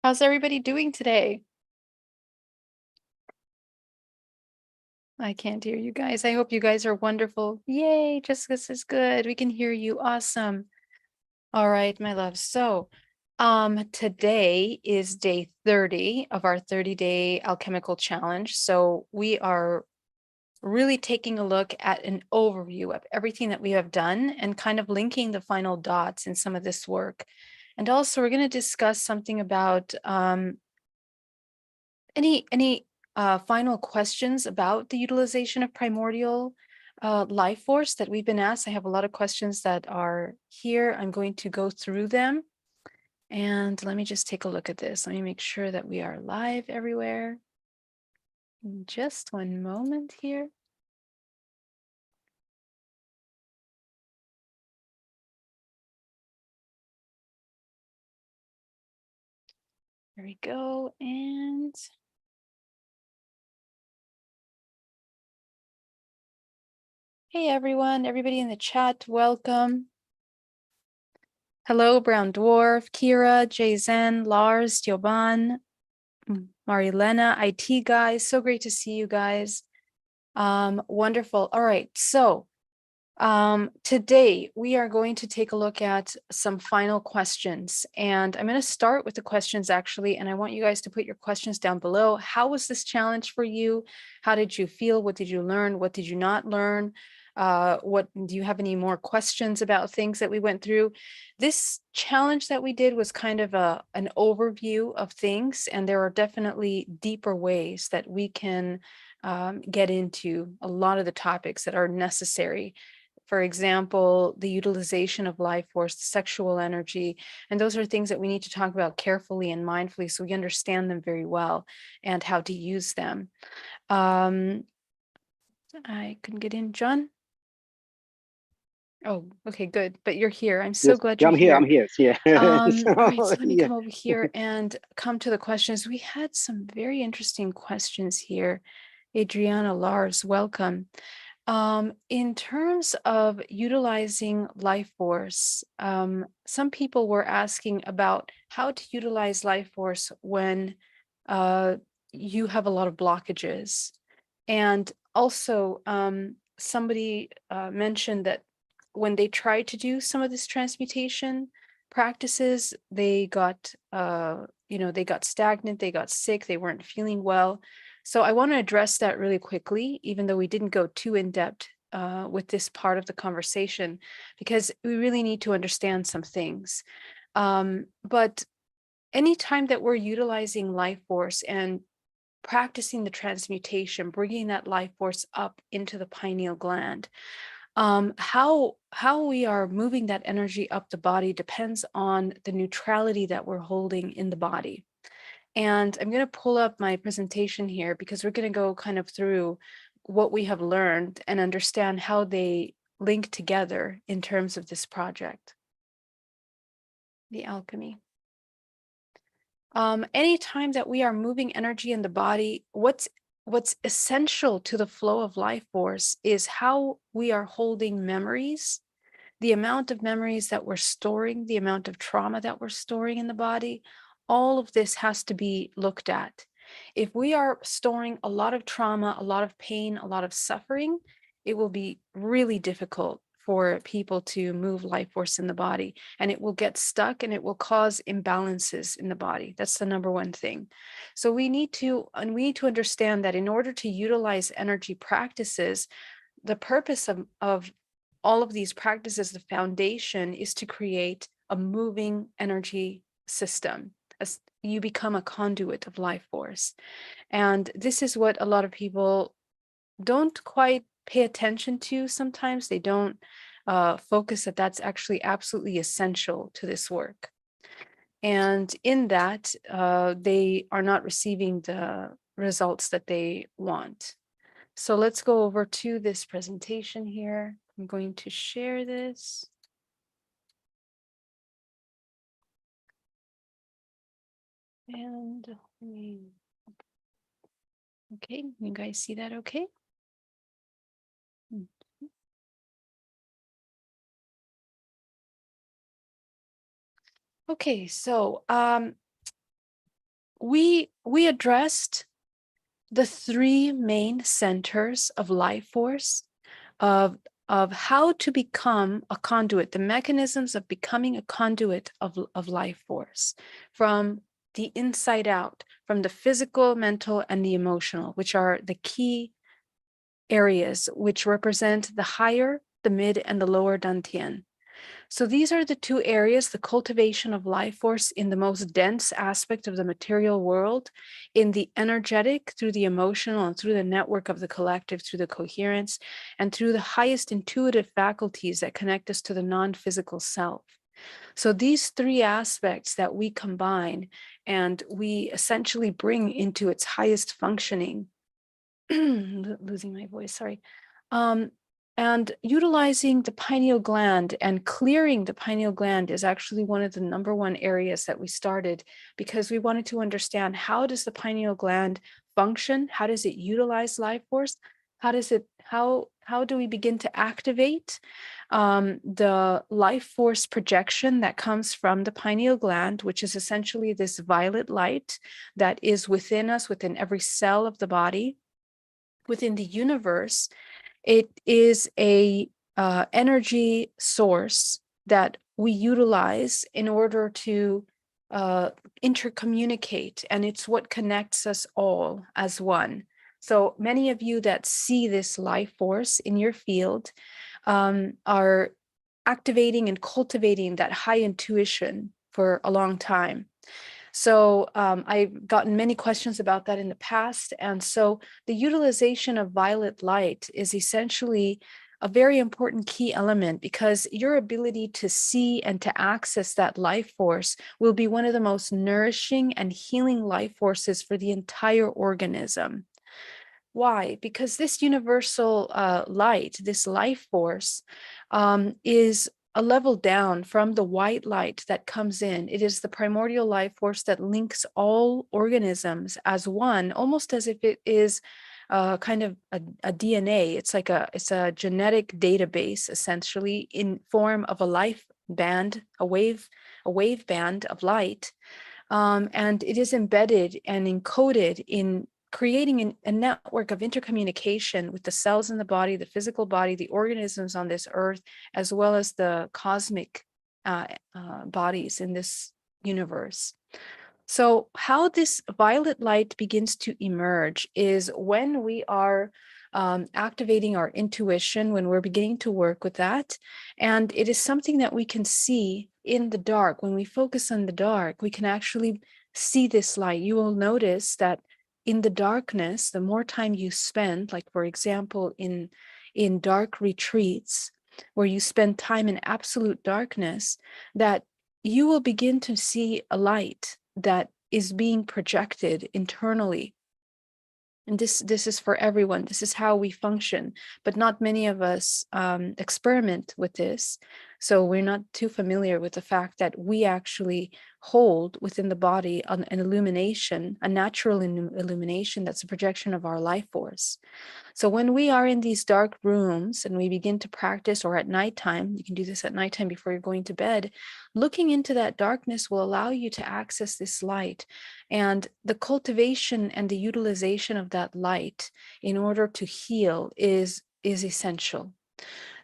How's everybody doing today? I can't hear you guys. I hope you guys are wonderful. Yay, Jessica's is good. We can hear you. Awesome. All right, my love. So, today is day 30 of our 30-day alchemical challenge. So, we are really taking a look at an overview of everything that we have done and kind of linking the final dots in some of this work. And also, we're going to discuss something about any final questions about the utilization of primordial life force that we've been asked? I have a lot of questions that are here. I'm going to go through them. And let me just take a look at this. Let me make sure that we are live everywhere. Just one moment here. There we go. And hey, everyone, everybody in the chat, welcome. Hello, Brown Dwarf, Kira, Jazen, Lars, Joban, Marilena, IT guys. So great to see you guys. Wonderful. All right. So today we are going to take a look at some final questions, and I'm going to start with the questions actually, and I want you guys to put your questions down below. How was this challenge for you? How did you feel? What did you learn? What did you not learn? What do you have any more questions about things that we went through? This challenge that we did was kind of an overview of things, and there are definitely deeper ways that we can get into a lot of the topics that are necessary. For example, the utilization of life force, sexual energy, and those are things that we need to talk about carefully and mindfully so we understand them very well and how to use them. I couldn't get in, John. Oh, okay, good. But you're here. I'm so Yes. glad Yeah, you're I'm here. here. I'm here. Yeah. All right, so let me Yeah. come over here and come to the questions. We had some very interesting questions here. Adriana, Lars, welcome. In terms of utilizing life force, some people were asking about how to utilize life force when you have a lot of blockages. And also, somebody mentioned that when they tried to do some of this transmutation practices, they got, they got stagnant, they got sick, they weren't feeling well. So I want to address that really quickly, even though we didn't go too in depth with this part of the conversation, because we really need to understand some things. But anytime that we're utilizing life force and practicing the transmutation, bringing that life force up into the pineal gland, how we are moving that energy up the body depends on the neutrality that we're holding in the body. And I'm going to pull up my presentation here because we're going to go kind of through what we have learned and understand how they link together in terms of this project, the alchemy. Anytime that we are moving energy in the body, what's essential to the flow of life force is how we are holding memories, the amount of memories that we're storing, the amount of trauma that we're storing in the body. All of this has to be looked at. If we are storing a lot of trauma, a lot of pain, a lot of suffering, it will be really difficult for people to move life force in the body, and it will get stuck and it will cause imbalances in the body. That's the number one thing. So we need to understand that in order to utilize energy practices, the purpose of all of these practices, the foundation is to create a moving energy system. As you become a conduit of life force. And this is what a lot of people don't quite pay attention to sometimes. They don't focus that that's actually absolutely essential to this work. And in that, they are not receiving the results that they want. So let's go over to this presentation here. I'm going to share this. And okay, you guys see that okay? Okay, so we addressed the three main centers of life force, of how to become a conduit, the mechanisms of becoming a conduit of life force from the inside out, from the physical, mental, and the emotional, which are the key areas which represent the higher, the mid, and the lower dantian. So these are the two areas, the cultivation of life force in the most dense aspect of the material world, in the energetic, through the emotional, and through the network of the collective, through the coherence, and through the highest intuitive faculties that connect us to the non-physical self. So these three aspects that we combine and we essentially bring into its highest functioning, losing my voice, sorry. And utilizing the pineal gland and clearing the pineal gland is actually one of the number one areas that we started, because we wanted to understand, how does the pineal gland function? How does it utilize life force? How do we begin to activate the life force projection that comes from the pineal gland, which is essentially this violet light that is within us, within every cell of the body, within the universe. It is a energy source that we utilize in order to intercommunicate, and it's what connects us all as one. So many of you that see this life force in your field are activating and cultivating that high intuition for a long time. So I've gotten many questions about that in the past. And so the utilization of violet light is essentially a very important key element, because your ability to see and to access that life force will be one of the most nourishing and healing life forces for the entire organism. Why? Because this universal light, this life force, is a level down from the white light that comes in. It is the primordial life force that links all organisms as one, almost as if it is kind of a DNA. It's like it's a genetic database, essentially, in form of a life band, a wave band of light. And it is embedded and encoded in creating a network of intercommunication with the cells in the body, the physical body, the organisms on this earth, as well as the cosmic bodies in this universe. So how this violet light begins to emerge is when we are activating our intuition, when we're beginning to work with that. And it is something that we can see in the dark. When we focus on the dark, we can actually see this light. You will notice that in the darkness, the more time you spend, like for example, in dark retreats, where you spend time in absolute darkness, that you will begin to see a light that is being projected internally. And this is for everyone. This is how we function, but not many of us experiment with this. So we're not too familiar with the fact that we actually hold within the body an illumination, a natural illumination that's a projection of our life force. So when we are in these dark rooms and we begin to practice, or at nighttime, you can do this at nighttime before you're going to bed, looking into that darkness will allow you to access this light. And the cultivation and the utilization of that light in order to heal is essential.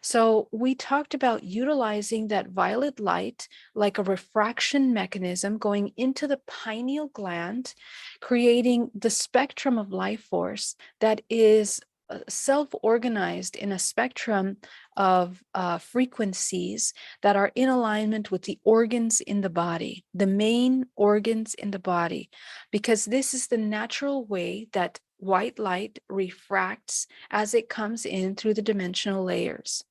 So we talked about utilizing that violet light like a refraction mechanism going into the pineal gland, creating the spectrum of life force that is self-organized in a spectrum of frequencies that are in alignment with the organs in the body, the main organs in the body, because this is the natural way that white light refracts as it comes in through the dimensional layers.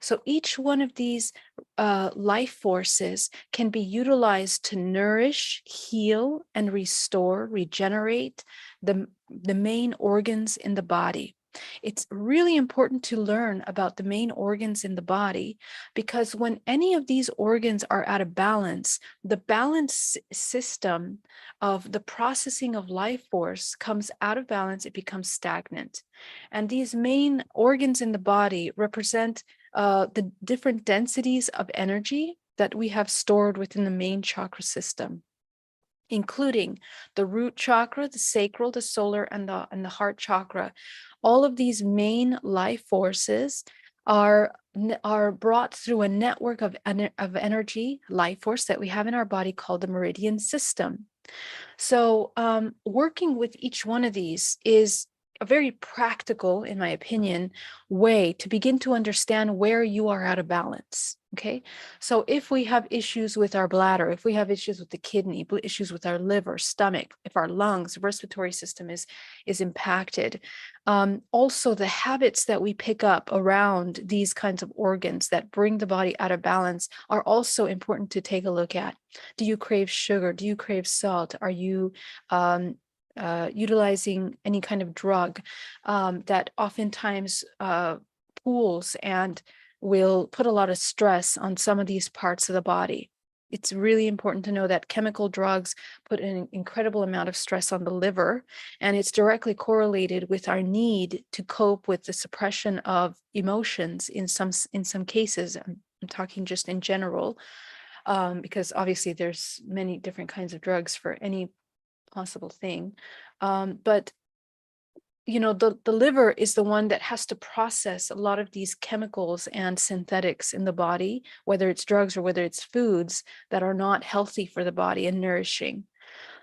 So each one of these life forces can be utilized to nourish, heal, and restore, regenerate the main organs in the body. It's really important to learn about the main organs in the body, because when any of these organs are out of balance, the balance system of the processing of life force comes out of balance, it becomes stagnant. And these main organs in the body represent the different densities of energy that we have stored within the main chakra system. including the root chakra, the sacral, the solar, and the heart chakra. All of these main life forces are brought through a network of energy, life force that we have in our body called the meridian system. So, working with each one of these is a very practical, in my opinion, way to begin to understand where you are out of balance. Okay. So, if we have issues with our bladder, if we have issues with the kidney, issues with our liver, stomach, if our lungs, respiratory system is impacted, also the habits that we pick up around these kinds of organs that bring the body out of balance are also important to take a look at. Do you crave sugar? Do you crave salt? Are you utilizing any kind of drug that oftentimes pools and will put a lot of stress on some of these parts of the body? It's really important to know that chemical drugs put an incredible amount of stress on the liver, and it's directly correlated with our need to cope with the suppression of emotions in some cases. I'm talking just in general, because obviously there's many different kinds of drugs for any possible thing. But the liver is the one that has to process a lot of these chemicals and synthetics in the body, whether it's drugs or whether it's foods that are not healthy for the body and nourishing.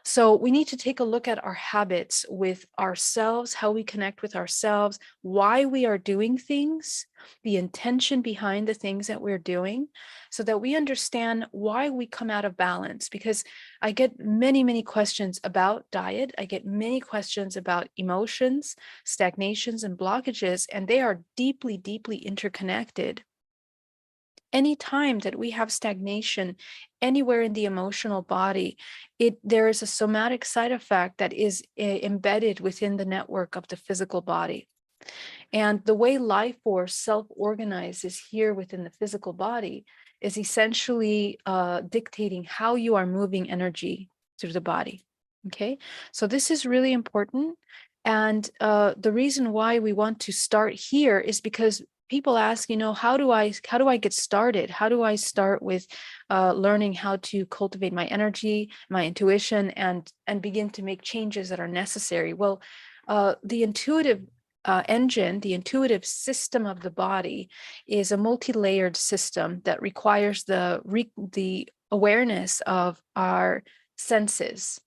So we need to take a look at our habits with ourselves, how we connect with ourselves, why we are doing things, the intention behind the things that we're doing, so that we understand why we come out of balance. Because I get many, many questions about diet. I get many questions about emotions, stagnations, and blockages, and they are deeply, deeply interconnected. Any time that we have stagnation anywhere in the emotional body, there is a somatic side effect that is embedded within the network of the physical body. And the way life force self-organizes here within the physical body is essentially dictating how you are moving energy through the body. Okay, so this is really important. And the reason why we want to start here is because people ask, how do I get started? How do I start with learning how to cultivate my energy, my intuition, and begin to make changes that are necessary? Well, the intuitive engine, the intuitive system of the body, is a multi-layered system that requires the awareness of our senses.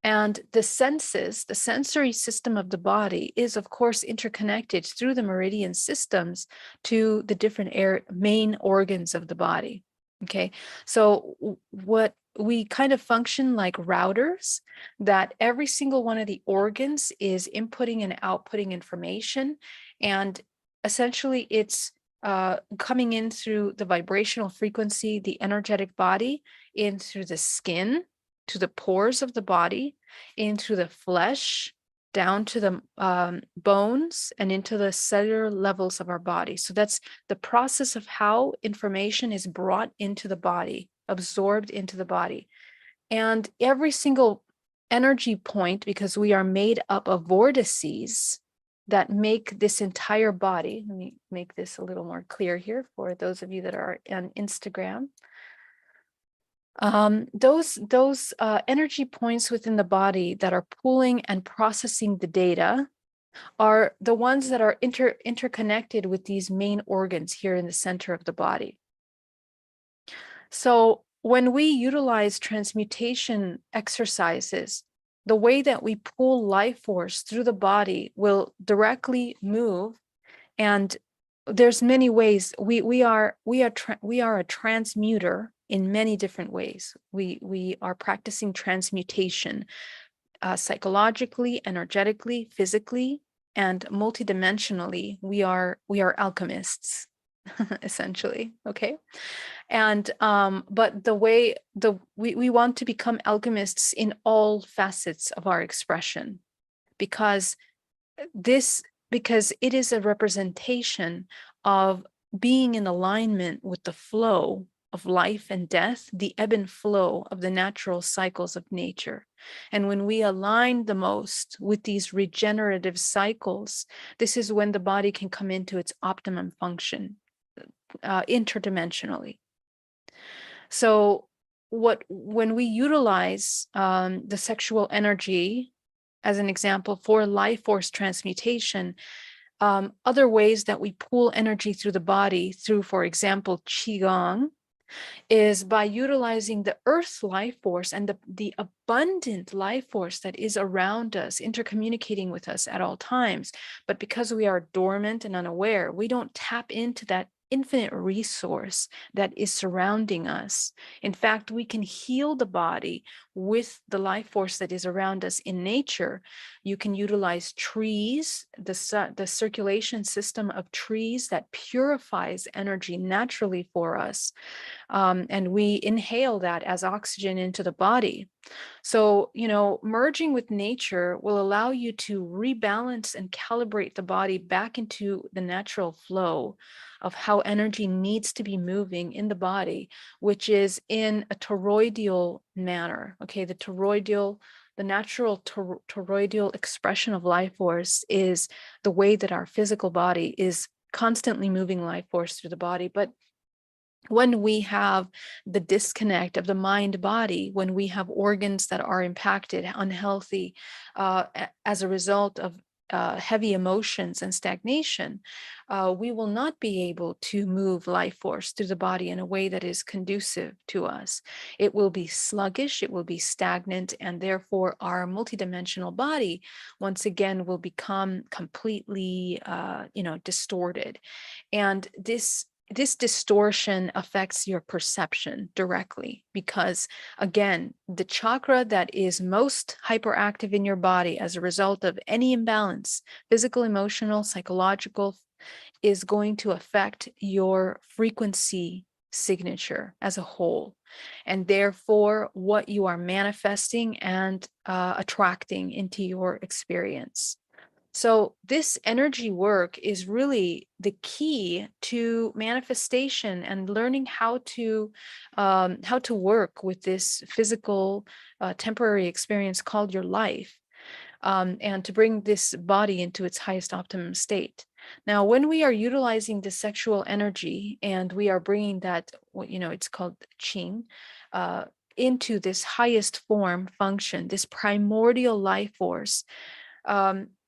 And the senses, the sensory system of the body, is of course interconnected through the meridian systems to the different main organs of the body. Okay, so what we kind of function like routers, that every single one of the organs is inputting and outputting information, and essentially it's coming in through the vibrational frequency, the energetic body, in through the skin, to the pores of the body, into the flesh, down to the bones, and into the cellular levels of our body. So that's the process of how information is brought into the body, absorbed into the body. And every single energy point, because we are made up of vortices that make this entire body. Let me make this a little more clear here for those of you that are on Instagram. Those energy points within the body that are pulling and processing the data are the ones that are interconnected with these main organs here in the center of the body. So when we utilize transmutation exercises, the way that we pull life force through the body will directly move. And there's many ways. We are a transmuter in many different ways. We are practicing transmutation psychologically, energetically, physically, and multidimensionally. We are alchemists, essentially. Okay. And but we want to become alchemists in all facets of our expression, because it is a representation of being in alignment with the flow of life and death, the ebb and flow of the natural cycles of nature. And when we align the most with these regenerative cycles, this is when the body can come into its optimum function interdimensionally. So when we utilize the sexual energy as an example for life force transmutation, other ways that we pull energy through the body through, for example, qigong, is by utilizing the earth life force and the abundant life force that is around us, intercommunicating with us at all times. But because we are dormant and unaware, we don't tap into that infinite resource that is surrounding us. In fact, we can heal the body with the life force that is around us in nature. You can utilize trees, the circulation system of trees that purifies energy naturally for us. And we inhale that as oxygen into the body. So, merging with nature will allow you to rebalance and calibrate the body back into the natural flow of how energy needs to be moving in the body, which is in a toroidal manner. Okay, the natural toroidal expression of life force is the way that our physical body is constantly moving life force through the body. But when we have the disconnect of the mind body, when we have organs that are impacted, unhealthy, as a result of heavy emotions and stagnation, we will not be able to move life force through the body in a way that is conducive to us. It will be sluggish, it will be stagnant, and therefore our multidimensional body, once again, will become completely, distorted. And this distortion affects your perception directly because, again, the chakra that is most hyperactive in your body as a result of any imbalance, physical, emotional, psychological, is going to affect your frequency signature as a whole. And therefore, what you are manifesting and attracting into your experience. So this energy work is really the key to manifestation and learning how to work with this physical temporary experience called your life, and to bring this body into its highest optimum state. Now, when we are utilizing the sexual energy and we are bringing that, it's called qing, into this highest form function, this primordial life force,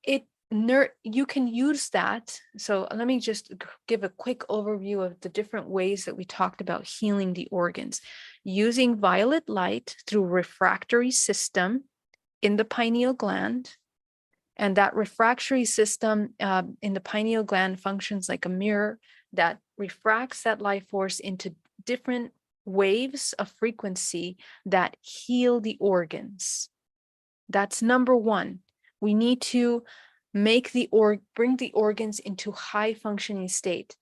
it you can use that. So let me just give a quick overview of the different ways that we talked about healing the organs. Using violet light through refractory system in the pineal gland. And that refractory system in the pineal gland functions like a mirror that refracts that life force into different waves of frequency that heal the organs. That's number one. We need to bring the organs into high functioning state.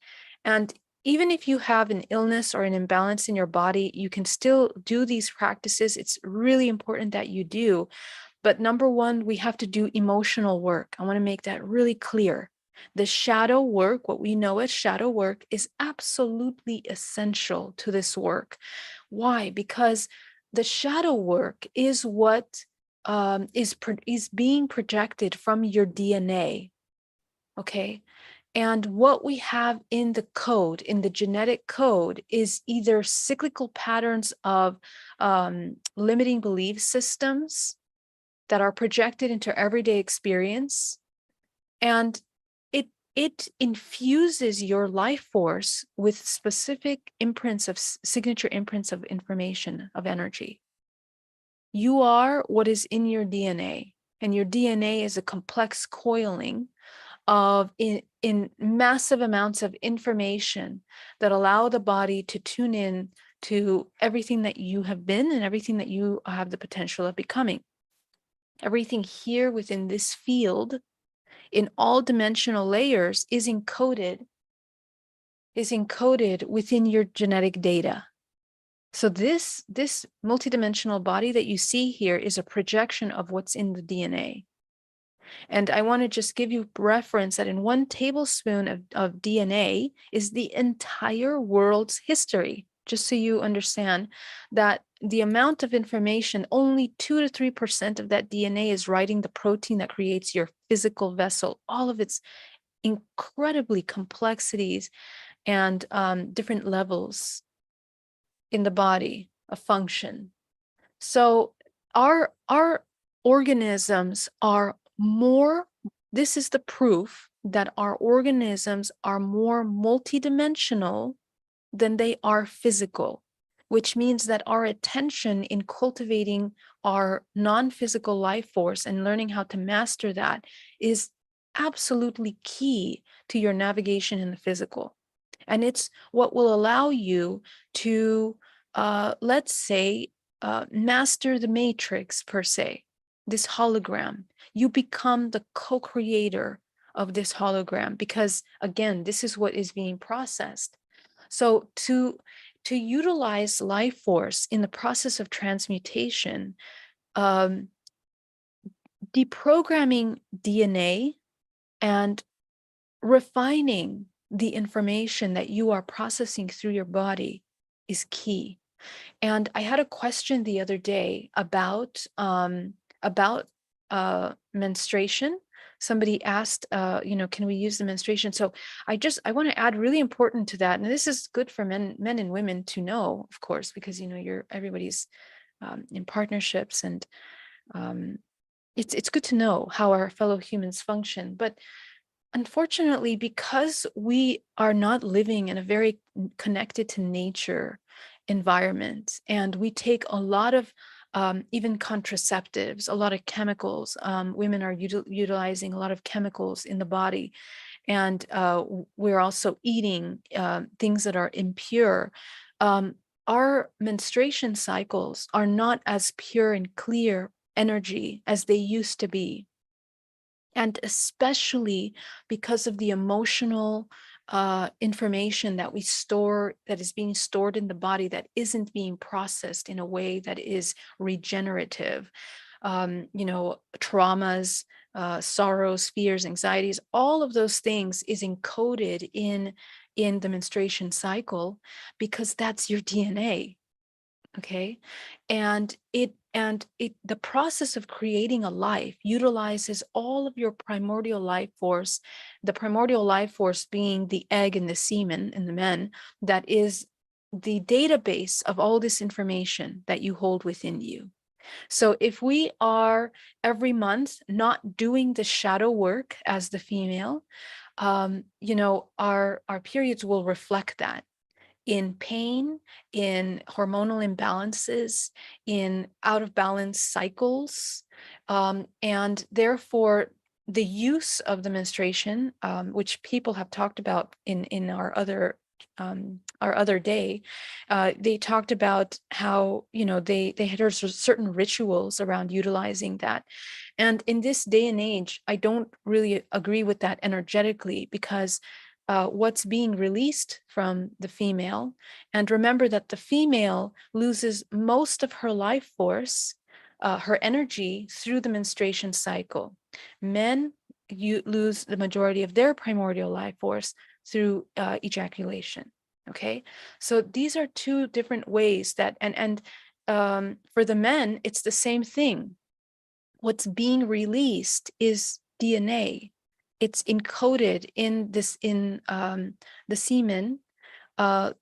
And even if you have an illness or an imbalance in your body, you can still do these practices. It's really important that you do. But number one, we have to do emotional work. I want to make that really clear. The shadow work, what we know as shadow work, is absolutely essential to this work. Why? Because the shadow work is what is being projected from your DNA, okay? And what we have in the code, in the genetic code, is either cyclical patterns of limiting belief systems that are projected into everyday experience, and it infuses your life force with specific imprints of signature imprints of information, of energy. You are what is in your DNA, and your DNA is a complex coiling of in massive amounts of information that allow the body to tune in to everything that you have been and everything that you have the potential of becoming. Everything here within this field, in all dimensional layers, is encoded within your genetic data. So this multidimensional body that you see here is a projection of what's in the DNA. And I want to just give you reference that in 1 tablespoon of DNA is the entire world's history. Just so you understand that the amount of information, only 2 to 3% of that DNA is writing the protein that creates your physical vessel, all of its incredibly complexities and different levels in the body. a function. So our organisms are more, this is the proof that our organisms are more multidimensional than they are physical, which means that our attention in cultivating our non-physical life force and learning how to master that is absolutely key to your navigation in the physical. And it's what will allow you to, let's say, master the matrix per se, this hologram. You become the co-creator of this hologram because, again, this is what is being processed. So to utilize life force in the process of transmutation, um, deprogramming DNA and refining the information that you are processing through your body is key. And I had a question the other day about menstruation. Somebody asked, can we use the menstruation? So I want to add really important to that, and this is good for men and women to know, of course, because everybody's in partnerships, and um, it's good to know how our fellow humans function. But unfortunately, because we are not living in a very connected to nature environment, and we take a lot of even contraceptives, a lot of chemicals. Women are utilizing a lot of chemicals in the body, and we're also eating things that are impure. Um, our menstruation cycles are not as pure and clear energy as they used to be, and especially because of the emotional information that we store, that is being stored in the body, that isn't being processed in a way that is regenerative. Traumas, sorrows, fears, anxieties, all of those things is encoded in the menstruation cycle because that's your DNA. Okay. And the process of creating a life utilizes all of your primordial life force, the primordial life force being the egg and the semen in the men, that is the database of all this information that you hold within you. So if we are every month not doing the shadow work as the female, our periods will reflect that in pain, in hormonal imbalances, in out of balance cycles. And therefore, the use of the menstruation, which people have talked about in our other day, they talked about how they had certain rituals around utilizing that. And in this day and age, I don't really agree with that energetically, because what's being released from the female. And remember that the female loses most of her life force, her energy, through the menstruation cycle. Men, you lose the majority of their primordial life force through ejaculation. Okay, so these are two different ways that, and for the men, it's the same thing. What's being released is DNA. It's encoded in the semen. Uh,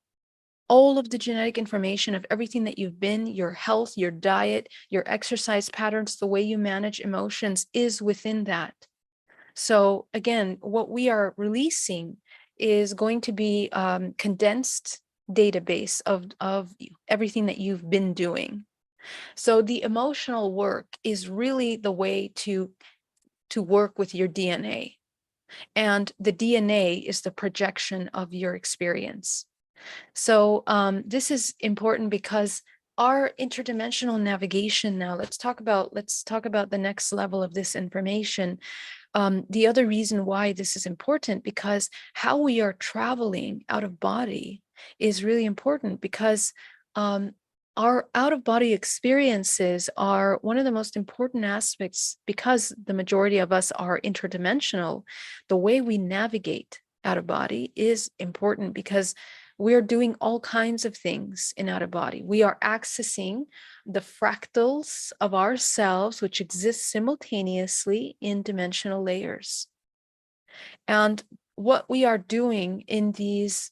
all of the genetic information of everything that you've been, your health, your diet, your exercise patterns, the way you manage emotions is within that. So again, what we are releasing is going to be condensed database of everything that you've been doing. So the emotional work is really the way to work with your DNA. And the DNA is the projection of your experience. So this is important because our interdimensional navigation now, let's talk about the next level of this information. The other reason why this is important, because how we are traveling out of body is really important, because our out of body experiences are one of the most important aspects, because the majority of us are interdimensional. The way we navigate out of body is important, because we're doing all kinds of things in out of body. We are accessing the fractals of ourselves, which exist simultaneously in dimensional layers. And what we are doing in these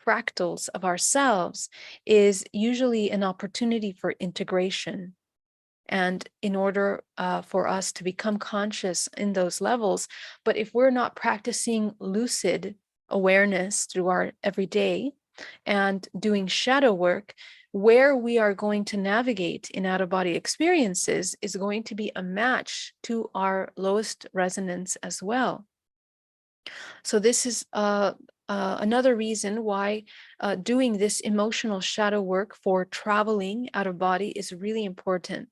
fractals of ourselves is usually an opportunity for integration. And in order for us to become conscious in those levels, but if we're not practicing lucid awareness through our everyday and doing shadow work, where we are going to navigate in out of body experiences is going to be a match to our lowest resonance as well. So this is another reason why doing this emotional shadow work for traveling out of body is really important.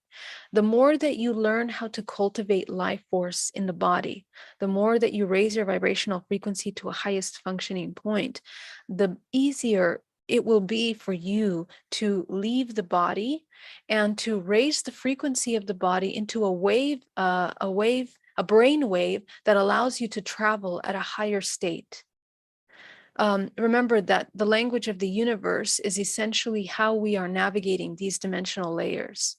The more that you learn how to cultivate life force in the body, the more that you raise your vibrational frequency to a highest functioning point, the easier it will be for you to leave the body and to raise the frequency of the body into a wave, a brain wave that allows you to travel at a higher state. Remember that the language of the universe is essentially how we are navigating these dimensional layers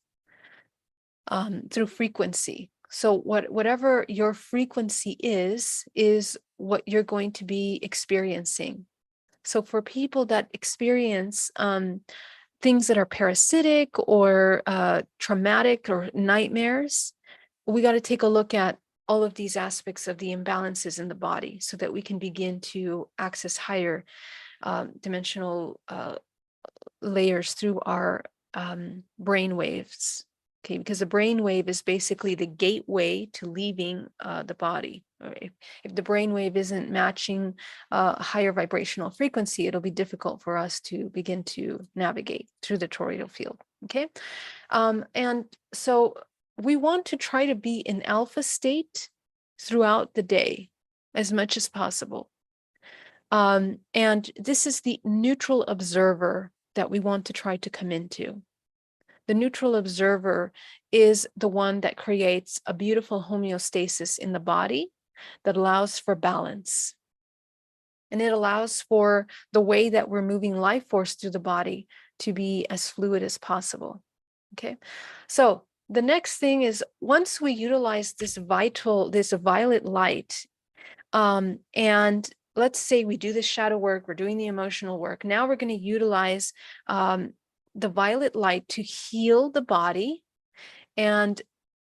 through frequency. So whatever your frequency is what you're going to be experiencing. So for people that experience things that are parasitic or traumatic or nightmares, we got to take a look at all of these aspects of the imbalances in the body so that we can begin to access higher dimensional layers through our brain waves. Okay, because the brain wave is basically the gateway to leaving the body. If the brain wave isn't matching a higher vibrational frequency, it'll be difficult for us to begin to navigate through the toroidal field. Okay, and so we want to try to be in alpha state throughout the day as much as possible. And this is the neutral observer that we want to try to come into. The neutral observer is the one that creates a beautiful homeostasis in the body that allows for balance. And it allows for the way that we're moving life force through the body to be as fluid as possible. Okay, so the next thing is once we utilize this violet light, and let's say we do the shadow work, we're doing the emotional work. Now we're going to utilize the violet light to heal the body. And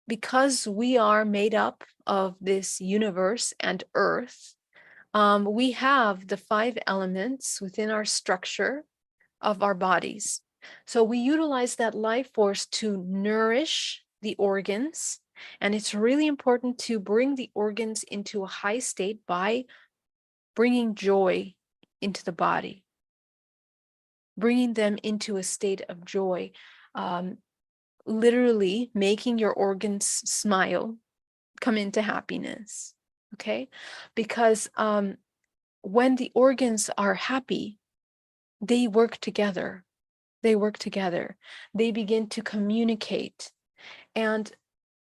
because we are made up of this universe and earth, we have the 5 elements within our structure of our bodies. So we utilize that life force to nourish the organs. And it's really important to bring the organs into a high state by bringing joy into the body, bringing them into a state of joy, literally making your organs smile, come into happiness. Okay, because when the organs are happy, they work together. They work together. They begin to communicate. And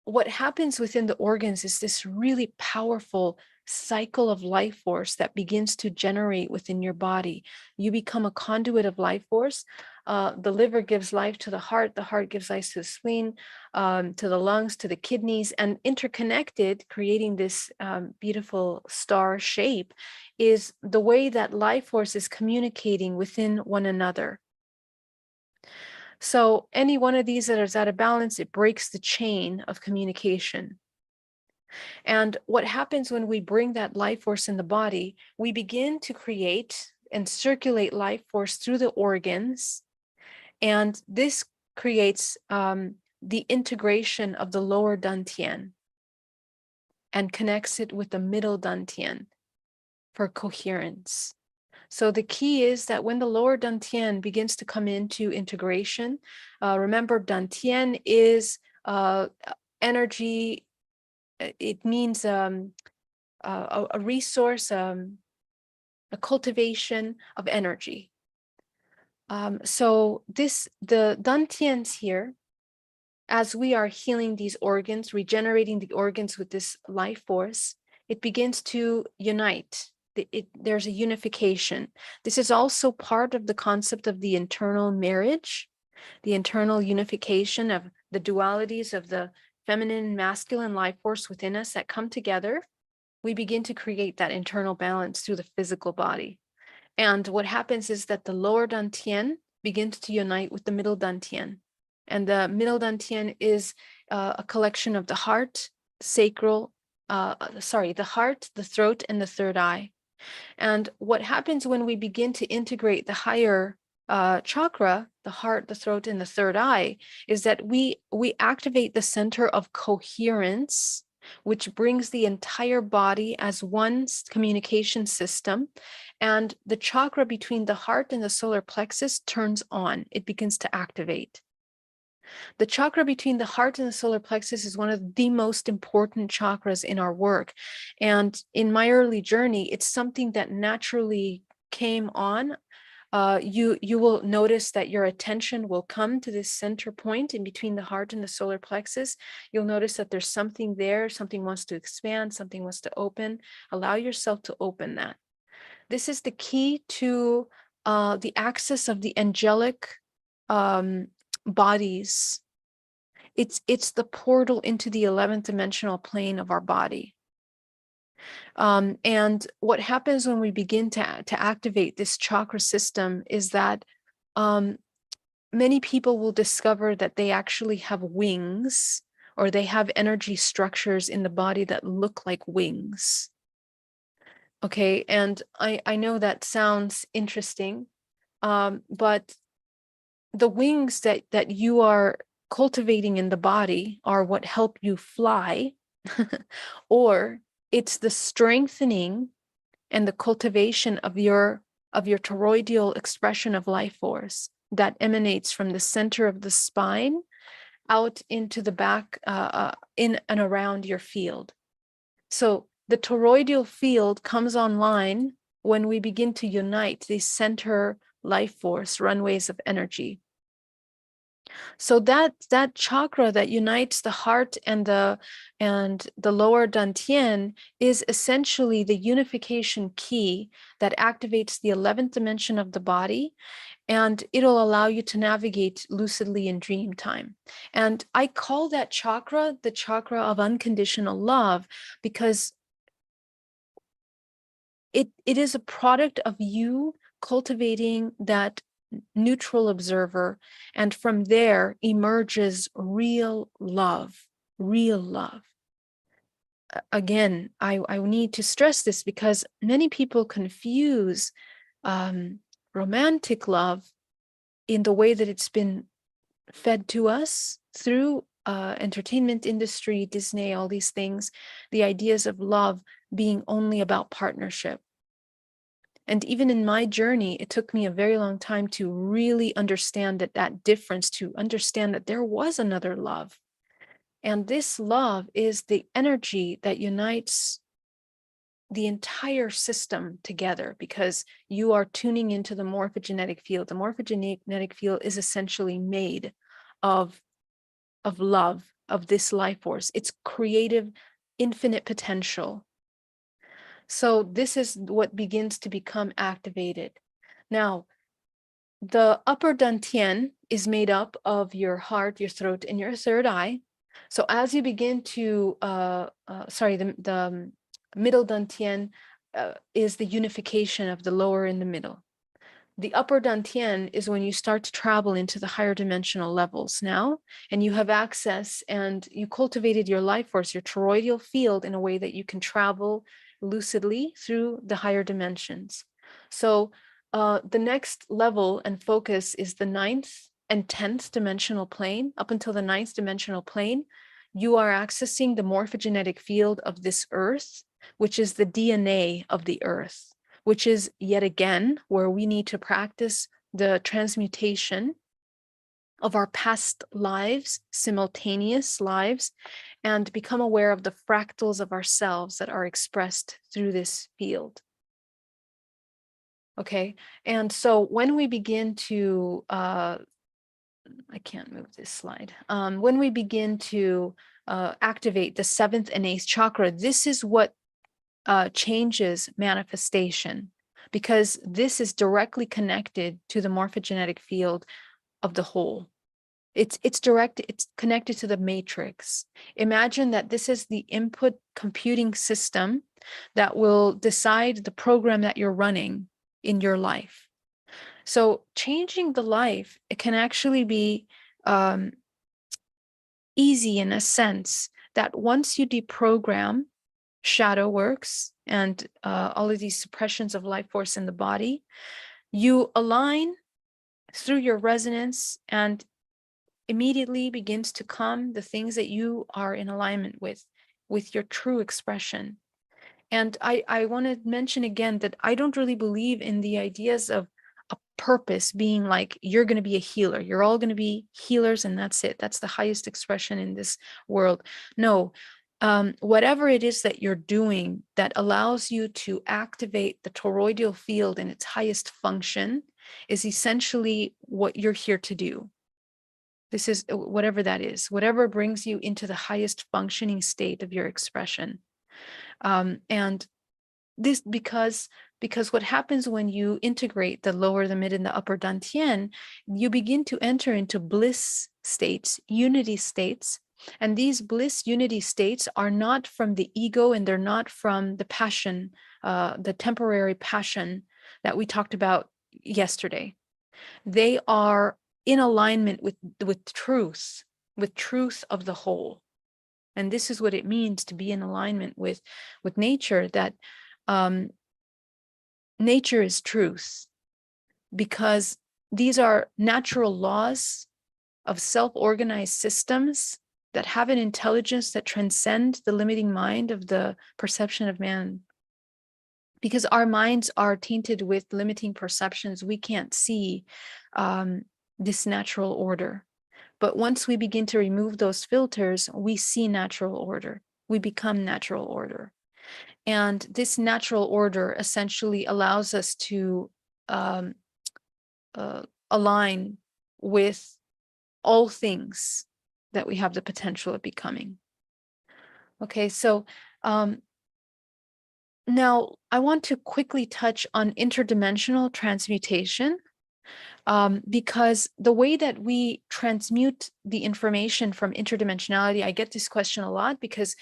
what happens within the organs is this really powerful cycle of life force that begins to generate within your body. You become a conduit of life force. The liver gives life to the heart gives life to the spleen, to the lungs, to the kidneys, and interconnected, creating this beautiful star shape, is the way that life force is communicating within one another. So any one of these that is out of balance, it breaks the chain of communication. And what happens when we bring that life force in the body, we begin to create and circulate life force through the organs. And this creates the integration of the lower dantian and connects it with the middle dantian for coherence. So the key is that when the lower dantian begins to come into integration, remember dantian is energy. It means a resource, a cultivation of energy. So the dantians here, as we are healing these organs, regenerating the organs with this life force, it begins to unite. There's a unification. This is also part of the concept of the internal marriage, the internal unification of the dualities of the feminine and masculine life force within us that come together. We begin to create that internal balance through the physical body. And what happens is that the lower dantian begins to unite with the middle dantian. And the middle dantian is a collection of the heart, the heart, the throat, and the third eye. And what happens when we begin to integrate the higher chakra, the heart, the throat, and the third eye, is that we activate the center of coherence, which brings the entire body as one communication system. And the chakra between the heart and the solar plexus turns on. It begins to activate. The chakra between the heart and the solar plexus is one of the most important chakras in our work. And in my early journey, it's something that naturally came on. You will notice that your attention will come to this center point in between the heart and the solar plexus. You'll notice that there's something there, something wants to expand, something wants to open. Allow yourself to open that. This is the key to the access of the angelic bodies. It's the portal into the 11th dimensional plane of our body. And what happens when we begin to activate this chakra system is that many people will discover that they actually have wings, or they have energy structures in the body that look like wings. Okay, and I know that sounds interesting, but the wings that you are cultivating in the body are what help you fly, or it's the strengthening and the cultivation of your toroidal expression of life force that emanates from the center of the spine out into the back, in and around your field. So the toroidal field comes online when we begin to unite these center life force runways of energy. So that chakra that unites the heart and the lower dantian is essentially the unification key that activates the 11th dimension of the body, and it'll allow you to navigate lucidly in dream time. And I call that chakra the chakra of unconditional love, because it is a product of you cultivating that neutral observer, and from there emerges real love, real love. Again, I need to stress this because many people confuse romantic love in the way that it's been fed to us through entertainment industry, Disney, all these things, the ideas of love being only about partnership. And even in my journey, it took me a very long time to really understand that difference, to understand that there was another love. And this love is the energy that unites the entire system together, because you are tuning into the morphogenetic field. The morphogenetic field is essentially made of love, of this life force, its creative, infinite potential. So this is what begins to become activated. Now, the upper dantian is made up of your heart, your throat, and your third eye. So as you begin to, the middle dantian is the unification of the lower and the middle. The upper dantian is when you start to travel into the higher dimensional levels now, and you have access and you cultivated your life force, your toroidal field, in a way that you can travel lucidly through the higher dimensions. So the next level and focus is the 9th and 10th dimensional plane. Up until the 9th dimensional plane, you are accessing the morphogenetic field of this earth, which is the DNA of the earth, which is yet again where we need to practice the transmutation of our past lives, simultaneous lives, and become aware of the fractals of ourselves that are expressed through this field. Okay, and so when we begin to, I can't move this slide. When we begin to activate the 7th and 8th chakra, this is what changes manifestation, because this is directly connected to the morphogenetic field of the whole. It's connected to the matrix. Imagine that this is the input computing system that will decide the program that you're running. in your life. So changing the life, it can actually be um, easy in a sense that once you deprogram shadow works and all of these suppressions of life force in the body, you align through your resonance, and immediately begins to come the things that you are in alignment with your true expression. And I want to mention again that I don't really believe in the ideas of a purpose being like, you're going to be a healer. You're all going to be healers and that's it. That's the highest expression in this world. No, whatever it is that you're doing that allows you to activate the toroidal field in its highest function is essentially what you're here to do. This is whatever that is, whatever brings you into the highest functioning state of your expression. And this because what happens when you integrate the lower, the mid, and the upper dantian, you begin to enter into bliss states, unity states. And these bliss unity states are not from the ego, and they're not from the passion, the temporary passion that we talked about yesterday. They are in alignment with truth of the whole. And this is what it means to be in alignment with nature, that nature is truth, because these are natural laws of self-organized systems that have an intelligence that transcend the limiting mind of the perception of man. Because our minds are tainted with limiting perceptions, we can't see this natural order. But once we begin to remove those filters, we see natural order. We become natural order. And this natural order essentially allows us to um, align with all things that we have the potential of becoming. Okay, so now I want to quickly touch on interdimensional transmutation. Because the way that we transmute the information from interdimensionality, I get this question a lot because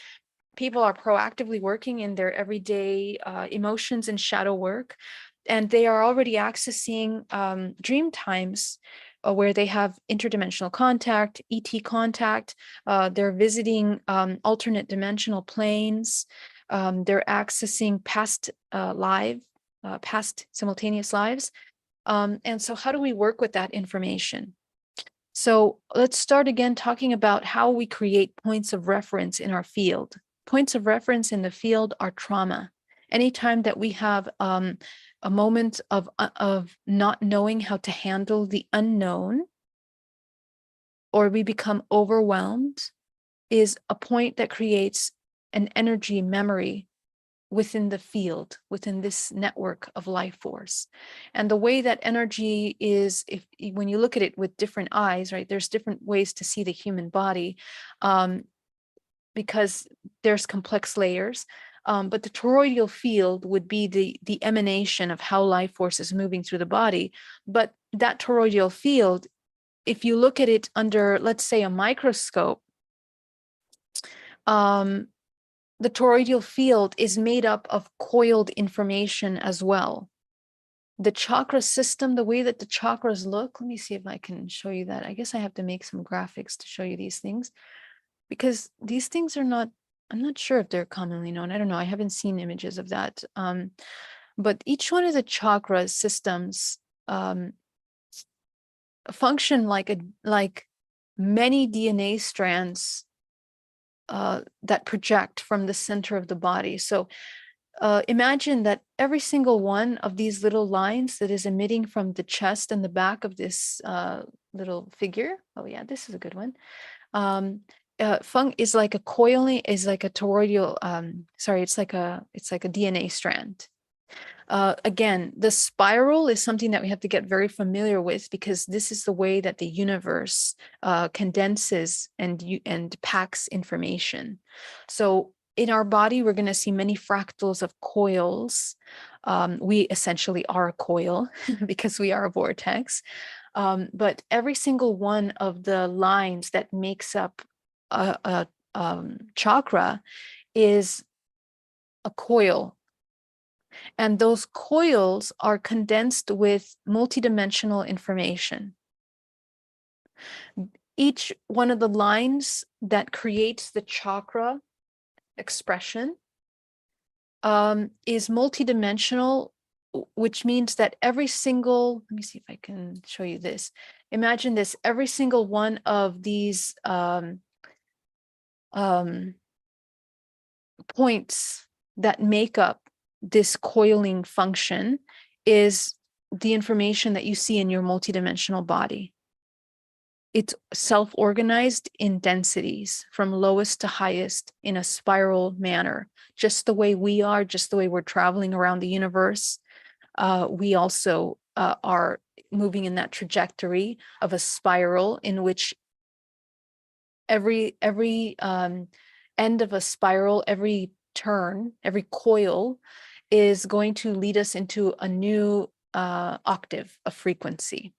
people are proactively working in their everyday emotions and shadow work, and they are already accessing dream times where they have interdimensional contact, ET contact. They're visiting alternate dimensional planes. They're accessing past past simultaneous lives. And so how do we work with that information? So let's start again talking about how we create points of reference in our field. Points of reference in the field are trauma. Anytime that we have a moment of not knowing how to handle the unknown, or we become overwhelmed, is a point that creates an energy memory within the field, within this network of life force. And the way that energy is, when you look at it with different eyes, right, there's different ways to see the human body, because there's complex layers. But the toroidal field would be the emanation of how life force is moving through the body. But that toroidal field, if you look at it under, let's say, a microscope, the toroidal field is made up of coiled information as well. The chakra system, the way that the chakras look, let me see if I can show you that. I guess I have to make some graphics to show you these things, because these things are not, I'm not sure if they're commonly known. I don't know. I haven't seen images of that. But each one of the chakra systems function like many DNA strands that project from the center of the body. So imagine that every single one of these little lines that is emitting from the chest and the back of this little figure. Oh yeah, this is a good one. Fung is like a coiling, is like a toroidal. Sorry, it's like a DNA strand. Again, the spiral is something that we have to get very familiar with, because this is the way that the universe condenses and packs information. So in our body, we're going to see many fractals of coils. We essentially are a coil because we are a vortex. But every single one of the lines that makes up a chakra is a coil. And those coils are condensed with multidimensional information. Each one of the lines that creates the chakra expression is multidimensional, which means that every single, let me see if I can show you this. Imagine this, every single one of these points that make up this coiling function is the information that you see in your multidimensional body. It's self-organized in densities from lowest to highest in a spiral manner, just the way we are, just the way we're traveling around the universe. We also are moving in that trajectory of a spiral in which every end of a spiral, every turn, every coil is going to lead us into a new octave of frequency.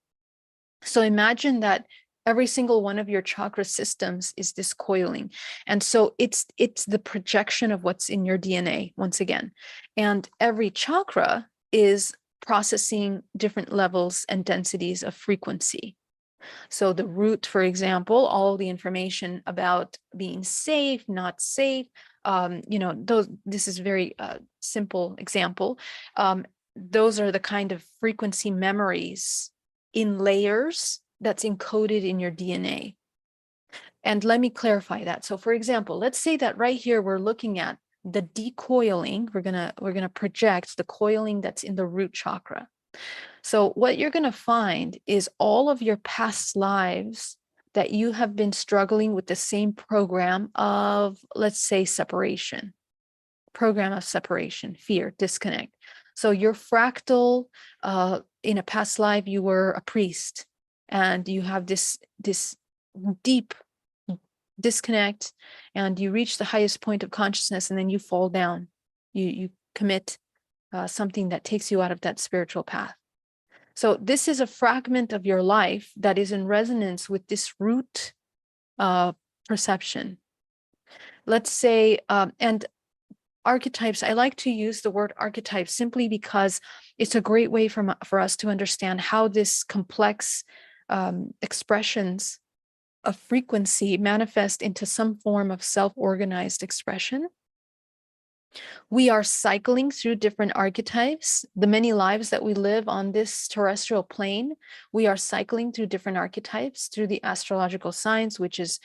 So imagine that every single one of your chakra systems is this coiling. And so it's the projection of what's in your DNA once again. And every chakra is processing different levels and densities of frequency. So the root, for example, all the information about being safe, not safe, this is very simple example. Those are the kind of frequency memories in layers that's encoded in your DNA. And let me clarify that. So for example, let's say that right here, we're looking at the decoiling. We're gonna project the coiling that's in the root chakra. So what you're going to find is all of your past lives that you have been struggling with the same program of, let's say, separation, program of separation, fear, disconnect. So your fractal, in a past life, you were a priest and you have this deep disconnect and you reach the highest point of consciousness and then you fall down. You commit something that takes you out of that spiritual path. So this is a fragment of your life that is in resonance with this root perception. Let's say, and archetypes, I like to use the word archetype simply because it's a great way for us to understand how this complex expressions of frequency manifest into some form of self-organized expression. We are cycling through different archetypes. The many lives that we live on this terrestrial plane, we are cycling through different archetypes through the astrological signs, which is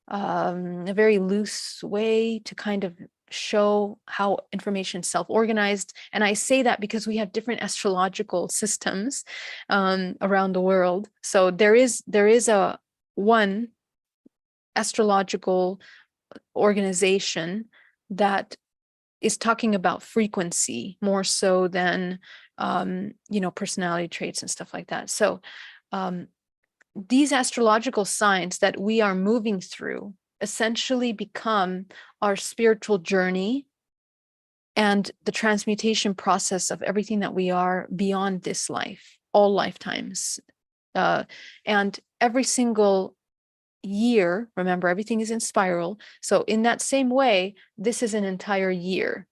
a very loose way to kind of show how information is self-organized. And I say that because we have different astrological systems around the world. So there is a one astrological organization that is talking about frequency more so than personality traits and stuff like that. So these astrological signs that we are moving through essentially become our spiritual journey and the transmutation process of everything that we are beyond this life, all lifetimes. And every single year, remember, everything is in spiral. So in that same way, this is an entire year.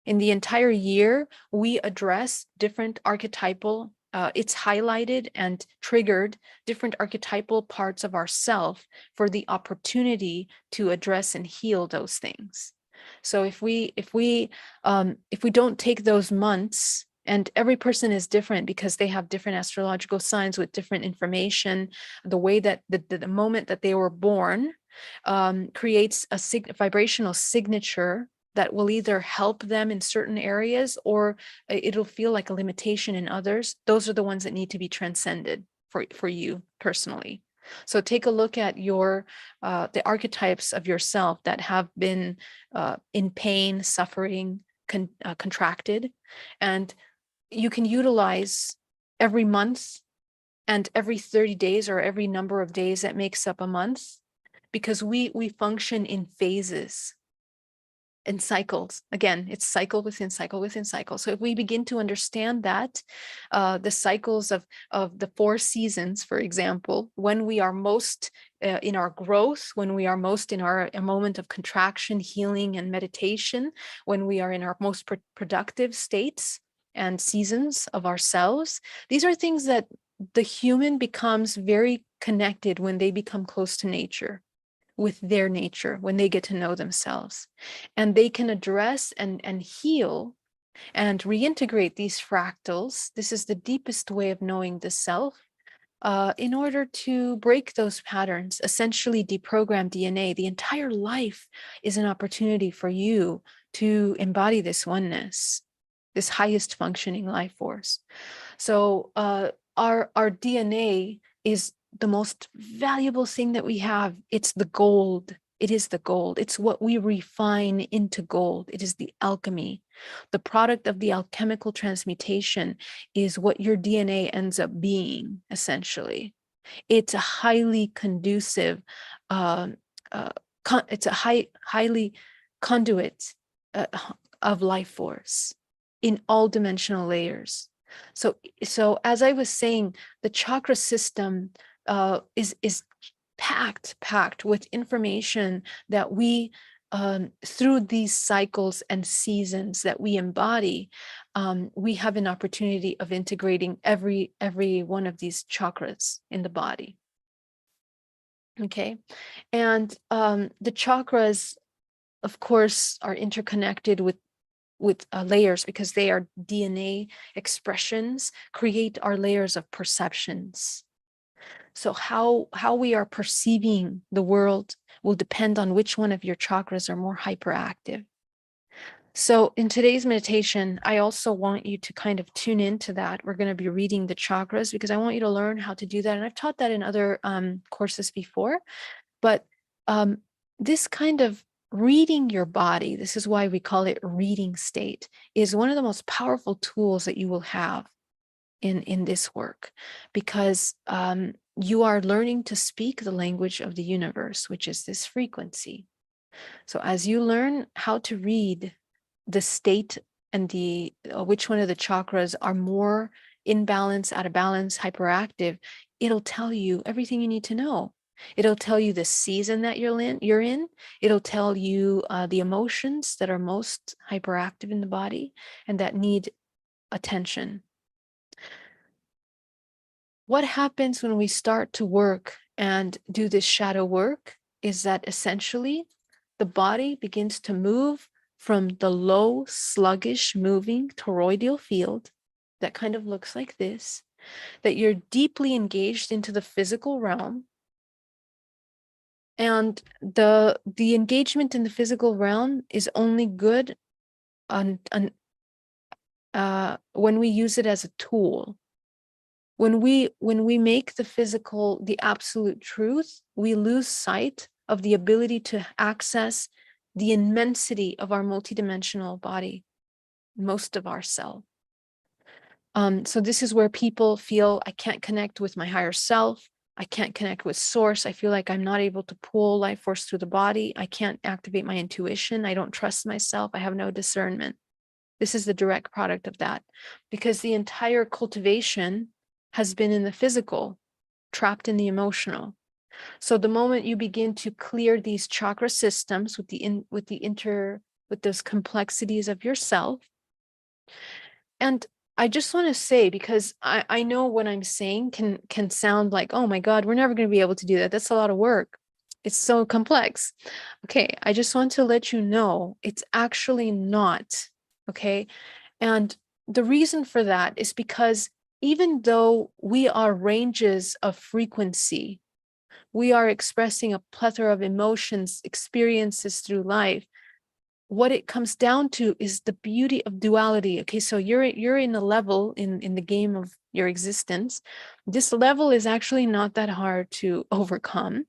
In the entire year, we address different archetypal, it's highlighted and triggered different archetypal parts of ourself for the opportunity to address and heal those things. So if we don't take those months, and every person is different because they have different astrological signs with different information, the way that the moment that they were born creates a vibrational signature that will either help them in certain areas or it'll feel like a limitation in others. Those are the ones that need to be transcended for you personally. So take a look at your the archetypes of yourself that have been in pain, suffering, contracted, and you can utilize every month and every 30 days or every number of days that makes up a month, because we function in phases. and cycles. Again, it's cycle within cycle within cycle. So if we begin to understand that, the cycles of the 4 seasons, for example, when we are most in our growth, when we are most in our a moment of contraction, healing, and meditation, when we are in our most productive states and seasons of ourselves, these are things that the human becomes very connected when they become close to nature, with their nature, when they get to know themselves, and they can address and heal and reintegrate these fractals. This is the deepest way of knowing the self, in order to break those patterns, essentially deprogram DNA. The entire life is an opportunity for you to embody this oneness, this highest functioning life force. So our DNA is the most valuable thing that we have. It's the gold. It is the gold. It's what we refine into gold. It is the alchemy. The product of the alchemical transmutation is what your DNA ends up being, essentially. It's a highly conducive, um, it's a highly conduit uh, of life force in all dimensional layers. So as I was saying, the chakra system is packed with information that we, through these cycles and seasons that we embody, we have an opportunity of integrating every one of these chakras in the body. Okay, and the chakras, of course, are interconnected with layers, because they are DNA expressions, create our layers of perceptions. So how we are perceiving the world will depend on which one of your chakras are more hyperactive. So in today's meditation, I also want you to kind of tune into that. We're going to be reading the chakras because I want you to learn how to do that. And I've taught that in other courses before, but this kind of reading your body, this is why we call it reading state, is one of the most powerful tools that you will have in this work, because you are learning to speak the language of the universe, which is this frequency. So as you learn how to read the state and the which one of the chakras are more in balance, out of balance, hyperactive, it'll tell you everything you need to know. It'll tell you the season that you're in. It'll tell you the emotions that are most hyperactive in the body and that need attention. What happens when we start to work and do this shadow work is that essentially the body begins to move from the low, sluggish, moving toroidal field that kind of looks like this, that you're deeply engaged into the physical realm. And the engagement in the physical realm is only good when we use it as a tool. When we make the physical the absolute truth, we lose sight of the ability to access the immensity of our multidimensional body, most of ourself. So this is where people feel, I can't connect with my higher self. I can't connect with source. I feel like I'm not able to pull life force through the body. I can't activate my intuition. I don't trust myself. I have no discernment. This is the direct product of that, because the entire cultivation has been in the physical, trapped in the emotional. So the moment you begin to clear these chakra systems with those complexities of yourself, and I just want to say, because I know what I'm saying can sound like, oh my God, we're never going to be able to do that. That's a lot of work. It's so complex. Okay, I just want to let you know it's actually not. Okay, and the reason for that is because even though we are ranges of frequency, we are expressing a plethora of emotions, experiences through life. What it comes down to is the beauty of duality. Okay, so you're in a level in the game of your existence. This level is actually not that hard to overcome.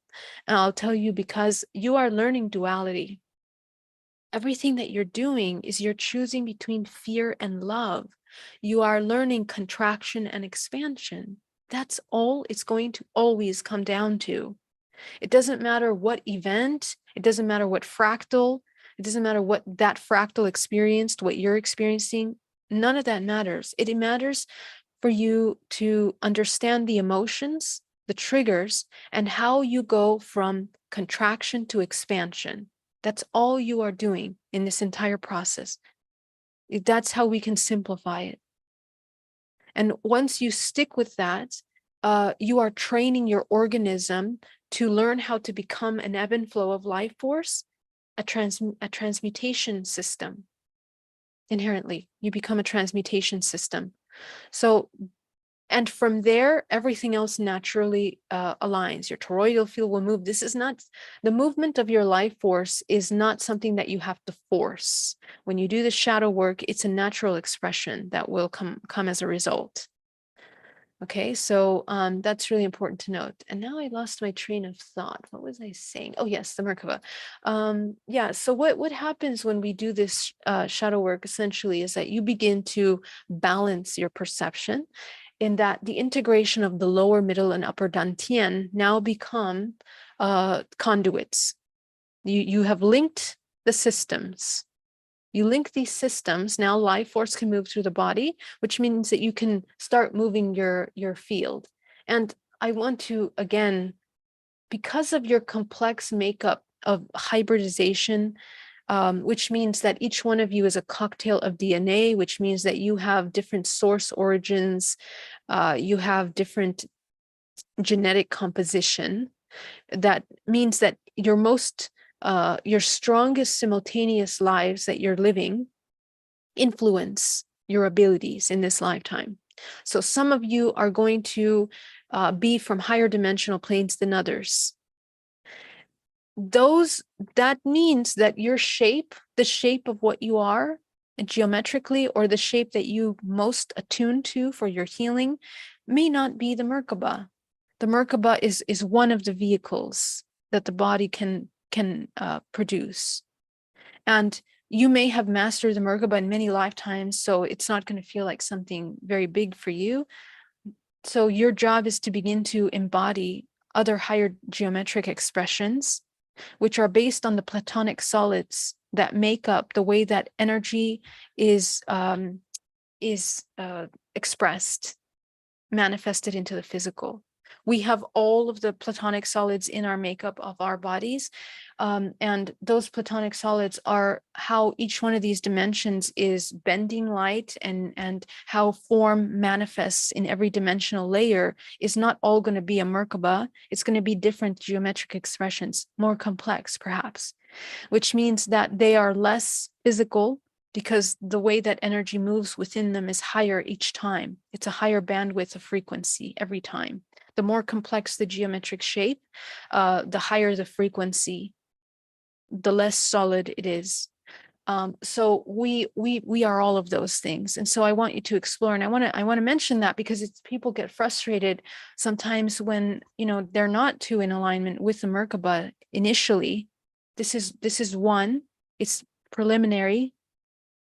And I'll tell you, because you are learning duality. Everything that you're doing is you're choosing between fear and love. You are learning contraction and expansion. That's all it's going to always come down to. It doesn't matter what event, it doesn't matter what fractal. It doesn't matter what that fractal experienced, what you're experiencing. None of that matters. It matters for you to understand the emotions, the triggers, and how you go from contraction to expansion. That's all you are doing in this entire process. That's how we can simplify it. And once you stick with that, you are training your organism to learn how to become an ebb and flow of life force, a transmutation system. Inherently, you become a transmutation system. So, and from there, everything else naturally aligns. Your toroidal field will move. This is not, the movement of your life force is not something that you have to force. When you do the shadow work, it's a natural expression that will come as a result. Okay, so that's really important to note. And now I lost my train of thought. What was I saying? Oh, yes, the Merkaba. Yeah, so what happens when we do this shadow work essentially is that you begin to balance your perception, in that the integration of the lower, middle, and upper dantian now become conduits. You have linked the systems. You link these systems, now life force can move through the body, which means that you can start moving your field. And I want to, again, because of your complex makeup of hybridization, which means that each one of you is a cocktail of DNA, which means that you have different source origins, you have different genetic composition. That means that your strongest simultaneous lives that you're living influence your abilities in this lifetime. So some of you are going to be from higher dimensional planes than others. That means that your shape, the shape of what you are geometrically, or the shape that you most attune to for your healing, may not be the Merkaba. The Merkaba is one of the vehicles that the body can produce. And you may have mastered the Merkaba in many lifetimes, so it's not going to feel like something very big for you. So your job is to begin to embody other higher geometric expressions, which are based on the Platonic solids that make up the way that energy is expressed, manifested into the physical. We have all of the Platonic solids in our makeup of our bodies. And those Platonic solids are how each one of these dimensions is bending light, and how form manifests in every dimensional layer is not all going to be a Merkaba. It's going to be different geometric expressions, more complex perhaps, which means that they are less physical, because the way that energy moves within them is higher each time. It's a higher bandwidth of frequency every time. The more complex the geometric shape, the higher the frequency, the less solid it is. So we are all of those things. And so I want you to explore, and I want to mention that because people get frustrated sometimes when, they're not too in alignment with the Merkaba initially. This is one, it's preliminary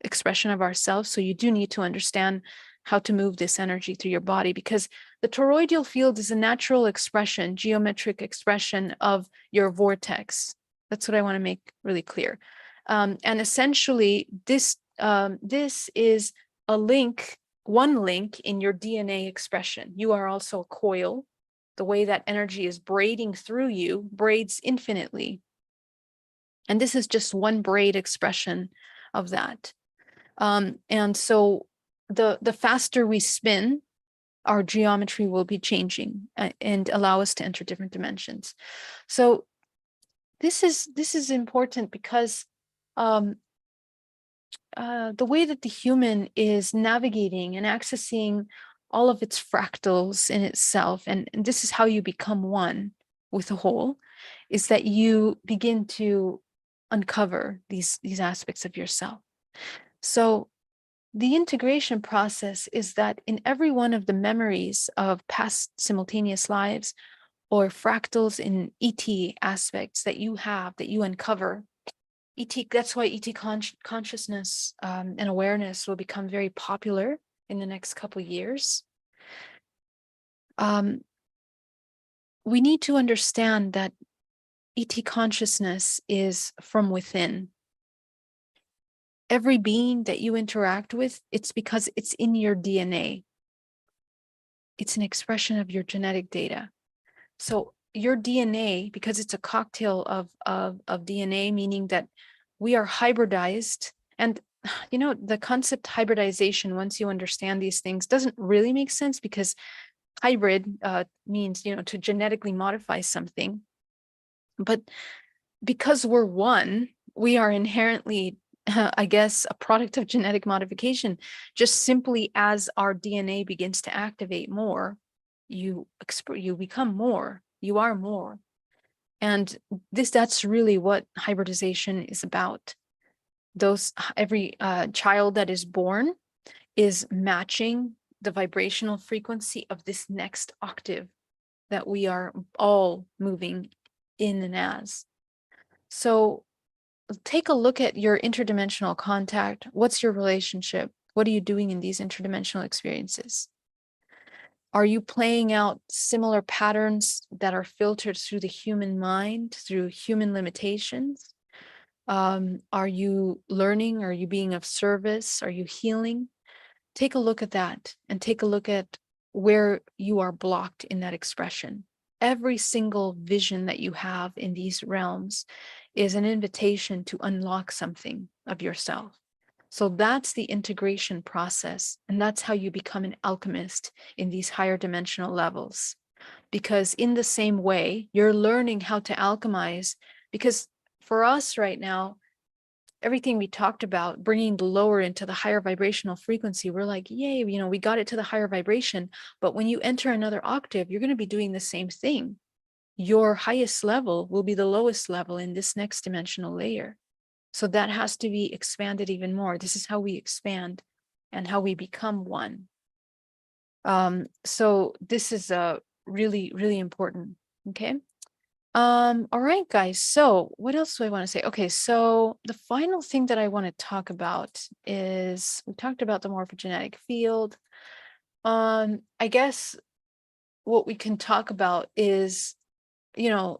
expression of ourselves. So you do need to understand how to move this energy through your body, because the toroidal field is a natural expression, geometric expression of your vortex. That's what I want to make really clear. And essentially, this is a link, one link in your DNA expression. You are also a coil. The way that energy is braiding through you braids infinitely. And this is just one braid expression of that. And so the faster we spin, our geometry will be changing and allow us to enter different dimensions. So this is important because the way that the human is navigating and accessing all of its fractals in itself, and this is how you become one with the whole, is that you begin to uncover these aspects of yourself. So the integration process is that in every one of the memories of past simultaneous lives, or fractals in ET aspects that you have, that you uncover, that's why ET consciousness and awareness will become very popular in the next couple of years. We need to understand that ET consciousness is from within. Every being that you interact with, it's because it's in your DNA. It's an expression of your genetic data. So your DNA, because it's a cocktail of DNA, meaning that we are hybridized. And the concept hybridization, once you understand these things, doesn't really make sense, because hybrid means to genetically modify something. But because we're one, we are inherently, I guess, a product of genetic modification. Just simply as our DNA begins to activate more, you become more, you are more. And that's really what hybridization is about. Every child that is born is matching the vibrational frequency of this next octave that we are all moving in and as. So take a look at your interdimensional contact. What's your relationship? What are you doing in these interdimensional experiences? Are you playing out similar patterns that are filtered through the human mind, through human limitations? Are you learning? Are you being of service? Are you healing? Take a look at that, and take a look at where you are blocked in that expression. Every single vision that you have in these realms is an invitation to unlock something of yourself. So that's the integration process. And that's how you become an alchemist in these higher dimensional levels. Because in the same way, you're learning how to alchemize. Because for us right now, everything we talked about, bringing the lower into the higher vibrational frequency, we're like, yay, we got it to the higher vibration. But when you enter another octave, you're going to be doing the same thing. Your highest level will be the lowest level in this next dimensional layer. So that has to be expanded even more. This is how we expand and how we become one. So this is really, really important. Okay. All right, guys. So what else do I want to say? Okay, so the final thing that I want to talk about is, we talked about the morphogenetic field. I guess what we can talk about is, the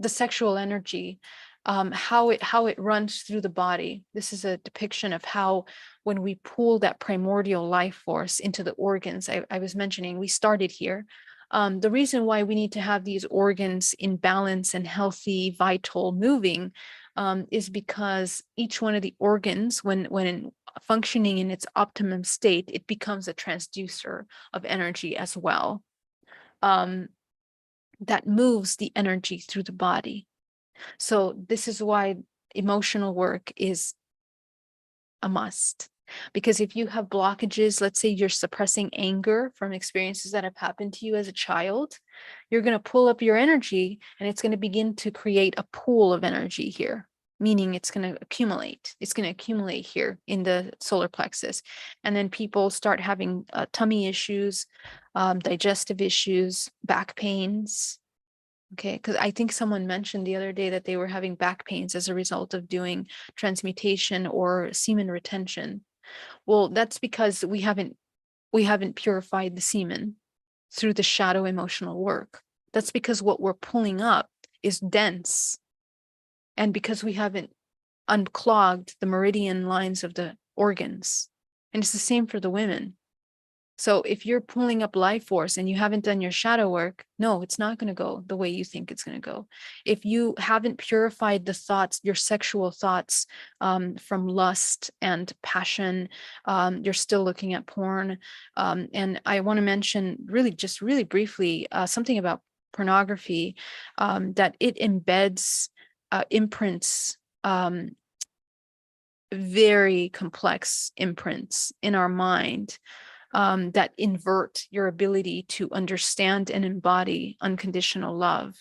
sexual energy, how it runs through the body. This is a depiction of how, when we pull that primordial life force into the organs, I was mentioning, we started here. The reason why we need to have these organs in balance and healthy, vital, moving, is because each one of the organs, when functioning in its optimum state, it becomes a transducer of energy as well. That moves the energy through the body. So this is why emotional work is a must. Because if you have blockages, let's say you're suppressing anger from experiences that have happened to you as a child, you're going to pull up your energy, and it's going to begin to create a pool of energy here, meaning it's going to accumulate. It's going to accumulate here in the solar plexus. And then people start having tummy issues, digestive issues, back pains. Okay, because I think someone mentioned the other day that they were having back pains as a result of doing transmutation or semen retention. Well, that's because we haven't purified the semen through the shadow emotional work. That's because what we're pulling up is dense, and because we haven't unclogged the meridian lines of the organs. And it's the same for the women. So if you're pulling up life force and you haven't done your shadow work, no, it's not going to go the way you think it's going to go. If you haven't purified the thoughts, your sexual thoughts, from lust and passion, you're still looking at porn. And I want to mention really briefly, something about pornography, that it embeds imprints, very complex imprints in our mind, that invert your ability to understand and embody unconditional love,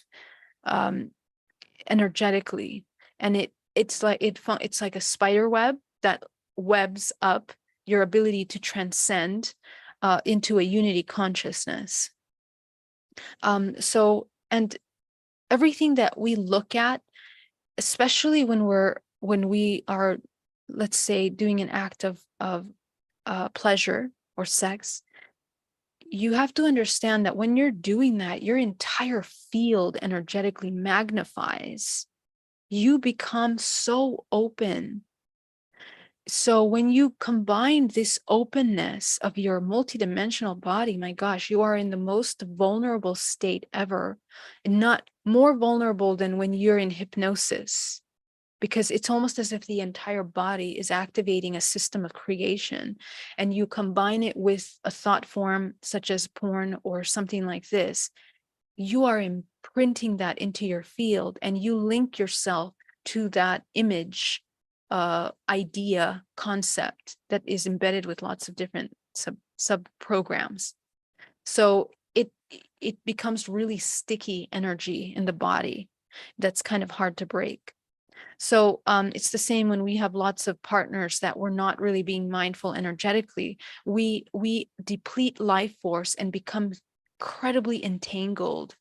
energetically. And it's like a spider web that webs up your ability to transcend into a unity consciousness. And everything that we look at, especially when we are, let's say, doing an act of pleasure or sex, you have to understand that when you're doing that, your entire field energetically magnifies. You become so open. So when you combine this openness of your multidimensional body, my gosh, you are in the most vulnerable state ever, and not more vulnerable than when you're in hypnosis, because it's almost as if the entire body is activating a system of creation, and you combine it with a thought form such as porn or something like this. You are imprinting that into your field, and you link yourself to that image, idea, concept that is embedded with lots of different sub programs. So it becomes really sticky energy in the body that's kind of hard to break. So it's the same when we have lots of partners that we're not really being mindful energetically. We deplete life force and become incredibly entangled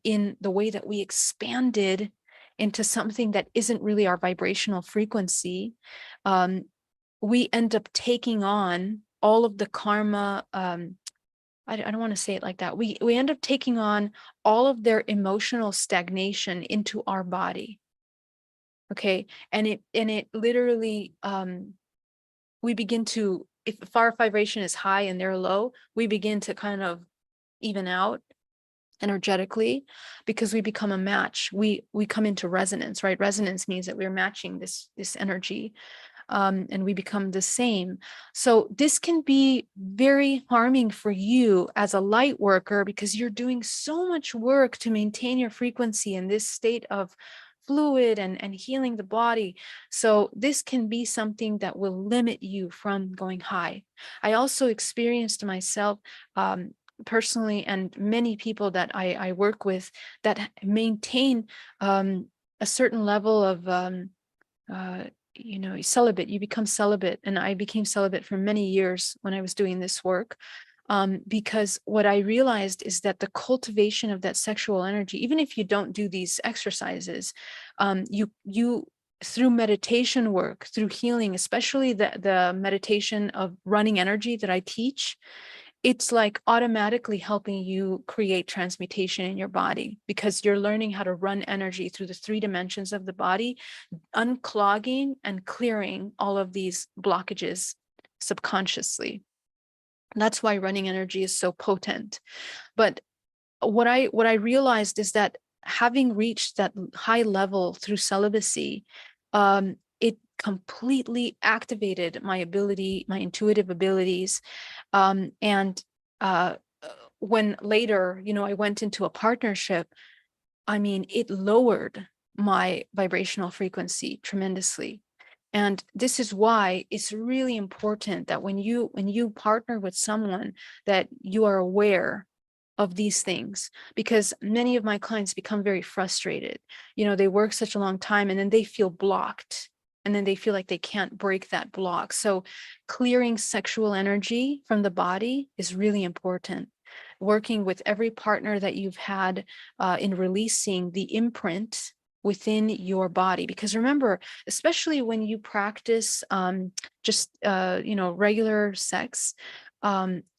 in the way that we expanded into something that isn't really our vibrational frequency. Um, we end up taking on all of the karma. I don't want to say it like that. We end up taking on all of their emotional stagnation into our body. Okay. And it literally, we begin to, if our vibration is high and they're low, we begin to kind of even out energetically, because we become a match. We come into resonance, right? Resonance means that we're matching this energy, and we become the same. So this can be very harming for you as a light worker, because you're doing so much work to maintain your frequency in this state of fluid and healing the body. So this can be something that will limit you from going high. I also experienced myself, personally, and many people that I work with that maintain a certain level of uh, celibate. You become celibate, and I became celibate for many years when I was doing this work, because what I realized is that the cultivation of that sexual energy, even if you don't do these exercises, you through meditation work, through healing, especially the meditation of running energy that I teach, it's like automatically helping you create transmutation in your body, because you're learning how to run energy through the 3 dimensions of the body, unclogging and clearing all of these blockages subconsciously. That's why running energy is so potent. But what I realized is that having reached that high level through celibacy, it completely activated my ability, my intuitive abilities. And when later, I went into a partnership, I mean, it lowered my vibrational frequency tremendously. And this is why it's really important that when you partner with someone, that you are aware of these things, because many of my clients become very frustrated. They work such a long time, and then they feel blocked, and then they feel like they can't break that block. So clearing sexual energy from the body is really important. Working with every partner that you've had, in releasing the imprint within your body, because remember, especially when you practice just regular sex,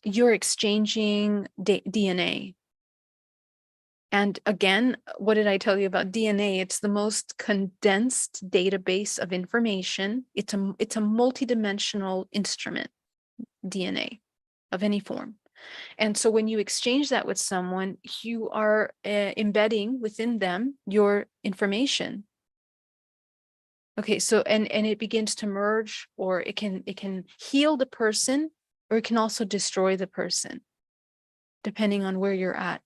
you're exchanging DNA. And again, what did I tell you about DNA? It's the most condensed database of information. It's a multidimensional instrument, DNA of any form. And so when you exchange that with someone, you are embedding within them your information. Okay, so and it begins to merge, or it can heal the person, or it can also destroy the person, depending on where you're at.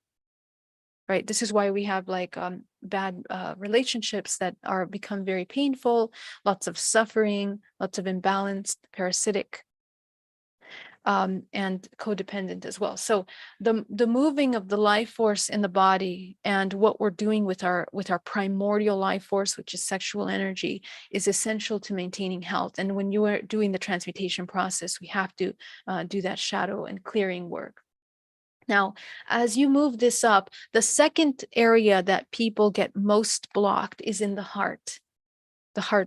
Right? This is why we have like bad relationships that are become very painful, lots of suffering, lots of imbalanced, parasitic, and codependent as well. So the moving of the life force in the body, and what we're doing with our primordial life force, which is sexual energy, is essential to maintaining health. And when you are doing the transmutation process, we have to do that shadow and clearing work. Now, as you move this up, the second area that people get most blocked is in the heart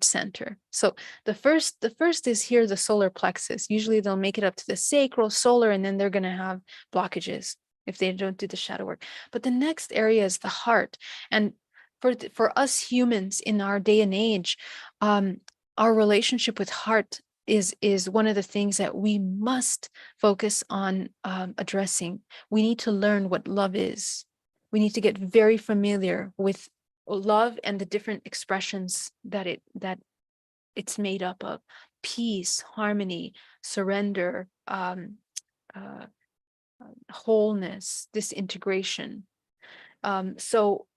center. So the first is here, the solar plexus. Usually they'll make it up to the sacral, solar, and then they're going to have blockages if they don't do the shadow work. But the next area is the heart. And for us humans in our day and age, our relationship with heart is one of the things that we must focus on addressing. We need to learn what love is. We need to get very familiar with love and the different expressions that it's made up of: peace, harmony, surrender, uh, wholeness, disintegration. So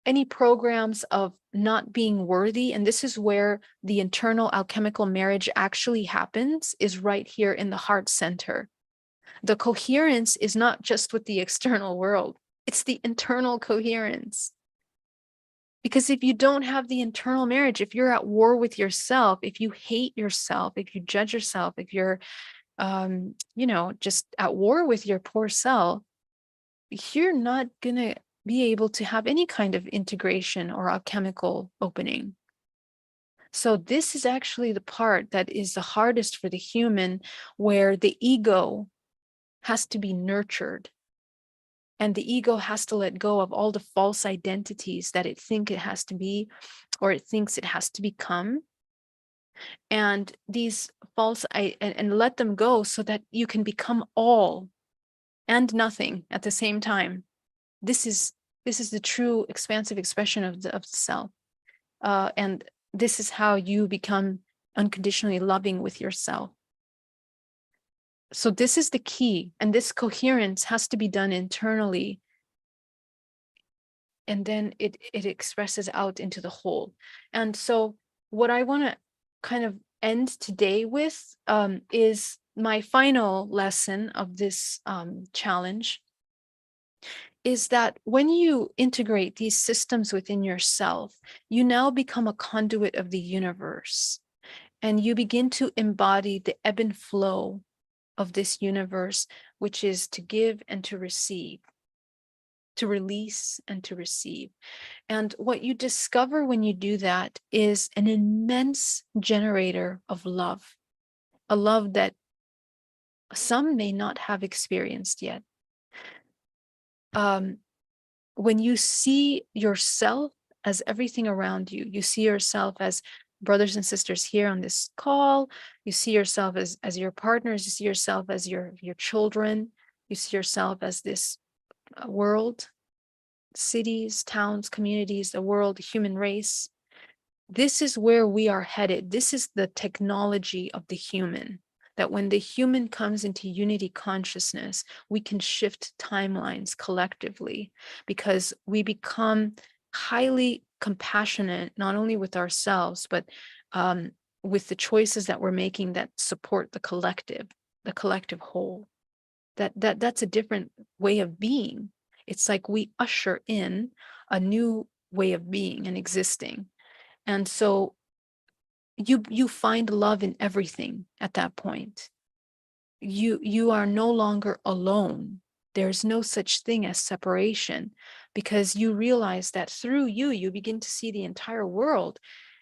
any programs of not being worthy, and this is where the internal alchemical marriage actually happens, is right here in the heart center. The coherence is not just with the external world, it's the internal coherence. Because if you don't have the internal marriage, if you're at war with yourself, if you hate yourself, if you judge yourself, if you're just at war with your poor self, you're not going to be able to have any kind of integration or alchemical opening. So this is actually the part that is the hardest for the human, where the ego has to be nurtured, and the ego has to let go of all the false identities that it thinks it has to be, or it thinks it has to become. And these and let them go, so that you can become all and nothing at the same time. This is the true expansive expression of the self, and this is how you become unconditionally loving with yourself. So this is the key, and this coherence has to be done internally, and then it expresses out into the whole. And so what I want to kind of end today with is my final lesson of this challenge, is that when you integrate these systems within yourself, you now become a conduit of the universe, and you begin to embody the ebb and flow of this universe, which is to give and to receive, to release and to receive. And what you discover when you do that is an immense generator of love, a love that some may not have experienced yet. When you see yourself as everything around you, you see yourself as brothers and sisters here on this call, you see yourself as your partners, you see yourself as your children, you see yourself as this world, cities, towns, communities, the world, the human race. This is where we are headed. This is the technology of the human, that when the human comes into unity consciousness, we can shift timelines collectively, because we become highly compassionate, not only with ourselves, but with the choices that we're making that support the collective whole. That's a different way of being. It's like we usher in a new way of being and existing. And so you find love in everything at that point. You are no longer alone. There's no such thing as separation, because you realize that through you begin to see the entire world.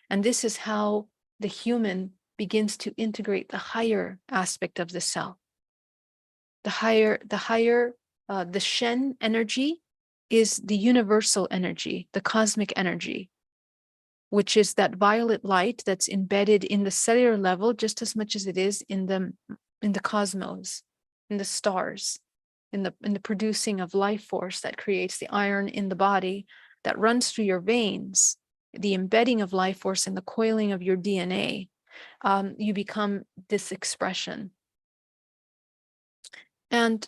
And this is how the human begins to integrate the higher aspect of the self. The Shen energy is the universal energy, the cosmic energy, which is that violet light that's embedded in the cellular level just as much as it is in the cosmos, in the stars, in the producing of life force that creates the iron in the body that runs through your veins, the embedding of life force in the coiling of your DNA. You become this expression. And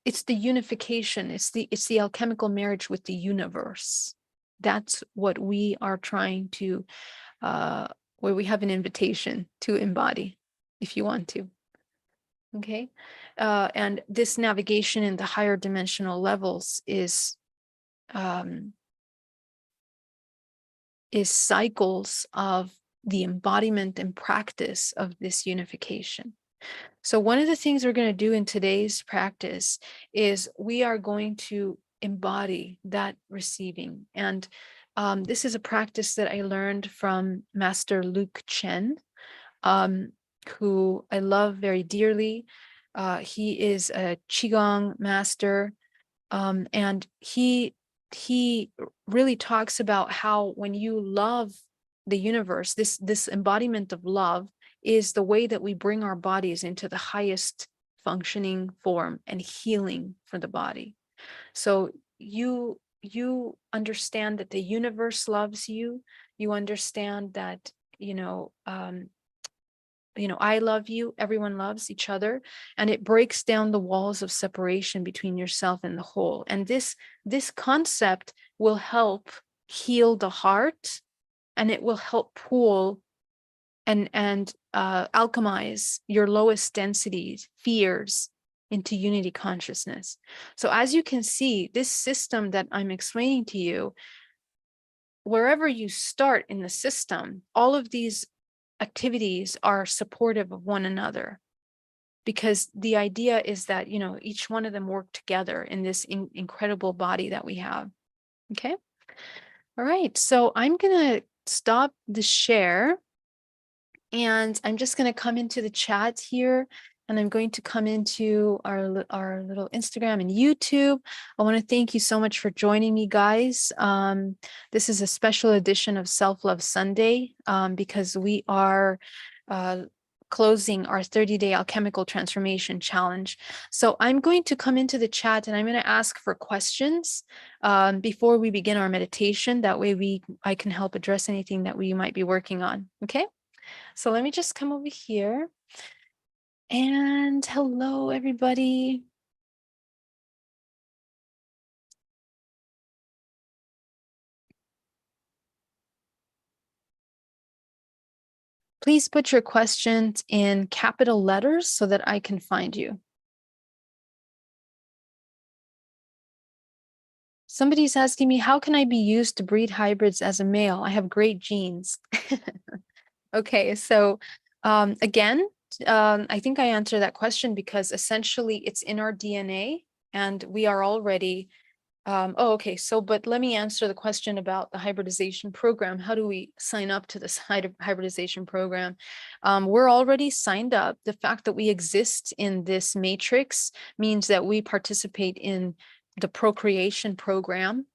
it's the unification, it's the alchemical marriage with the universe. That's what we are trying to, where we have an invitation to embody, if you want to. Okay. And this navigation in the higher dimensional levels is cycles of the embodiment and practice of this unification. So one of the things we're going to do in today's practice is we are going to embody that receiving. And this is a practice that I learned from Master Luke Chen, who I love very dearly. He is a Qigong master, and he really talks about how when you love the universe, this embodiment of love, is the way that we bring our bodies into the highest functioning form and healing for the body. So you understand that the universe loves you. You understand that, I love you, everyone loves each other, and it breaks down the walls of separation between yourself and the whole. And this concept will help heal the heart, and it will help pool and alchemize your lowest densities, fears, into unity consciousness. So as you can see, this system that I'm explaining to you, wherever you start in the system, all of these activities are supportive of one another, because the idea is that, each one of them work together in this incredible body that we have. Okay. All right. So I'm going to stop the share, and I'm just going to come into the chat here, and I'm going to come into our little Instagram and YouTube. I want to thank you so much for joining me, guys. This is a special edition of Self-Love Sunday, because we are closing our 30-day Alchemical Transformation Challenge. So I'm going to come into the chat, and I'm going to ask for questions before we begin our meditation. That way I can help address anything that we might be working on. Okay? So let me just come over here. And hello, everybody. Please put your questions in capital letters so that I can find you. Somebody's asking me, how can I be used to breed hybrids as a male? I have great genes. Okay, so again, I think I answered that question because essentially it's in our DNA, and we are already okay. So, but let me answer the question about the hybridization program. How do we sign up to this hybridization program? We're already signed up. The fact that we exist in this matrix means that we participate in the procreation program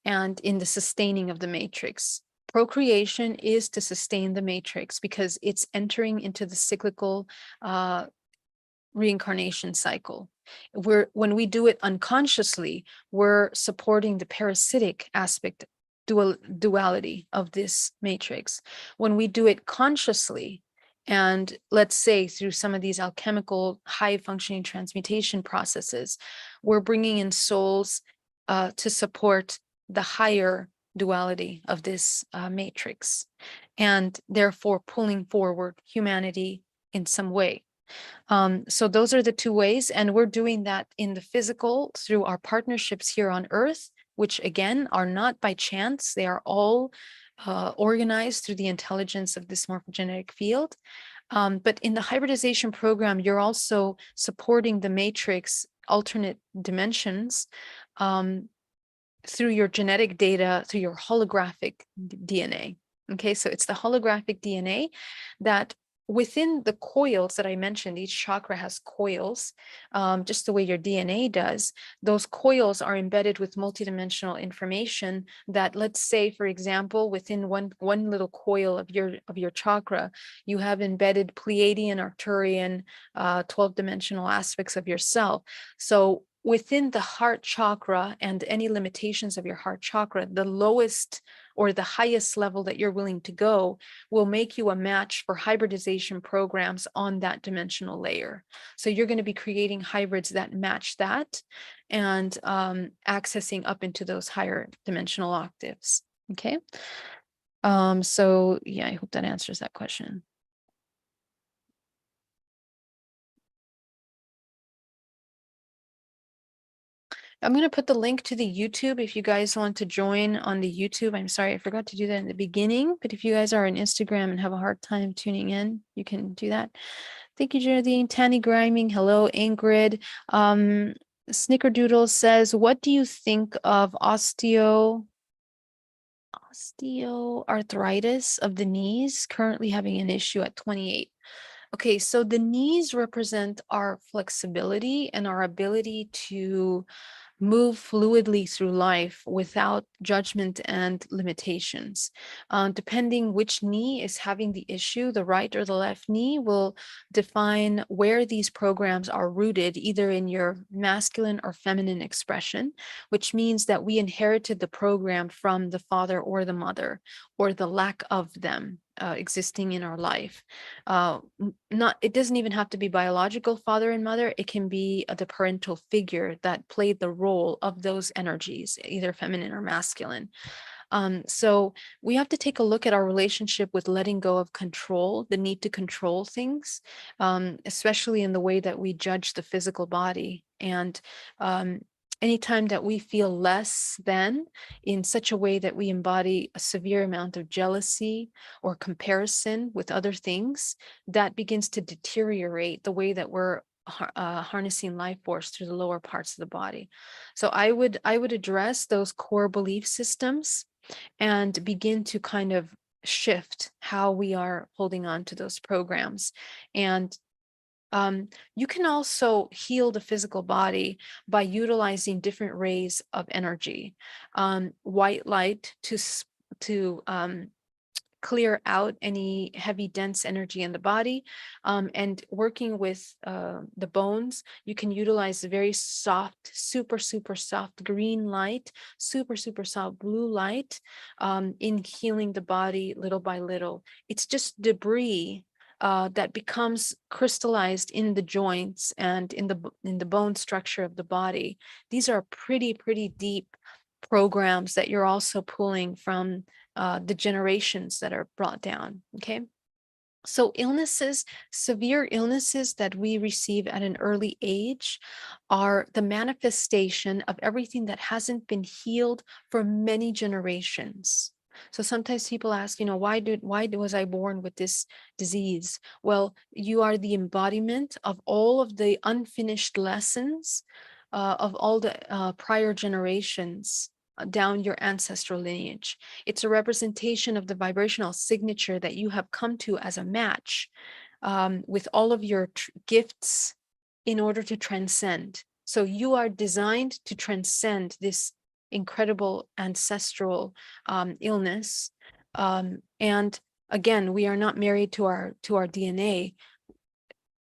and in the sustaining of the matrix. Procreation is to sustain the matrix because it's entering into the cyclical reincarnation cycle. When we do it unconsciously, we're supporting the parasitic aspect, duality of this matrix. When we do it consciously, and let's say through some of these alchemical high functioning transmutation processes, we're bringing in souls to support the higher duality of this matrix, and therefore pulling forward humanity in some way. So those are the two ways, and we're doing that in the physical through our partnerships here on Earth, which again are not by chance. They are all organized through the intelligence of this morphogenetic field. But in the hybridization program, you're also supporting the matrix alternate dimensions through your genetic data, through your holographic DNA. Okay, so it's the holographic DNA that within the coils that I mentioned, each chakra has coils, just the way your DNA does. Those coils are embedded with multidimensional information that, let's say, for example, within one little coil of your chakra, you have embedded Pleiadian, Arcturian, 12-dimensional aspects of yourself. So within the heart chakra and any limitations of your heart chakra, the lowest or the highest level that you're willing to go will make you a match for hybridization programs on that dimensional layer. So you're going to be creating hybrids that match that and accessing up into those higher dimensional octaves. Okay. So yeah, I hope that answers that question. I'm going to put the link to the YouTube if you guys want to join on the YouTube. I'm sorry, I forgot to do that in the beginning, but if you guys are on Instagram and have a hard time tuning in, you can do that. Thank you, Geraldine. Tanny Griming. Hello, Ingrid. Snickerdoodle says, what do you think of osteoarthritis of the knees, currently having an issue at 28? Okay, so the knees represent our flexibility and our ability to move fluidly through life without judgment and limitations. Depending which knee is having the issue, the right or the left knee will define where these programs are rooted, either in your masculine or feminine expression, which means that we inherited the program from the father or the mother, or the lack of them existing in our life. Not, it doesn't even have to be biological father and mother. It can be the parental figure that played the role of those energies, either feminine or masculine. So we have to take a look at our relationship with letting go of control, the need to control things, especially in the way that we judge the physical body. And anytime that we feel less than, in such a way that we embody a severe amount of jealousy or comparison with other things, that begins to deteriorate the way that we're harnessing life force through the lower parts of the body. So I would address those core belief systems and begin to kind of shift how we are holding on to those programs. And you can also heal the physical body by utilizing different rays of energy. White light to clear out any heavy, dense energy in the body. And working with the bones, you can utilize very soft, super, super soft green light, super, super soft blue light in healing the body little by little. It's just debris that becomes crystallized in the joints and in the bone structure of the body. These are pretty deep programs that you're also pulling from the generations that are brought down. Okay. So illnesses, severe illnesses that we receive at an early age are the manifestation of everything that hasn't been healed for many generations. So sometimes people ask, why was I born with this disease? Well, you are the embodiment of all of the unfinished lessons of all the prior generations down your ancestral lineage. It's a representation of the vibrational signature that you have come to as a match with all of your gifts in order to transcend. So you are designed to transcend this incredible ancestral illness. And again, we are not married to our DNA.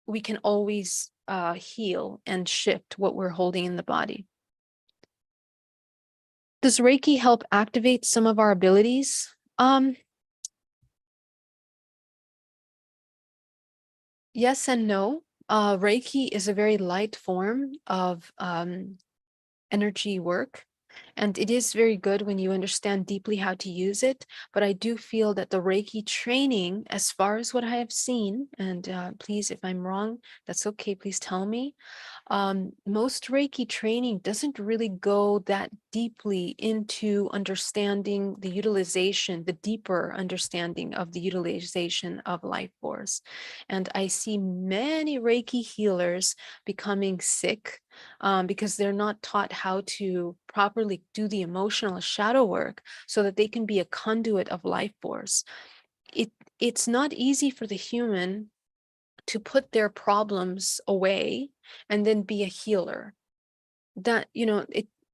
We can always heal and shift what we're holding in the body. Does Reiki help activate some of our abilities? Yes and no. Reiki is a very light form of energy work, and it is very good when you understand deeply how to use it. But I do feel that the Reiki training, as far as what I have seen, and please, if I'm wrong, that's okay, please tell me. Most Reiki training doesn't really go that deeply into understanding the utilization, the deeper understanding of the utilization of life force. And I see many Reiki healers becoming sick because they're not taught how to properly do the emotional shadow work so that they can be a conduit of life force. It's not easy for the human to put their problems away and then be a healer. That,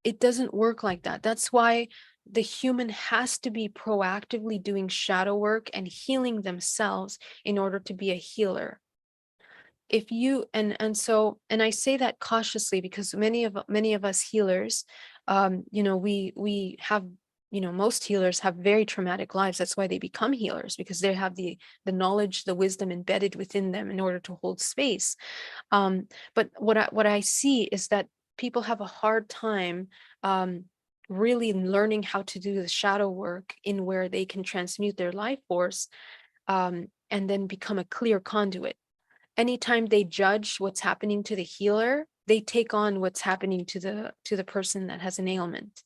it doesn't work like that. That's why the human has to be proactively doing shadow work and healing themselves in order to be a healer. If you and I say that cautiously because many of us healers, we have, most healers have very traumatic lives. That's why they become healers, because they have the knowledge, the wisdom embedded within them in order to hold space. But what I see is that people have a hard time really learning how to do the shadow work in where they can transmute their life force and then become a clear conduit. Anytime they judge what's happening to the healer, they take on what's happening to the person that has an ailment.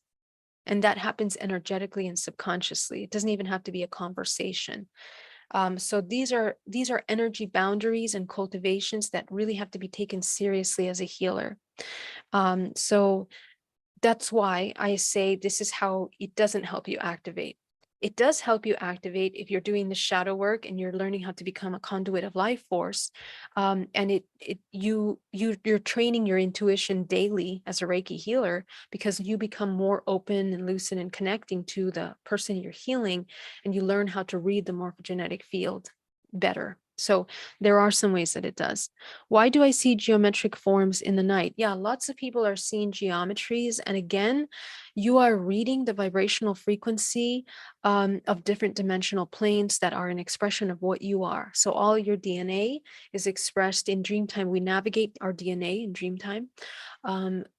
And that happens energetically and subconsciously. It doesn't even have to be a conversation. So these are energy boundaries and cultivations that really have to be taken seriously as a healer. So that's why I say this is how it doesn't help you activate. It does help you activate if you're doing the shadow work and you're learning how to become a conduit of life force. And you're training your intuition daily as a Reiki healer, because you become more open and lucid and connecting to the person you're healing, and you learn how to read the morphogenetic field better. So there are some ways that it does. Why do I see geometric forms in the night? Yeah, lots of people are seeing geometries. And again, you are reading the vibrational frequency of different dimensional planes that are an expression of what you are. So all your DNA is expressed in dream time. We navigate our DNA in dream time.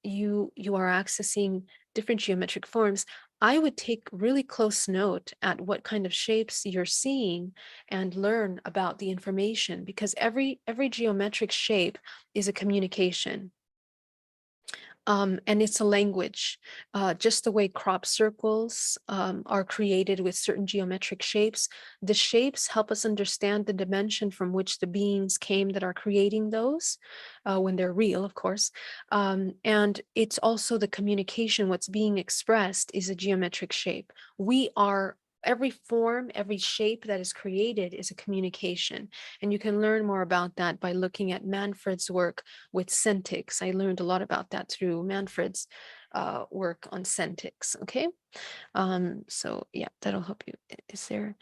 You are accessing different geometric forms. I would take really close note at what kind of shapes you're seeing and learn about the information, because every geometric shape is a communication. And it's a language, just the way crop circles are created with certain geometric shapes. The shapes help us understand the dimension from which the beings came that are creating those, when they're real, of course. And it's also the communication. What's being expressed is a geometric shape. We are Every form, every shape that is created is a communication. And you can learn more about that by looking at Manfred's work with Centix. I learned a lot about that through Manfred's work on Centix. Okay. So yeah, that'll help you. Is there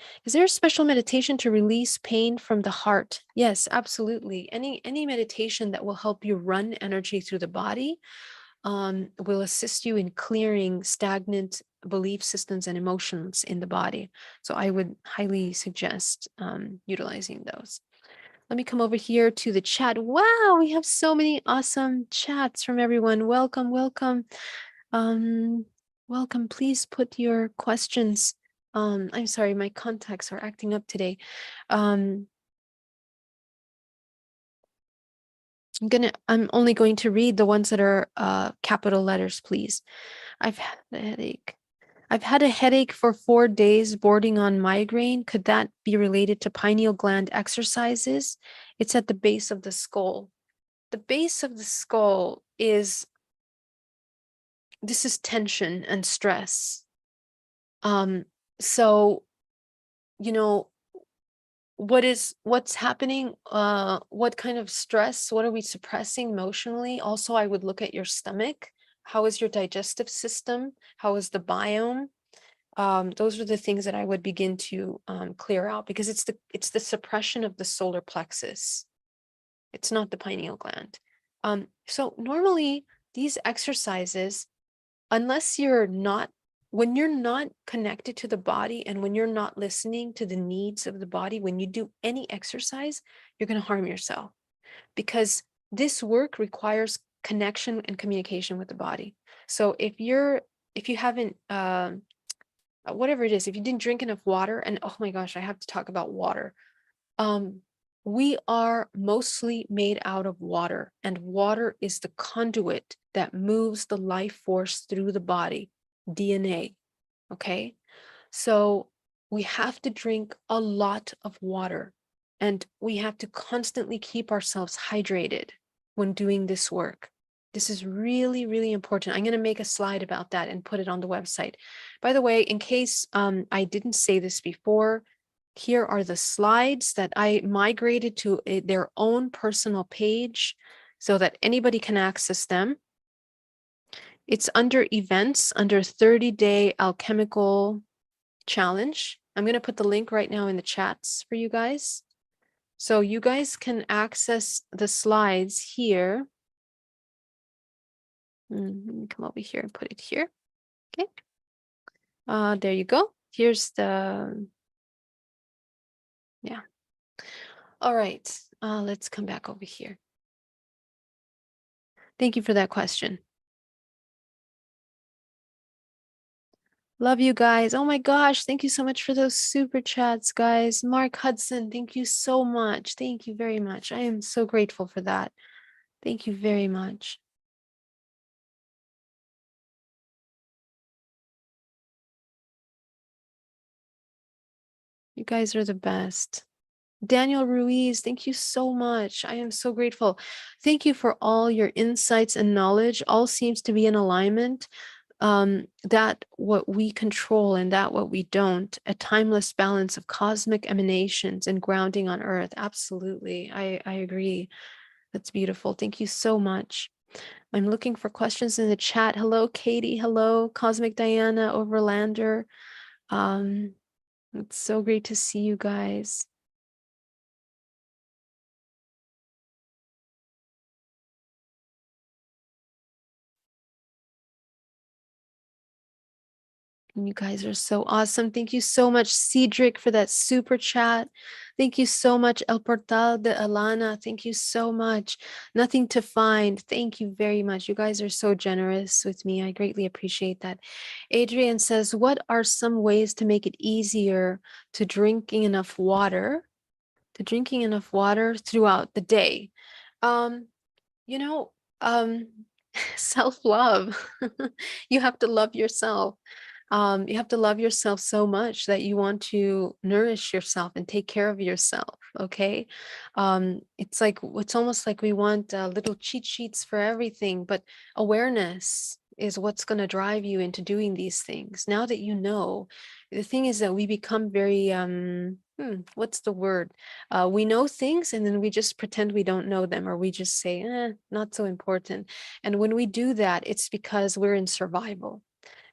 a special meditation to release pain from the heart? Yes, absolutely. Any meditation that will help you run energy through the body will assist you in clearing stagnant belief systems and emotions in the body. So I would highly suggest utilizing those. Let me come over here to the chat. Wow, we have so many awesome chats from everyone. Welcome, welcome. Um, Welcome. Please put your questions. I'm sorry, my contacts are acting up today. Um, I'm only going to read the ones that are capital letters, please. I've had a headache. I've had a headache for 4 days, bordering on migraine. Could that be related to pineal gland exercises? It's at the base of the skull. The base of the skull this is tension and stress. So, you know, what's happening, what kind of stress, what are we suppressing emotionally? Also, I would look at your stomach. How is your digestive system? How is the biome? Those are the things that I would begin to clear out, because it's the suppression of the solar plexus. It's not the pineal gland. So normally these exercises, unless when you're not connected to the body and when you're not listening to the needs of the body, when you do any exercise, you're going to harm yourself, because this work requires connection and communication with the body. So if you haven't, whatever it is, if you didn't drink enough water, and oh my gosh, I have to talk about water. Um, we are mostly made out of water, and water is the conduit that moves the life force through the body, DNA. Okay. So we have to drink a lot of water, and we have to constantly keep ourselves hydrated when doing this work. This is really, really important. I'm going to make a slide about that and put it on the website. By the way, in case I didn't say this before, here are the slides that I migrated to their own personal page so that anybody can access them. It's under events, under 30-day alchemical challenge. I'm going to put the link right now in the chats for you guys. So you guys can access the slides here. Let me come over here and put it here. Okay. There you go. Here's the, yeah. All right. Let's come back over here. Thank you for that question. Love you guys. Oh my gosh. Thank you so much for those super chats, guys. Mark Hudson, thank you so much. Thank you very much. I am so grateful for that. Thank you very much. You guys are the best. Daniel Ruiz, thank you so much. I am so grateful. Thank you for all your insights and knowledge. All seems to be in alignment. that what we control and that what we don't, a timeless balance of cosmic emanations and grounding on earth. Absolutely. I agree. That's beautiful. Thank you so much. I'm looking for questions in the chat. Hello, Katie. Hello, Cosmic Diana, Overlander. It's so great to see you guys. You guys are so awesome. Thank you so much, Cedric, for that super chat. Thank you so much, El Portal de Alana. Thank you so much. Nothing to find. Thank you very much. You guys are so generous with me. I greatly appreciate that. Adrian says, what are some ways to make it easier to drinking enough water, throughout the day? Um, you know, um, self-love. You have to love yourself. You have to love yourself so much that you want to nourish yourself and take care of yourself. Okay. It's almost like we want little cheat sheets for everything, but awareness is what's going to drive you into doing these things. Now that you know, the thing is that we become very, what's the word? We know things and then we just pretend we don't know them, or we just say, not so important. And when we do that, it's because we're in survival.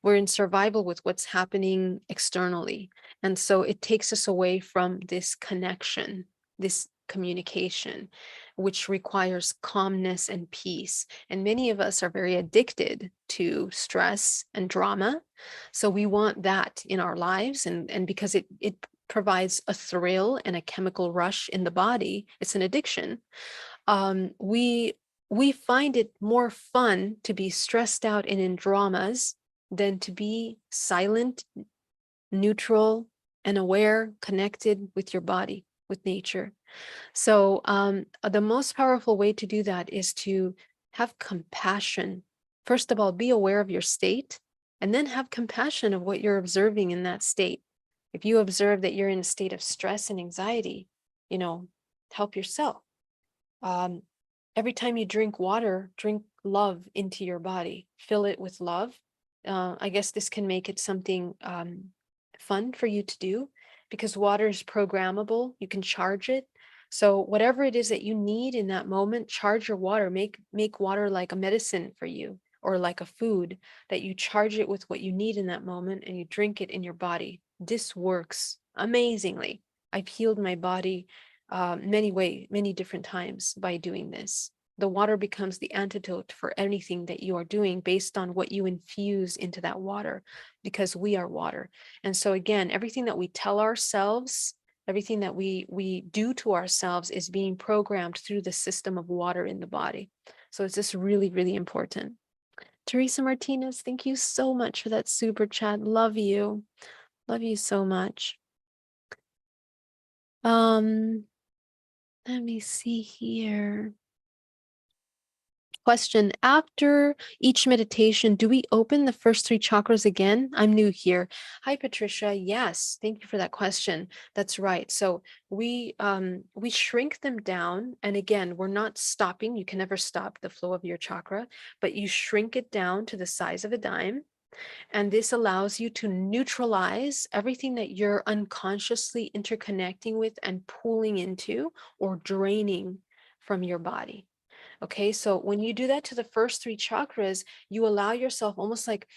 We're in survival with what's happening externally. And so it takes us away from this connection, this communication, which requires calmness and peace. And many of us are very addicted to stress and drama. So we want that in our lives. And because it provides a thrill and a chemical rush in the body, it's an addiction. We find it more fun to be stressed out and in dramas than to be silent, neutral, and aware, connected with your body, with nature. So the most powerful way to do that is to have compassion. First of all, be aware of your state, and then have compassion of what you're observing in that state. If you observe that you're in a state of stress and anxiety, help yourself. Every time you drink water, drink love into your body, fill it with love. I guess this can make it something fun for you to do, because water is programmable. You can charge it. So whatever it is that you need in that moment, charge your water. Make water like a medicine for you, or like a food, that you charge it with what you need in that moment and you drink it in your body. This works amazingly. I've healed my body many different times by doing this. The water becomes the antidote for anything that you are doing based on what you infuse into that water, because we are water. And so again, everything that we tell ourselves, everything that we do to ourselves is being programmed through the system of water in the body. So it's just really important. Teresa Martinez, thank you so much for that super chat. Love you. Love you so much. Let me see here. Question: after each meditation, do we open the first three chakras again? I'm new here. Hi, Patricia. Yes, thank you for that question. That's right. So we shrink them down, and again, we're not stopping. You can never stop the flow of your chakra, but you shrink it down to the size of a dime. And this allows you to neutralize everything that you're unconsciously interconnecting with and pulling into or draining from your body. Okay, so when you do that to the first three chakras, you allow yourself, almost like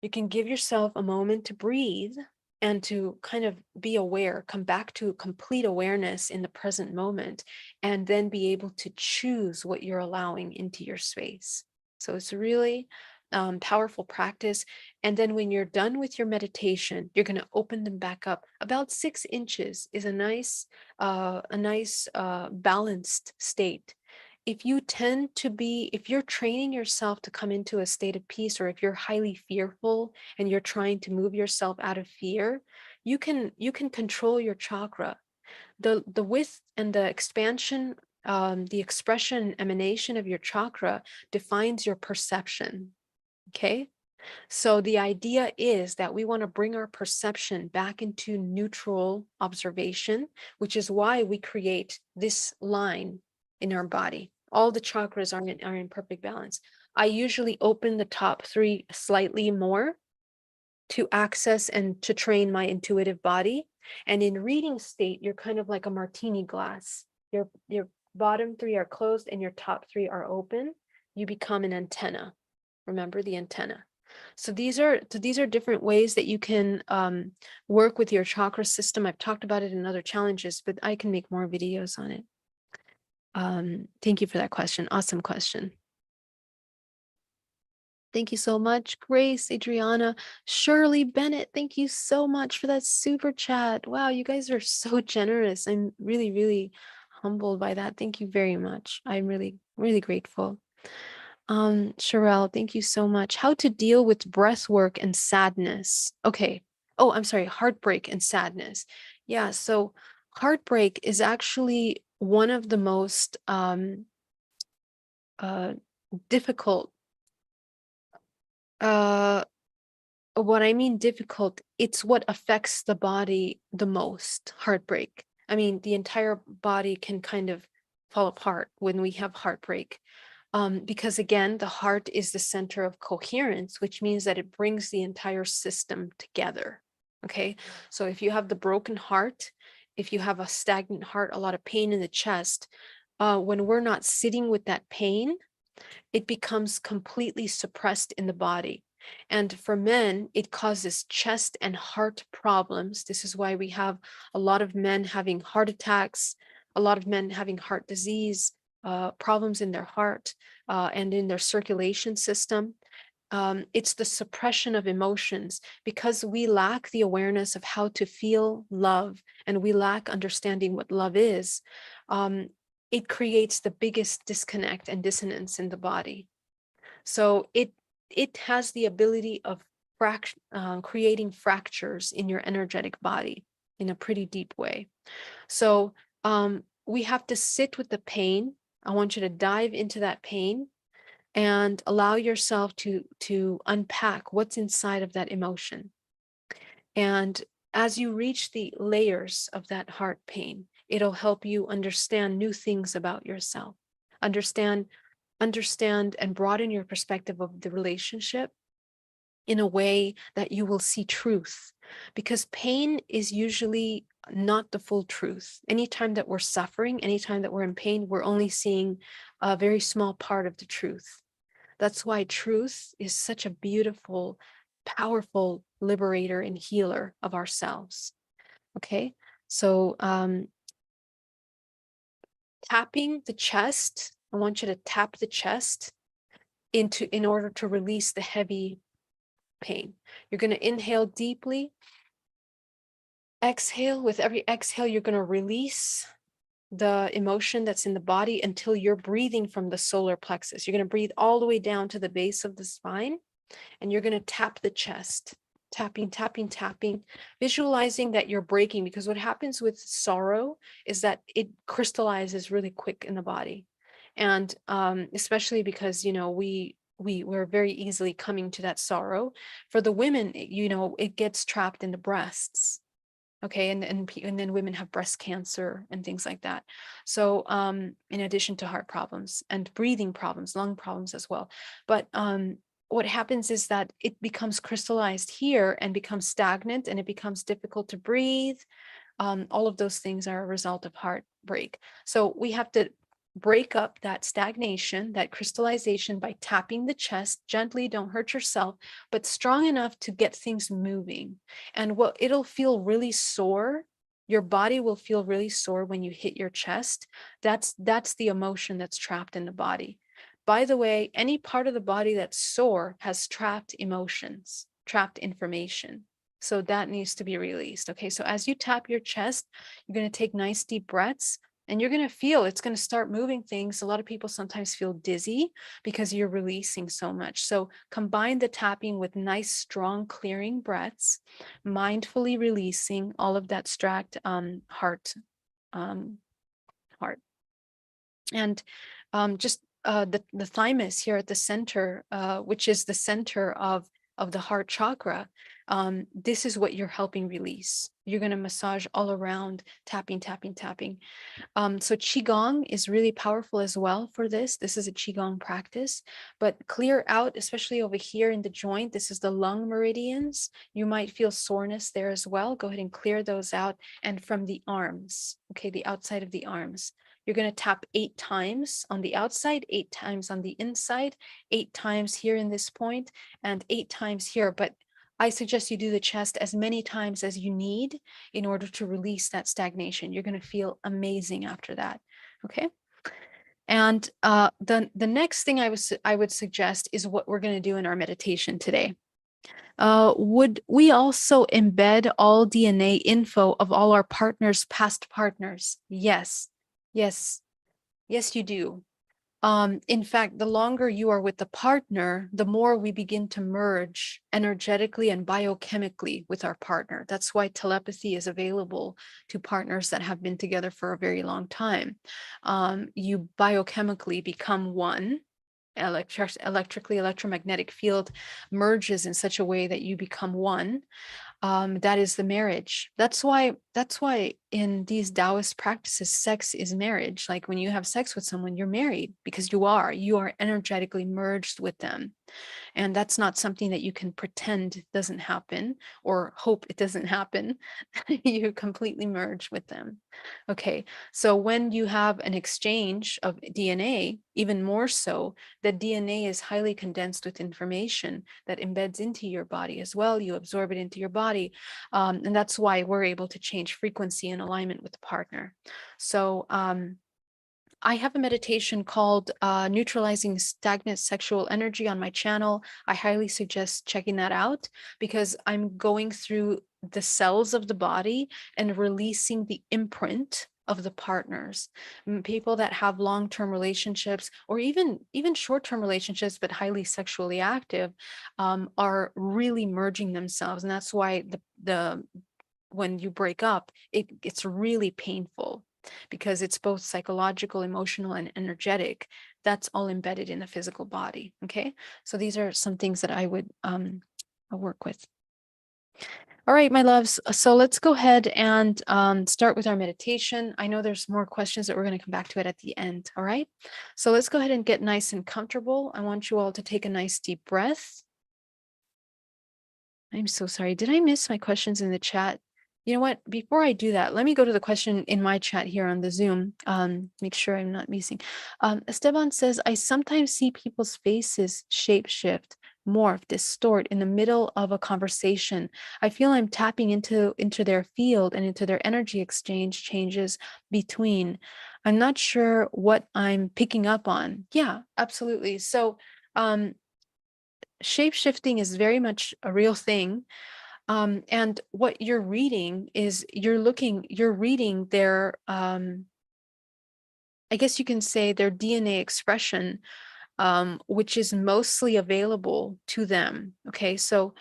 you can give yourself a moment to breathe and to kind of be aware, come back to complete awareness in the present moment, and then be able to choose what you're allowing into your space. So it's really powerful practice. And then when you're done with your meditation, you're going to open them back up. About 6 inches is a nice balanced state. If you're training yourself to come into a state of peace, or if you're highly fearful and you're trying to move yourself out of fear, you can control your chakra. The width and the expansion, the expression, emanation of your chakra defines your perception. Okay. So the idea is that we want to bring our perception back into neutral observation, which is why we create this line in our body. All the chakras are in perfect balance. I usually open the top three slightly more to access and to train my intuitive body. And in reading state, you're kind of like a martini glass. Your bottom three are closed and your top three are open. You become an antenna. Remember the antenna. So these are different ways that you can work with your chakra system. I've talked about it in other challenges, but I can make more videos on it. Thank you for that question. Awesome question. Thank you so much, Grace, Adriana, Shirley, Bennett. Thank you so much for that super chat. Wow, you guys are so generous. I'm really, really humbled by that. Thank you very much. I'm really, really grateful. Sherelle, thank you so much. How to deal with breath work and sadness. Okay. Oh, I'm sorry, heartbreak and sadness. Yeah, so heartbreak is actually one of the most difficult what I mean difficult, it's what affects the body the most, heartbreak. I mean, the entire body can kind of fall apart when we have heartbreak. Because again, the heart is the center of coherence, which means that it brings the entire system together. Okay. So if you have the broken heart, if you have a stagnant heart, a lot of pain in the chest, when we're not sitting with that pain, it becomes completely suppressed in the body. And for men, it causes chest and heart problems. This is why we have a lot of men having heart attacks, a lot of men having heart disease, problems in their heart and in their circulation system. It's the suppression of emotions because we lack the awareness of how to feel love and we lack understanding what love is. It creates the biggest disconnect and dissonance in the body. So it has the ability of creating fractures in your energetic body in a pretty deep way. So we have to sit with the pain. I want you to dive into that pain and allow yourself to unpack what's inside of that emotion. And as you reach the layers of that heart pain, it'll help you understand new things about yourself, understand and broaden your perspective of the relationship in a way that you will see truth, because pain is usually not the full truth. Anytime that we're suffering, anytime that we're in pain, we're only seeing a very small part of the truth. That's why truth is such a beautiful, powerful liberator and healer of ourselves. Okay, so tapping the chest, I want you to tap the chest in order to release the heavy pain. You're going to inhale deeply. Exhale. With every exhale, you're going to release the emotion that's in the body until you're breathing from the solar plexus. You're going to breathe all the way down to the base of the spine, and you're going to tap the chest. Tapping, tapping, tapping, visualizing that you're breaking, because what happens with sorrow is that it crystallizes really quick in the body. And especially because, we're very easily coming to that sorrow. For the women, it gets trapped in the breasts. Okay, and then women have breast cancer and things like that. So in addition to heart problems and breathing problems, lung problems as well. But what happens is that it becomes crystallized here and becomes stagnant, and it becomes difficult to breathe. All of those things are a result of heartbreak. So we have to break up that stagnation, that crystallization, by tapping the chest gently. Don't hurt yourself, but strong enough to get things moving. And it'll feel really sore. Your body will feel really sore when you hit your chest. That's the emotion that's trapped in the body. By the way, any part of the body that's sore has trapped emotions, trapped information. So that needs to be released. Okay, so as you tap your chest, you're going to take nice deep breaths. And you're going to feel it's going to start moving things. A lot of people sometimes feel dizzy because you're releasing so much. So combine the tapping with nice, strong, clearing breaths, mindfully releasing all of that heart. And just the thymus here at the center, which is the center of the heart chakra. This is what you're helping release. You're going to massage all around, tapping, tapping, tapping. So Qigong is really powerful as well for this. This is a Qigong practice, but clear out, especially over here in the joint. This is the lung meridians. You might feel soreness there as well. Go ahead and clear those out. And from the arms, okay, the outside of the arms. You're going to tap 8 times on the outside, 8 times on the inside, 8 times here in this point, and 8 times here. But I suggest you do the chest as many times as you need in order to release that stagnation. You're going to feel amazing after that. Okay. And the next thing I would suggest is what we're going to do in our meditation today. Would we also embed all DNA info of all our partners, past partners? Yes, yes, yes, you do. In fact, the longer you are with the partner, the more we begin to merge energetically and biochemically with our partner. That's why telepathy is available to partners that have been together for a very long time. You biochemically become one. Electrically electromagnetic field merges in such a way that you become one. That is the marriage. That's why in these Taoist practices, sex is marriage. Like when you have sex with someone, you're married because you are energetically merged with them. And that's not something that you can pretend doesn't happen or hope it doesn't happen. You completely merge with them. Okay, so when you have an exchange of DNA, even more so, the DNA is highly condensed with information that embeds into your body as well. You absorb it into your body. And that's why we're able to change frequency in alignment with the partner. So, I have a meditation called Neutralizing Stagnant Sexual Energy on my channel. I highly suggest checking that out because I'm going through the cells of the body and releasing the imprint of the partners. People that have long-term relationships or even short-term relationships but highly sexually active are really merging themselves, and that's why the when you break up, it's really painful because it's both psychological, emotional, and energetic. That's all embedded in the physical body. Okay, so these are some things that I would work with. All right, my loves. So let's go ahead and start with our meditation. I know there's more questions that we're going to come back to it at the end. All right, so let's go ahead and get nice and comfortable. I want you all to take a nice deep breath. I'm so sorry. Did I miss my questions in the chat? You know what? Before I do that, let me go to the question in my chat here on the Zoom. Make sure I'm not missing. Esteban says, I sometimes see people's faces shapeshift, morph, distort in the middle of a conversation. I feel I'm tapping into their field and into their energy exchange changes between. I'm not sure what I'm picking up on. Yeah, absolutely. So shape shifting is very much a real thing. And what you're reading is you're reading their, I guess you can say their DNA expression, which is mostly available to them. Okay, so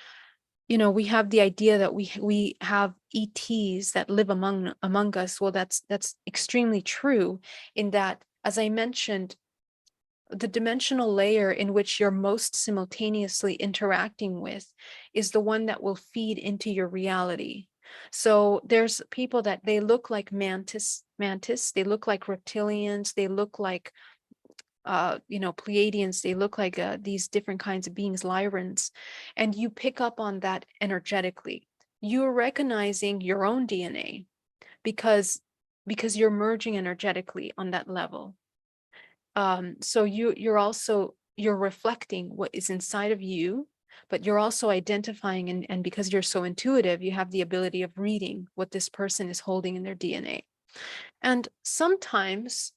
we have the idea that we have ETs that live among us. Well, that's extremely true in that, as I mentioned, the dimensional layer in which you're most simultaneously interacting with is the one that will feed into your reality. So there's people that they look like mantis, they look like reptilians, they look like Pleiadians, they look like these different kinds of beings, Lyrans, and you pick up on that energetically. You're recognizing your own DNA because you're merging energetically on that level. So you're reflecting what is inside of you, but you're also identifying, and because you're so intuitive, you have the ability of reading what this person is holding in their DNA. And sometimes,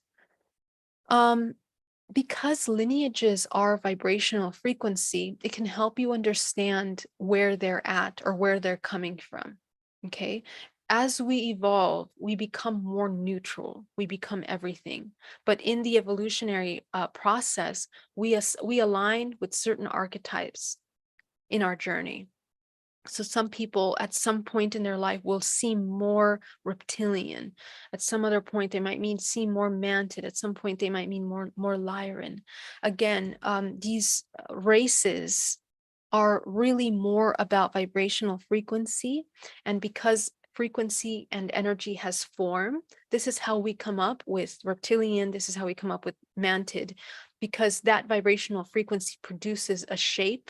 because lineages are vibrational frequency, it can help you understand where they're at or where they're coming from. Okay. As we evolve, we become more neutral. We become everything. But in the evolutionary process, we align with certain archetypes in our journey. So some people at some point in their life will seem more reptilian. At some other point, they might seem more mantid. At some point, they might mean more Lyran. Again, these races are really more about vibrational frequency. And because frequency and energy has form. This is how we come up with reptilian. This is how we come up with mantid, because that vibrational frequency produces a shape,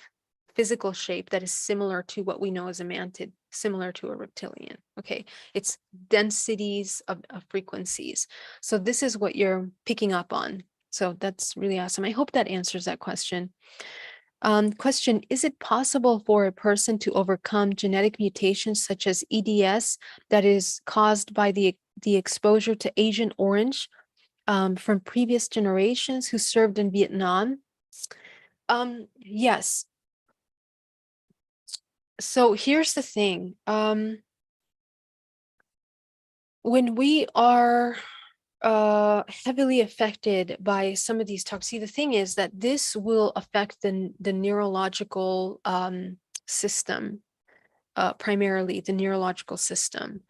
physical shape, that is similar to what we know as a mantid, similar to a reptilian. Okay, it's densities of frequencies. So this is what you're picking up on. So that's really awesome. I hope that answers that question. Question, is it possible for a person to overcome genetic mutations such as EDS that is caused by the exposure to Agent Orange from previous generations who served in Vietnam? Yes. So here's the thing. When we are heavily affected by some of these toxins, see, the thing is that this will affect the neurological system, primarily the neurological system.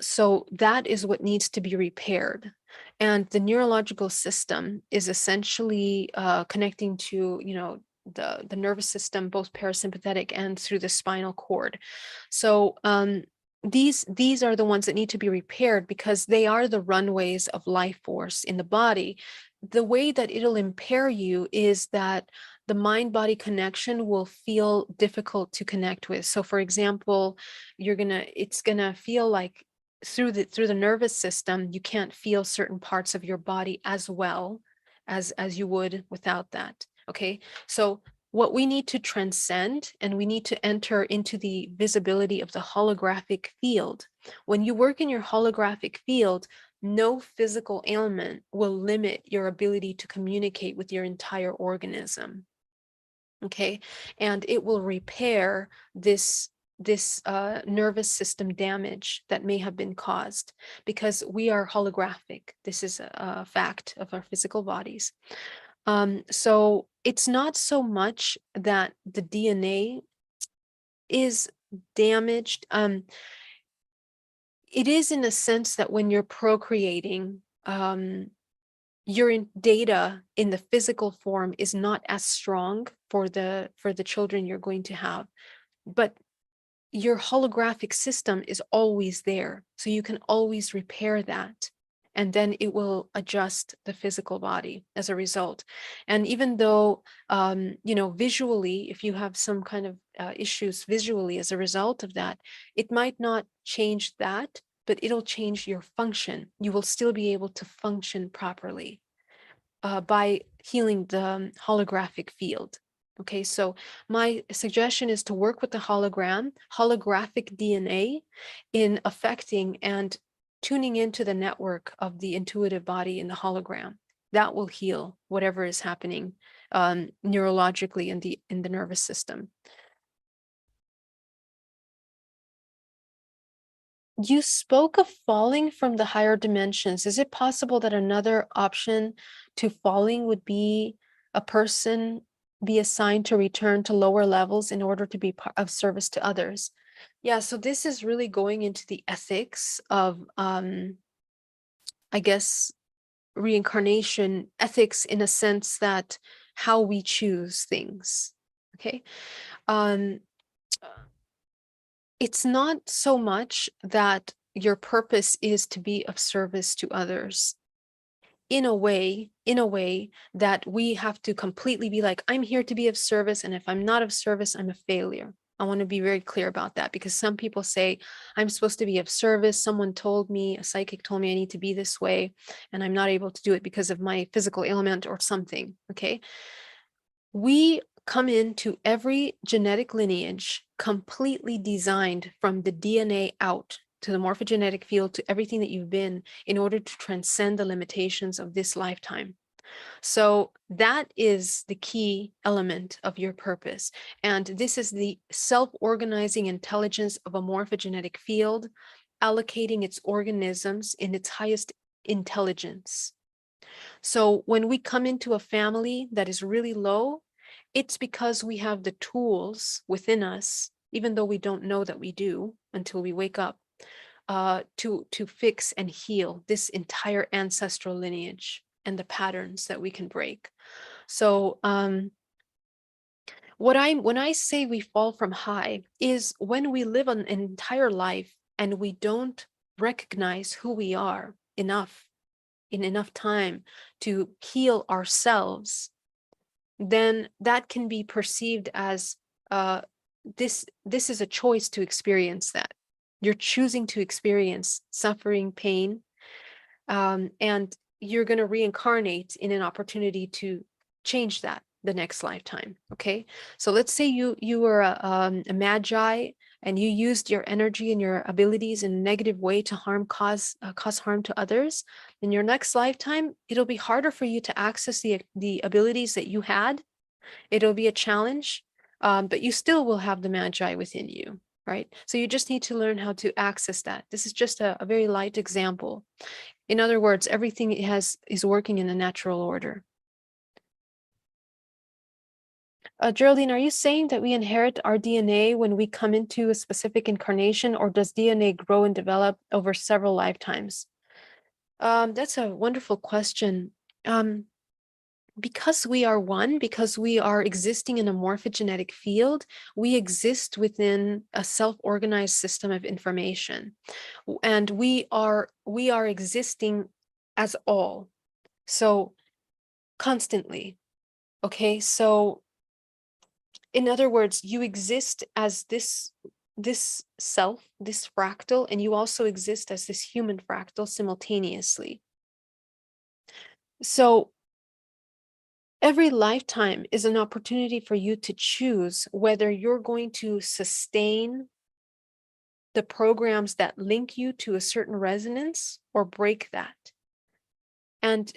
So that is what needs to be repaired. And the neurological system is essentially connecting to, the nervous system, both parasympathetic and through the spinal cord. So these are the ones that need to be repaired because they are the runways of life force in the body. The way that it'll impair you is that the mind-body connection will feel difficult to connect with. So for example, it's gonna feel like through the nervous system, you can't feel certain parts of your body as well as you would without that. Okay, so what we need to transcend, and we need to enter into the visibility of the holographic field. When you work in your holographic field, no physical ailment will limit your ability to communicate with your entire organism. Okay, and it will repair this nervous system damage that may have been caused, because we are holographic. This is a fact of our physical bodies. So it's not so much that the DNA is damaged. It is in a sense that when you're procreating, your data in the physical form is not as strong for the children you're going to have, but your holographic system is always there, so you can always repair that, and then it will adjust the physical body as a result. And even though visually, if you have some kind of issues visually as a result of that, it might not change that, but it'll change your function. You will still be able to function properly by healing the holographic field. Okay, so my suggestion is to work with the holographic DNA in affecting and tuning into the network of the intuitive body in the hologram. That will heal whatever is happening neurologically in the nervous system. You spoke of falling from the higher dimensions. Is it possible that another option to falling would be a person be assigned to return to lower levels in order to be of service to others? Yeah, so this is really going into the ethics of, I guess, reincarnation ethics, in a sense that how we choose things. Okay. Um, it's not so much that your purpose is to be of service to others in a way that we have to completely be like, I'm here to be of service, and if I'm not of service, I'm a failure. I want to be very clear about that, because some people say, I'm supposed to be of service. Someone told me, a psychic told me I need to be this way, and I'm not able to do it because of my physical ailment or something. Okay. We come into every genetic lineage completely designed from the DNA out to the morphogenetic field to everything that you've been, in order to transcend the limitations of this lifetime. So that is the key element of your purpose. And this is the self-organizing intelligence of a morphogenetic field, allocating its organisms in its highest intelligence. So when we come into a family that is really low, it's because we have the tools within us, even though we don't know that we do until we wake up, to fix and heal this entire ancestral lineage and the patterns that we can break. So when I say we fall from high, is when we live an entire life and we don't recognize who we are enough in enough time to heal ourselves, then that can be perceived as this is a choice to experience that. You're choosing to experience suffering, pain, and you're going to reincarnate in an opportunity to change that the next lifetime. Okay, so let's say you were a magi, and you used your energy and your abilities in a negative way to cause harm to others. In your next lifetime, it'll be harder for you to access the abilities that you had. It'll be a challenge, but you still will have the magi within you, right? So you just need to learn how to access that. This is just a very light example. In other words, everything is working in a natural order. Geraldine, are you saying that we inherit our DNA when we come into a specific incarnation, or does DNA grow and develop over several lifetimes? That's a wonderful question. Because we are one, because we are existing in a morphogenetic field, we exist within a self-organized system of information, and we are existing as all, so constantly. Okay, so in other words, you exist as this self, this fractal, and you also exist as this human fractal simultaneously. So every lifetime is an opportunity for you to choose whether you're going to sustain the programs that link you to a certain resonance or break that. And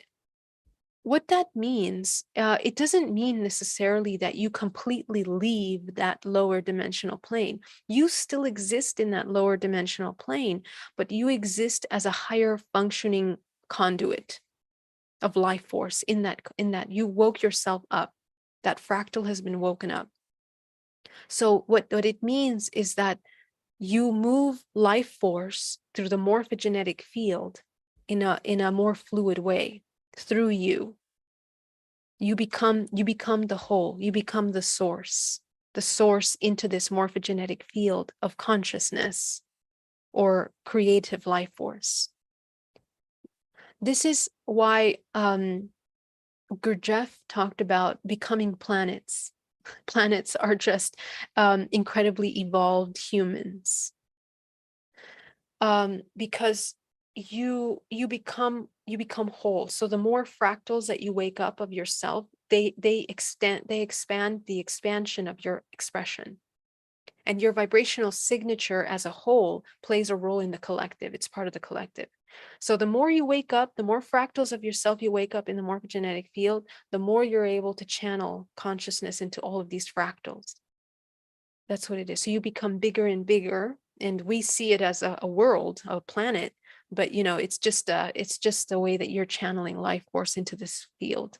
what that means, it doesn't mean necessarily that you completely leave that lower dimensional plane. You still exist in that lower dimensional plane, but you exist as a higher functioning conduit of life force in that you woke yourself up. That fractal has been woken up. So what it means is that you move life force through the morphogenetic field in a more fluid way through you. You become the whole, you become the source into this morphogenetic field of consciousness or creative life force. This is why Gurdjieff talked about becoming planets. Planets are just incredibly evolved humans, because you become whole. So the more fractals that you wake up of yourself, they expand the expansion of your expression, and your vibrational signature as a whole plays a role in the collective. It's part of the collective. So the more you wake up, the more fractals of yourself you wake up in the morphogenetic field, the more you're able to channel consciousness into all of these fractals. That's what it is. So you become bigger and bigger, and we see it as a world, a planet, but it's just the way that you're channeling life force into this field.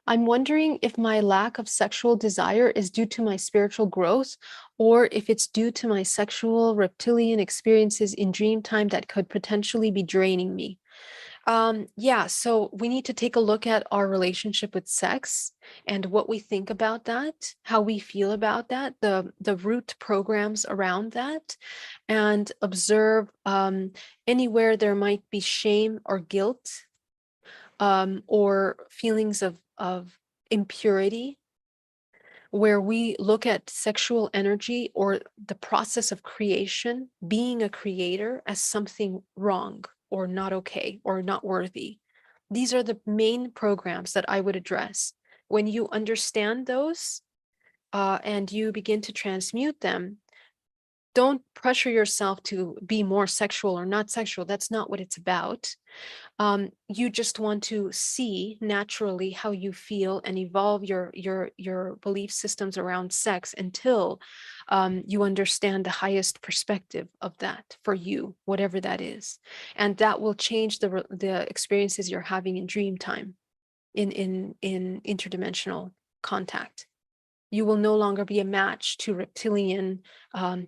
I'm wondering if my lack of sexual desire is due to my spiritual growth, or if it's due to my sexual reptilian experiences in dream time that could potentially be draining me. Yeah, so we need to take a look at our relationship with sex and what we think about that, how we feel about that, the root programs around that, and observe anywhere there might be shame or guilt, or feelings of impurity, where we look at sexual energy or the process of creation, being a creator, as something wrong or not okay or not worthy. These are the main programs that I would address. When you understand those, and you begin to transmute them, don't pressure yourself to be more sexual or not sexual. That's not what it's about. You just want to see naturally how you feel and evolve your belief systems around sex until you understand the highest perspective of that for you, whatever that is, and that will change the experiences you're having in dream time, in interdimensional contact. You will no longer be a match to reptilian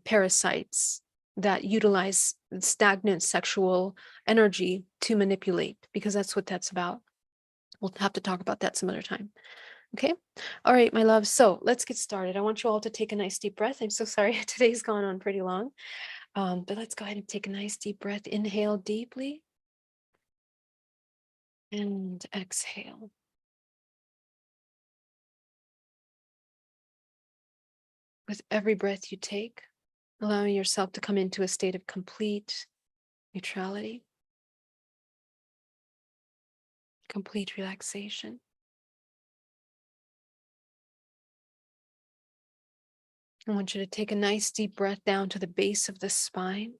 parasites that utilize stagnant sexual energy to manipulate, because that's what that's about. We'll have to talk about that some other time. Okay. All right, my love. So let's get started. I want you all to take a nice deep breath. I'm so sorry. Today's gone on pretty long. But let's go ahead and take a nice deep breath. Inhale deeply and exhale. With every breath you take, allowing yourself to come into a state of complete neutrality, complete relaxation. I want you to take a nice deep breath down to the base of the spine.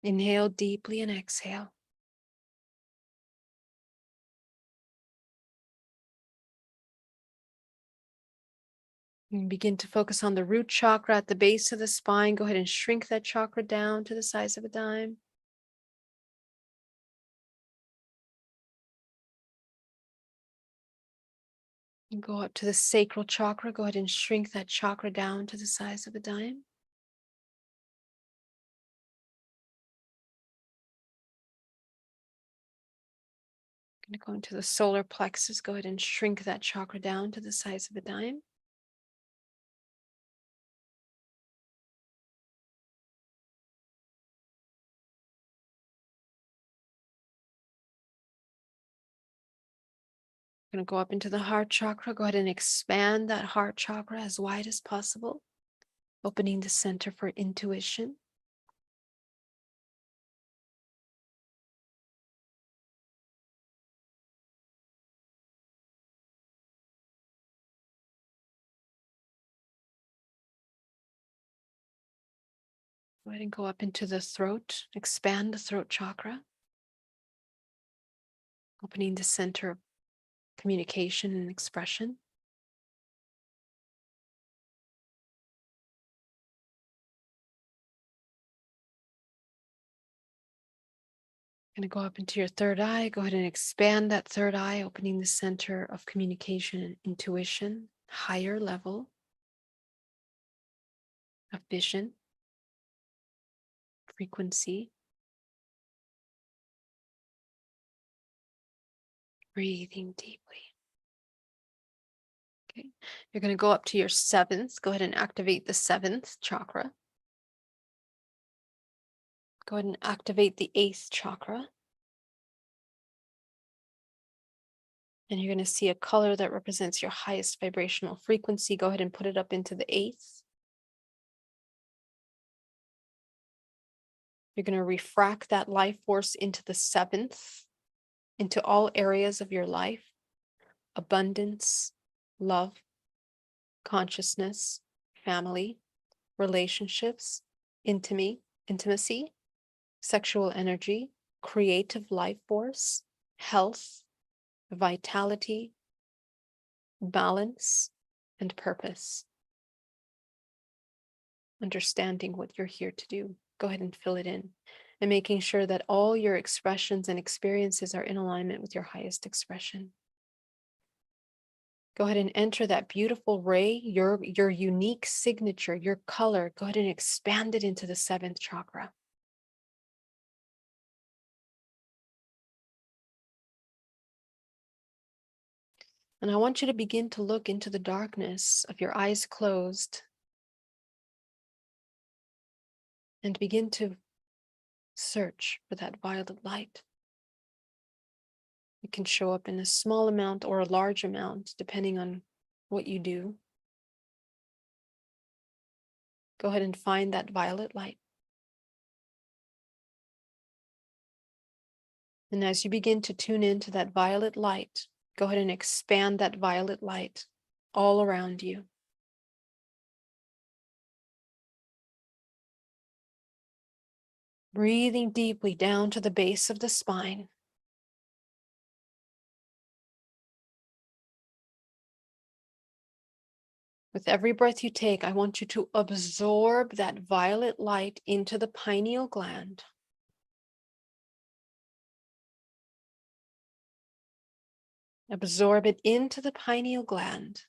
Inhale deeply and exhale. And begin to focus on the root chakra at the base of the spine. Go ahead and shrink that chakra down to the size of a dime. And go up to the sacral chakra. Go ahead and shrink that chakra down to the size of a dime. Going to go into the solar plexus. Go ahead and shrink that chakra down to the size of a dime. Going to go up into the heart chakra. Go ahead and expand that heart chakra as wide as possible, opening the center for intuition. Go ahead and go up into the throat. Expand the throat chakra, opening the center of communication and expression. Going to go up into your third eye. Go ahead and expand that third eye, opening the center of communication and intuition, higher level of vision, frequency. Breathing deeply. Okay. You're going to go up to your seventh. Go ahead and activate the seventh chakra. Go ahead and activate the eighth chakra. And you're going to see a color that represents your highest vibrational frequency. Go ahead and put it up into the eighth. You're going to refract that life force into the seventh, into all areas of your life: abundance, love, consciousness, family, relationships, intimacy, sexual energy, creative life force, health, vitality, balance, and purpose. Understanding what you're here to do. Go ahead and fill it in, and making sure that all your expressions and experiences are in alignment with your highest expression. Go ahead and enter that beautiful ray, your unique signature, your color. Go ahead and expand it into the seventh chakra. And I want you to begin to look into the darkness of your eyes closed and begin to search for that violet light. It can show up in a small amount or a large amount, depending on what you do. Go ahead and find that violet light. And as you begin to tune into that violet light, go ahead and expand that violet light all around you. Breathing deeply down to the base of the spine. With every breath you take, I want you to absorb that violet light into the pineal gland. Absorb it into the pineal gland.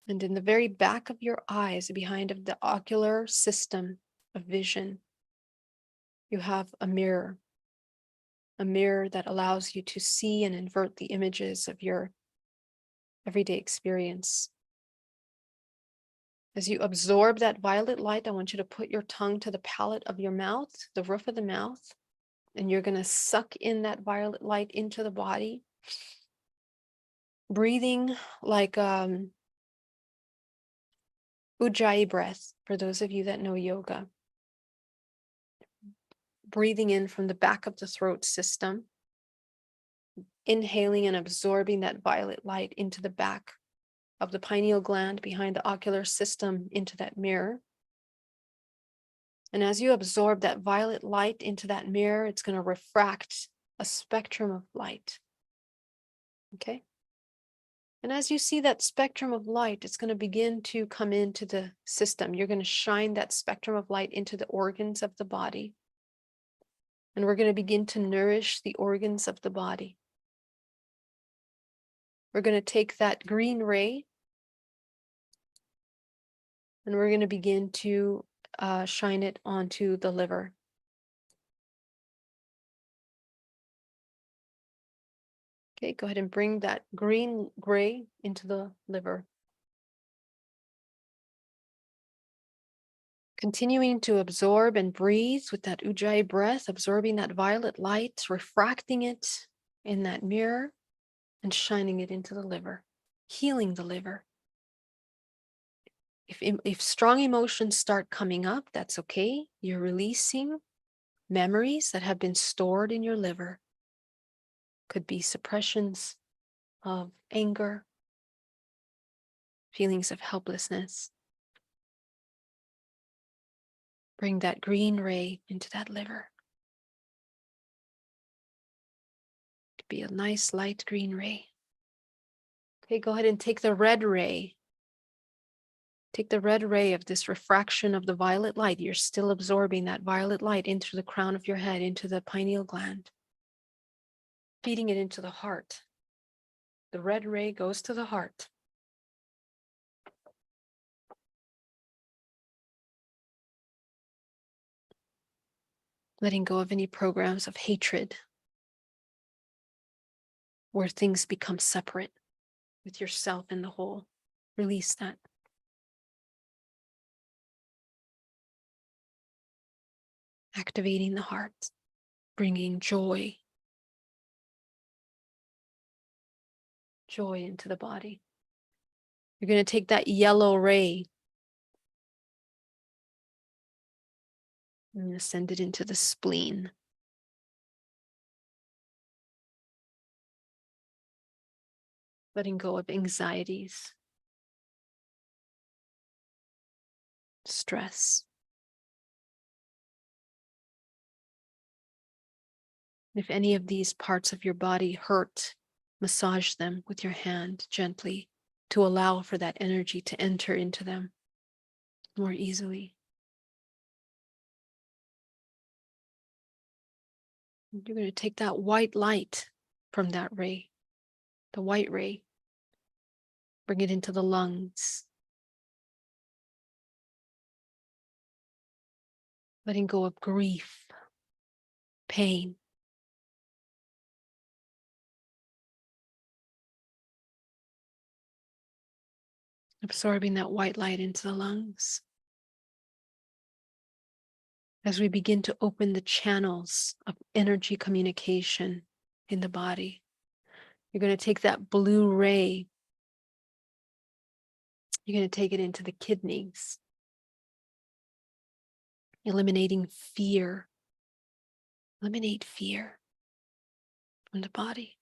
And in the very back of your eyes, behind of the ocular system of vision, you have a mirror. a mirror that allows you to see and invert the images of your everyday experience. As you absorb that violet light, I want you to put your tongue to the palate of your mouth, the roof of the mouth, and you're going to suck in that violet light into the body, breathing like Ujjayi breath, for those of you that know yoga. Breathing in from the back of the throat system, inhaling and absorbing that violet light into the back of the pineal gland behind the ocular system into that mirror. And as you absorb that violet light into that mirror, it's going to refract a spectrum of light. Okay? And as you see that spectrum of light, it's going to begin to come into the system. You're going to shine that spectrum of light into the organs of the body. And we're going to begin to nourish the organs of the body. We're going to take that green ray and we're going to begin to shine it onto the liver. Okay, go ahead and bring that green ray into the liver. Continuing to absorb and breathe with that Ujjayi breath, absorbing that violet light, refracting it in that mirror, and shining it into the liver, healing the liver. If strong emotions start coming up, that's okay. You're releasing memories that have been stored in your liver. Could be suppressions of anger, feelings of helplessness. Bring that green ray into that liver. To be a nice light green ray. Okay, go ahead and take the red ray. Take the red ray of this refraction of the violet light. You're still absorbing that violet light into the crown of your head, into the pineal gland, feeding it into the heart. The red ray goes to the heart. Letting go of any programs of hatred where things become separate with yourself and the whole. Release that. Activating the heart, bringing joy into the body. You're going to take that yellow ray and send it into the spleen. Letting go of anxieties, stress. If any of these parts of your body hurt, massage them with your hand gently to allow for that energy to enter into them more easily. You're going to take that white light from that ray, the white ray, bring it into the lungs, letting go of grief, pain. Absorbing that white light into the lungs. As we begin to open the channels of energy communication in the body, you're going to take that blue ray, you're going to take it into the kidneys, eliminating fear. Eliminate fear from the body.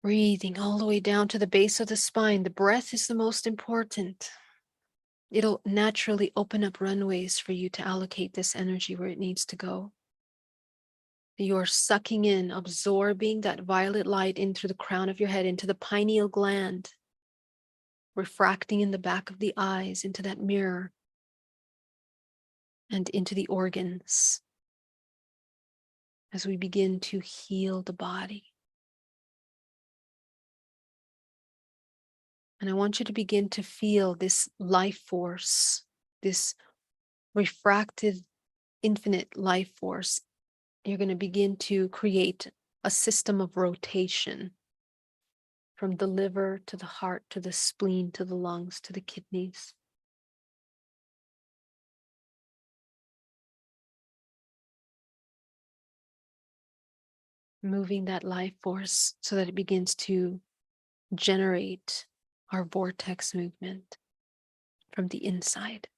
Breathing all the way down to the base of the spine. The breath is the most important. It'll naturally open up runways for you to allocate this energy where it needs to go. You're sucking in, absorbing that violet light into the crown of your head, into the pineal gland, refracting in the back of the eyes, into that mirror, and into the organs as we begin to heal the body. And I want you to begin to feel this life force, this refracted infinite life force, you're going to begin to create a system of rotation from the liver to the heart to the spleen to the lungs to the kidneys. Moving that life force so that it begins to generate our vortex movement from the inside.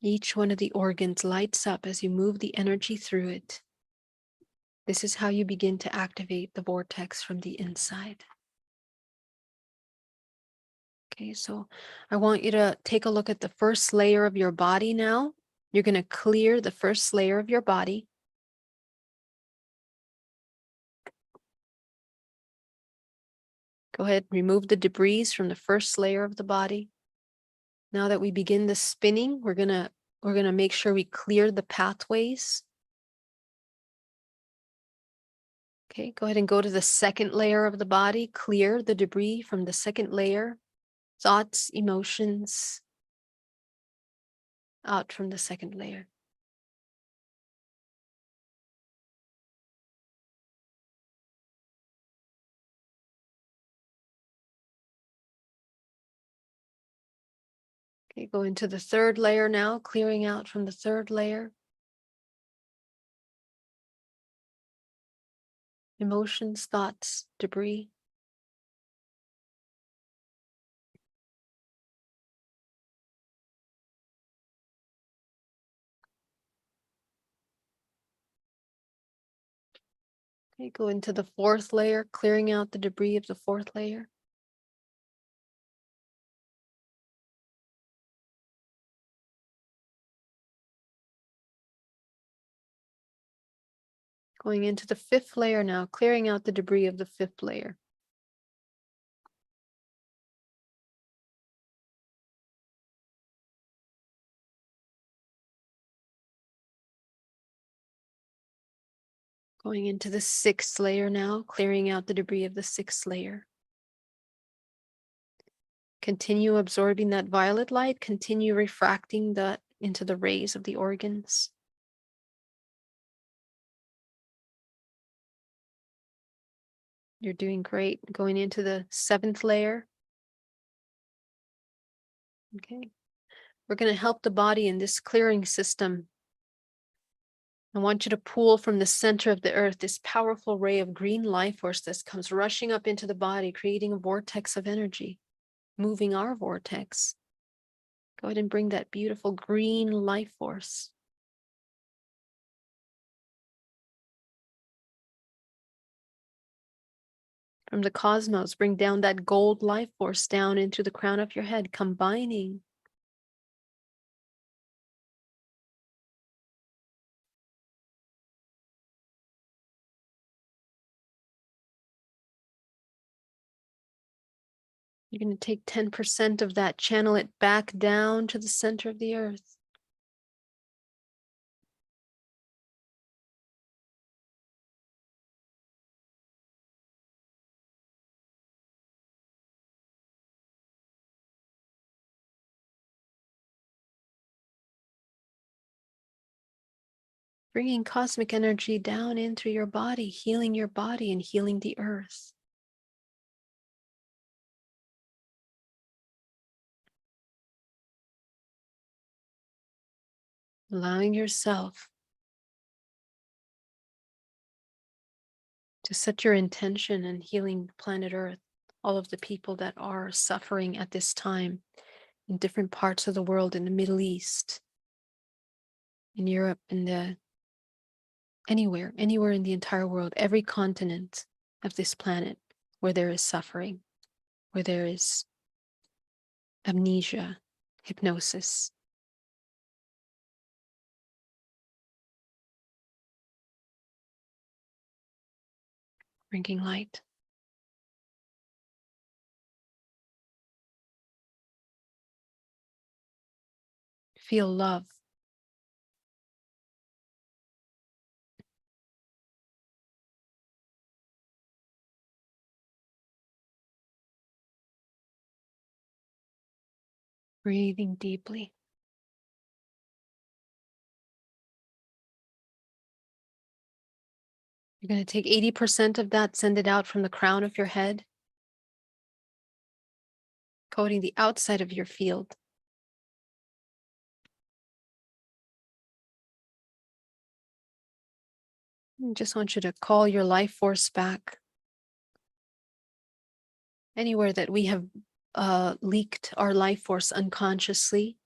Each one of the organs lights up as you move the energy through it. This is how you begin to activate the vortex from the inside. Okay, so I want you to take a look at the first layer of your body now. You're going to clear the first layer of your body. Go ahead, remove the debris from the first layer of the body. Now that we begin the spinning, we're gonna make sure we clear the pathways. Okay, go ahead and go to the second layer of the body. Clear the debris from the second layer. Thoughts, emotions, out from the second layer. Okay, go into the third layer now, clearing out from the third layer. Emotions, thoughts, debris. Okay, go into the fourth layer, clearing out the debris of the fourth layer. Going into the fifth layer now, clearing out the debris of the fifth layer. Going into the sixth layer now, clearing out the debris of the sixth layer. Continue absorbing that violet light, continue refracting that into the rays of the organs. You're doing great. Going into the seventh layer. Okay. We're going to help the body in this clearing system. I want you to pull from the center of the earth this powerful ray of green life force that comes rushing up into the body, creating a vortex of energy, moving our vortex. Go ahead and bring that beautiful green life force. From the cosmos, bring down that gold life force down into the crown of your head, combining. You're going to take 10% of that, channel it back down to the center of the earth. Bringing cosmic energy down into your body, healing your body and healing the earth. Allowing yourself to set your intention and healing planet Earth, all of the people that are suffering at this time in different parts of the world, in the Middle East, in Europe, in the anywhere in the entire world, every continent of this planet where there is suffering, where there is amnesia, hypnosis. Bringing light. Feel love. Breathing deeply. You're going to take 80% of that, send it out from the crown of your head, coating the outside of your field. I just want you to call your life force back. Anywhere that we have leaked our life force unconsciously,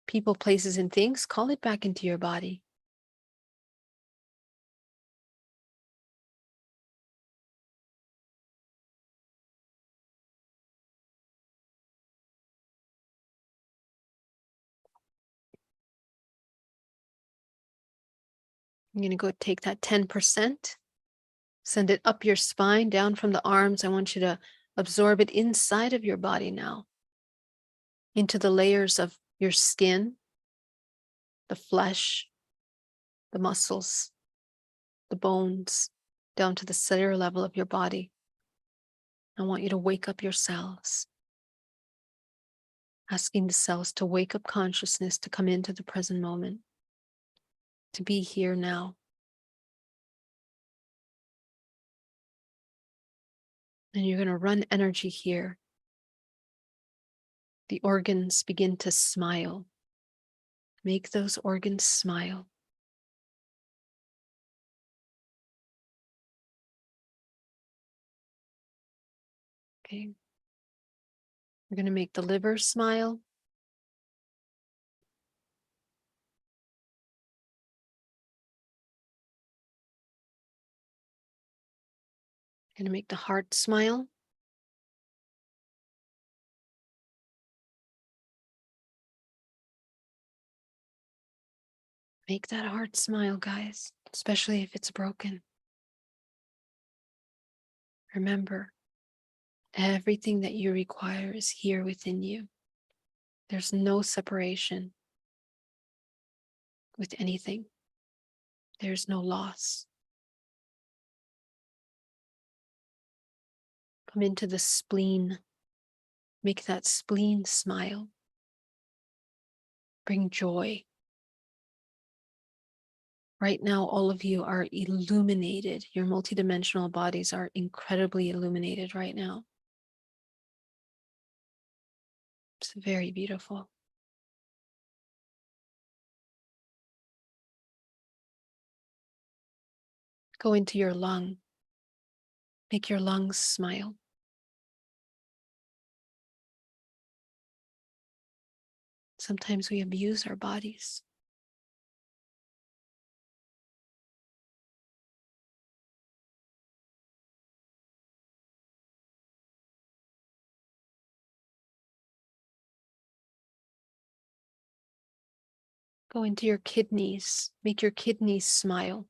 people, places, and things, call it back into your body. I'm going to go take that 10%, send it up your spine, down from the arms. I want you to absorb it inside of your body now, into the layers of your skin, the flesh, the muscles, the bones, down to the cellular level of your body. I want you to wake up your cells, asking the cells to wake up consciousness, to come into the present moment, to be here now. And you're going to run energy here. The organs begin to smile. Make those organs smile. Okay. We're going to make the liver smile. Going to make the heart smile. Make that heart smile, guys, especially if it's broken. Remember, everything that you require is here within you. There's no separation with anything. There's no loss. Come into the spleen. Make that spleen smile. Bring joy. Right now, all of you are illuminated. Your multidimensional bodies are incredibly illuminated right now. It's very beautiful. Go into your lung. Make your lungs smile. Sometimes we abuse our bodies. Go into your kidneys. Make your kidneys smile.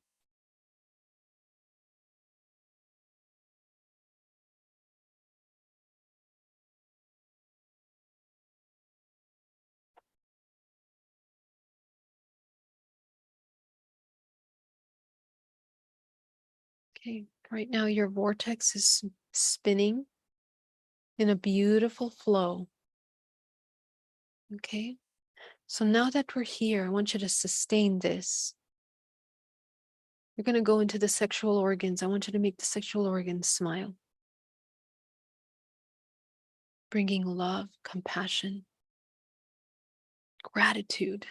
Okay, right now your vortex is spinning in a beautiful flow. Okay, so now that we're here, I want you to sustain this. You're going to go into the sexual organs. I want you to make the sexual organs smile, bringing love, compassion, gratitude.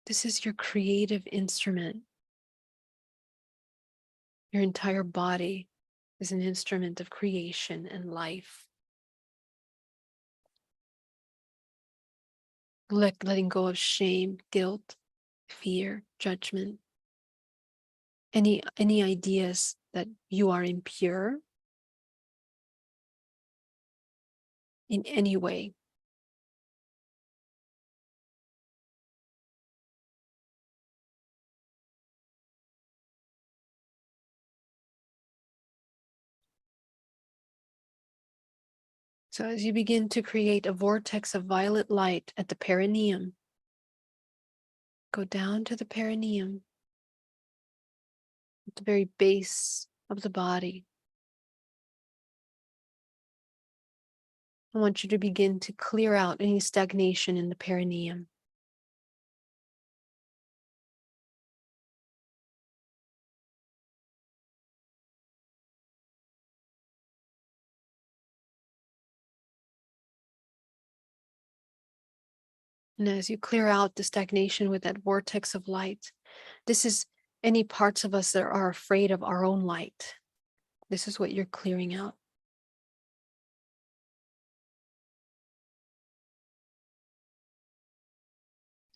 This is your creative instrument. Your entire body is an instrument of creation and life. Letting go of shame, guilt, fear, judgment, any ideas that you are impure in any way. So as you begin to create a vortex of violet light at the perineum, go down to the perineum, at the very base of the body. I want you to begin to clear out any stagnation in the perineum. And as you clear out the stagnation with that vortex of light, this is any parts of us that are afraid of our own light. This is what you're clearing out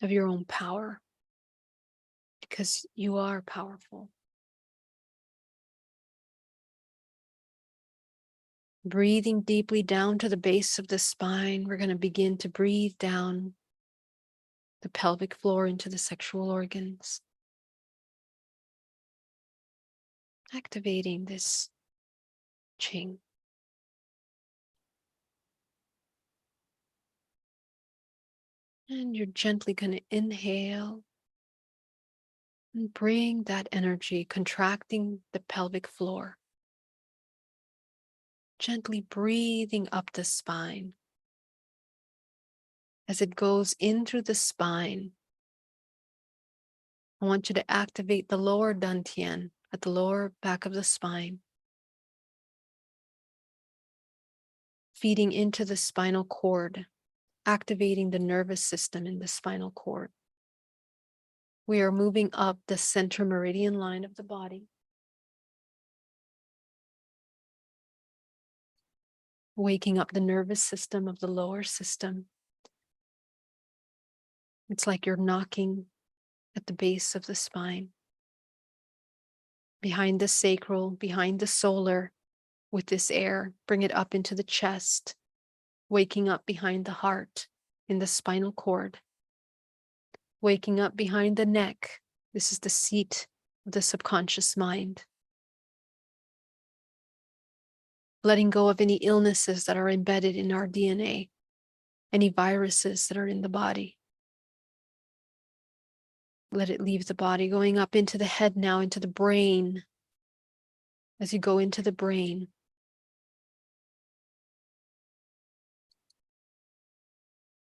of your own power, because you are powerful. Breathing deeply down to the base of the spine, we're going to begin to breathe down the pelvic floor into the sexual organs, activating this Qing. And you're gently going to inhale and bring that energy, contracting the pelvic floor, gently breathing up the spine. As it goes in through the spine, I want you to activate the lower dantian at the lower back of the spine, feeding into the spinal cord, activating the nervous system in the spinal cord. We are moving up the center meridian line of the body, waking up the nervous system of the lower system. It's like you're knocking at the base of the spine, behind the sacral, behind the solar, with this air. Bring it up into the chest, waking up behind the heart, in the spinal cord, waking up behind the neck. This is the seat of the subconscious mind. Letting go of any illnesses that are embedded in our DNA, any viruses that are in the body. Let it leave the body, going up into the head now, into the brain. As you go into the brain,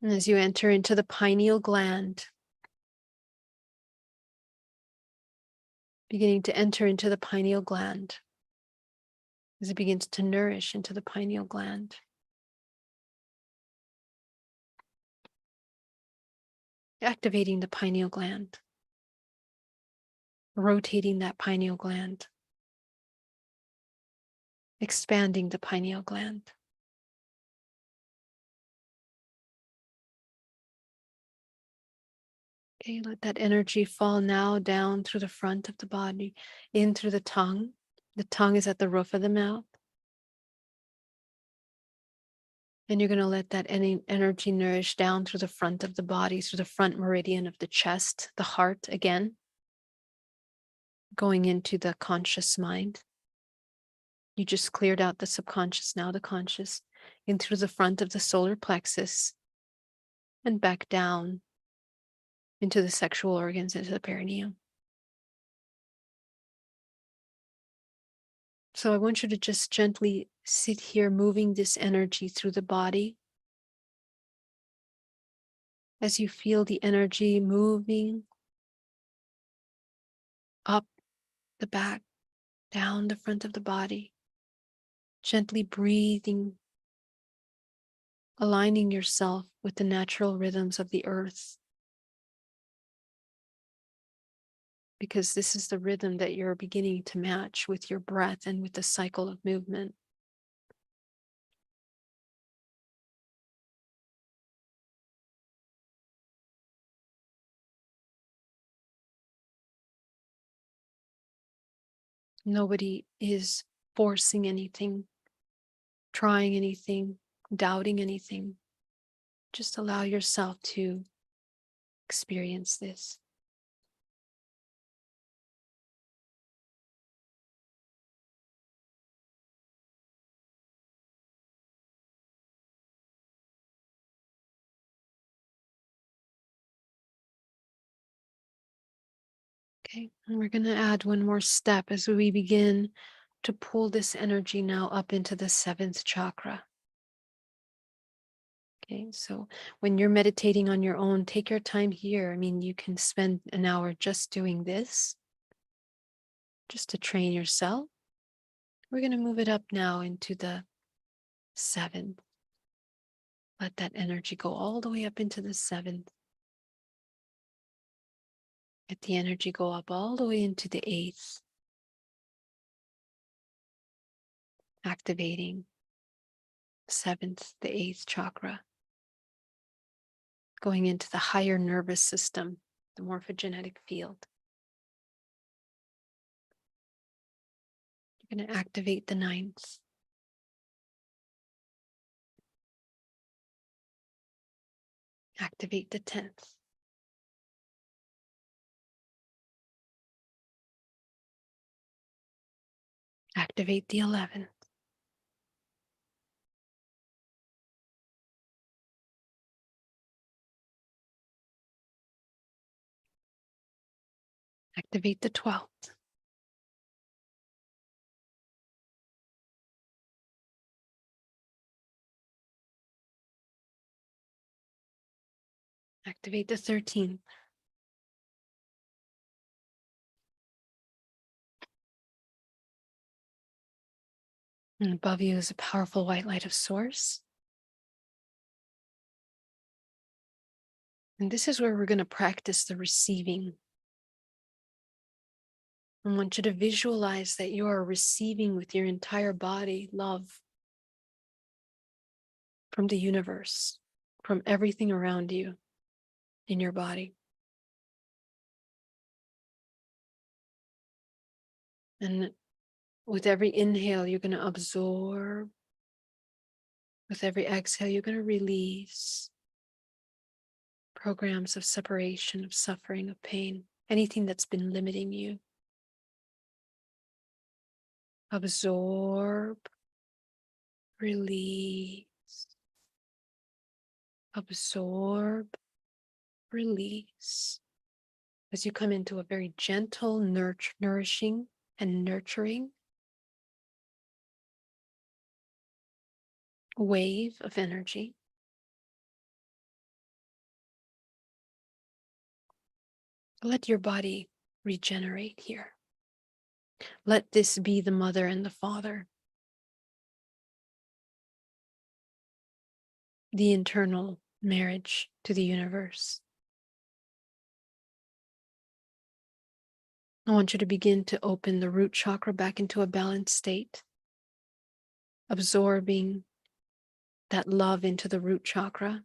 and as you enter into the pineal gland, beginning to enter into the pineal gland, as it begins to nourish into the pineal gland. Activating the pineal gland, rotating that pineal gland, expanding the pineal gland. Okay, let that energy fall now down through the front of the body, in through the tongue. The tongue is at the roof of the mouth. And you're going to let that energy nourish down through the front of the body, through the front meridian of the chest, the heart again, going into the conscious mind. You just cleared out the subconscious, now the conscious, in through the front of the solar plexus and back down into the sexual organs, into the perineum. So I want you to just gently sit here, moving this energy through the body. As you feel the energy moving up the back, down the front of the body, gently breathing, aligning yourself with the natural rhythms of the earth. Because this is the rhythm that you're beginning to match with your breath and with the cycle of movement. Nobody is forcing anything, trying anything, doubting anything. Just allow yourself to experience this. Okay, and we're going to add one more step as we begin to pull this energy now up into the seventh chakra. Okay, so when you're meditating on your own, take your time here. I mean, you can spend an hour just doing this, just to train yourself. We're going to move it up now into the 7th. Let that energy go all the way up into the 7th. Let the energy go up all the way into the 8th, activating 7th, the 8th chakra, going into the higher nervous system, the morphogenetic field. You're going to activate the 9th. Activate the 10th. Activate the 11th. Activate the 12th. Activate the 13th. And above you is a powerful white light of source. And this is where we're going to practice the receiving. I want you to visualize that you are receiving with your entire body love from the universe, from everything around you in your body. And with every inhale, you're going to absorb. With every exhale, you're going to release programs of separation, of suffering, of pain, anything that's been limiting you. Absorb, release, absorb, release. As you come into a very gentle, nourishing, and nurturing wave of energy. Let your body regenerate here. Let this be the mother and the father, the internal marriage to the universe. I want you to begin to open the root chakra back into a balanced state, absorbing that love into the root chakra.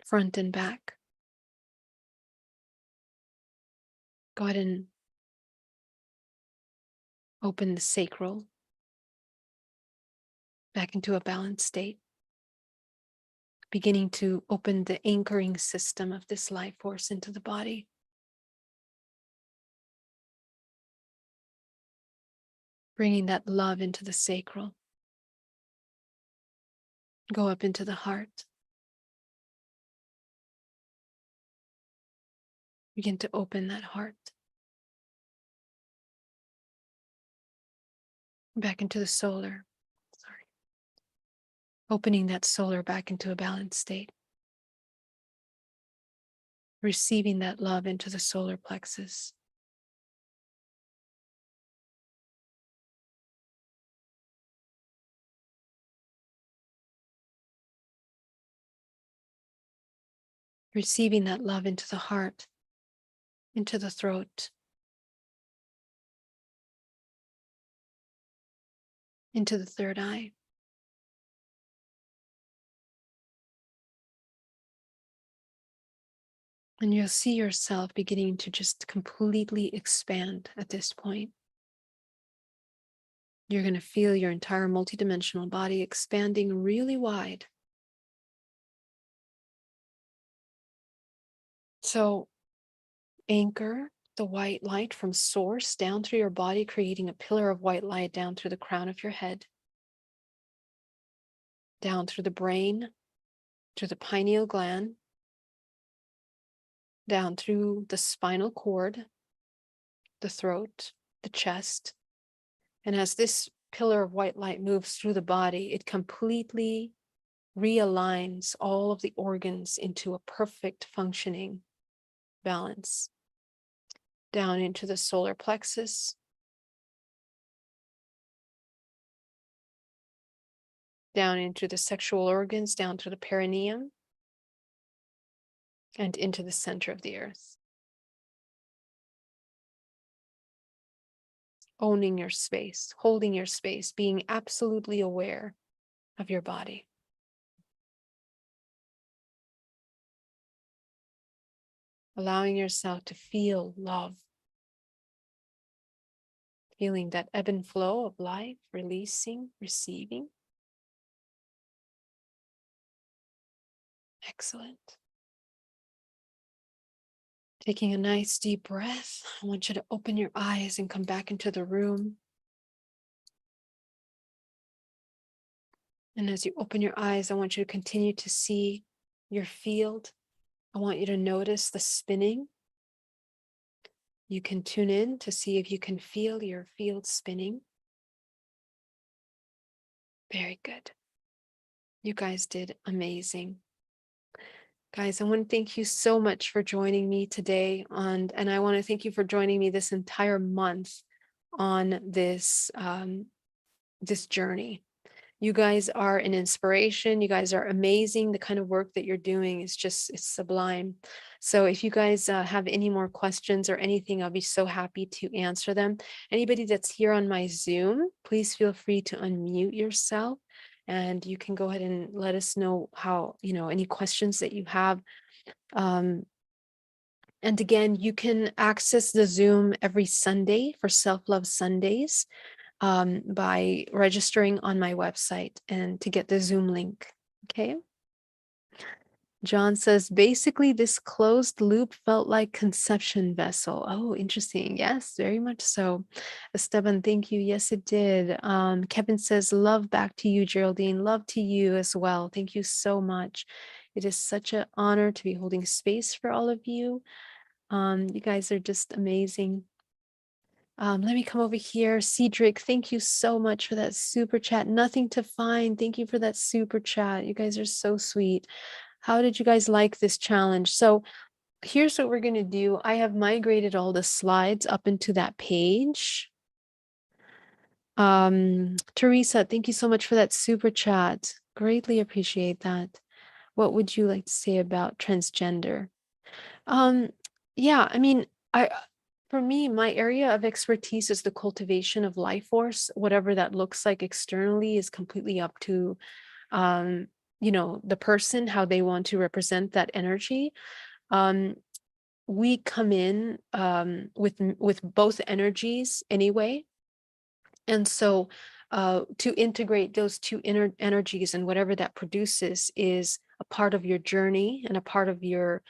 Front and back. Go ahead and open the sacral back into a balanced state. Beginning to open the anchoring system of this life force into the body. Bringing that love into the sacral. Go up into the heart. Begin to open that heart. Back into the solar. Opening that solar back into a balanced state. Receiving that love into the solar plexus. Receiving that love into the heart, into the throat, into the third eye. And you'll see yourself beginning to just completely expand at this point. You're going to feel your entire multidimensional body expanding really wide. So anchor the white light from source down through your body, creating a pillar of white light down through the crown of your head, down through the brain, through the pineal gland, down through the spinal cord, the throat, the chest. And as this pillar of white light moves through the body, it completely realigns all of the organs into a perfect functioning balance. Down into the solar plexus, down into the sexual organs, down to the perineum, and into the center of the earth. Owning your space, holding your space, being absolutely aware of your body. Allowing yourself to feel love. Feeling that ebb and flow of life, releasing, receiving. Excellent. Taking a nice deep breath, I want you to open your eyes and come back into the room. And as you open your eyes, I want you to continue to see your field. I want you to notice the spinning. You can tune in to see if you can feel your field spinning. Very good. You guys did amazing. Guys, I want to thank you so much for joining me today and I want to thank you for joining me this entire month on this this journey. You guys are an inspiration. You guys are amazing. The kind of work that you're doing is just, it's sublime. So if you guys have any more questions or anything, I'll be so happy to answer them. Anybody that's here on my Zoom, please feel free to unmute yourself and you can go ahead and let us know how, any questions that you have. And again, you can access the Zoom every Sunday for Self-Love Sundays. By registering on my website and to get the Zoom link. Okay. John says, basically, this closed loop felt like conception vessel. Oh, interesting. Yes, very much so. Esteban, thank you. Yes, it did. Kevin says, love back to you, Geraldine. Love to you as well. Thank you so much. It is such an honor to be holding space for all of you. You guys are just amazing. Let me come over here. Cedric, thank you so much for that super chat. Nothing to find. Thank you for that super chat. You guys are so sweet. How did you guys like this challenge? So here's what we're going to do. I have migrated all the slides up into that page. Teresa, thank you so much for that super chat. Greatly appreciate that. What would you like to say about transgender? Yeah, I mean, for me, my area of expertise is the cultivation of life force. Whatever that looks like externally is completely up to, the person, how they want to represent that energy. We come in with both energies anyway. And so to integrate those two inner energies and whatever that produces is a part of your journey and a part of your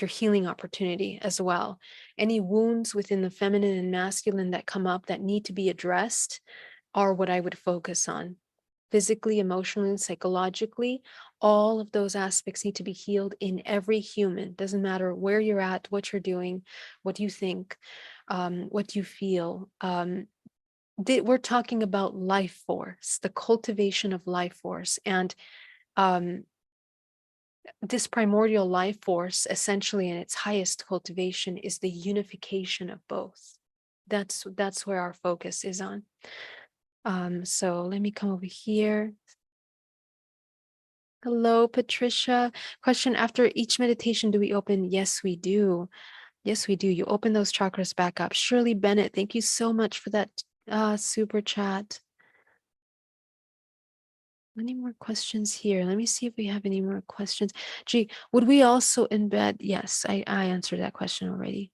healing opportunity as well. Any wounds within the feminine and masculine that come up that need to be addressed are what I would focus on. Physically, emotionally, psychologically, all of those aspects need to be healed in every human. Doesn't matter where you're at, what you're doing, what you think, what you feel. We're talking about life force, the cultivation of life force. And this primordial life force, essentially in its highest cultivation, is the unification of both. That's where our focus is on. So let me come over here. Hello, Patricia. Question, after each meditation, do we open? Yes, we do. Yes, we do. You open those chakras back up. Shirley Bennett, thank you so much for that super chat. Any more questions here? Let me see if we have any more questions. Gee, would we also embed? Yes, I answered that question already.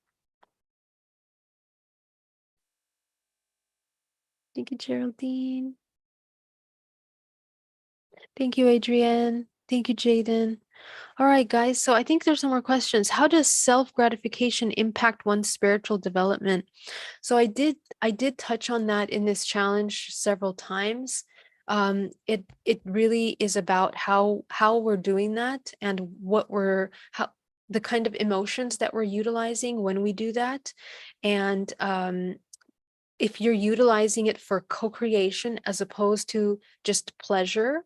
Thank you, Geraldine. Thank you, Adrienne. Thank you, Jaden. All right, guys. So I think there's some more questions. How does self-gratification impact one's spiritual development? So I did touch on that in this challenge several times. It really is about how we're doing that and how the kind of emotions that we're utilizing when we do that. And if you're utilizing it for co-creation as opposed to just pleasure,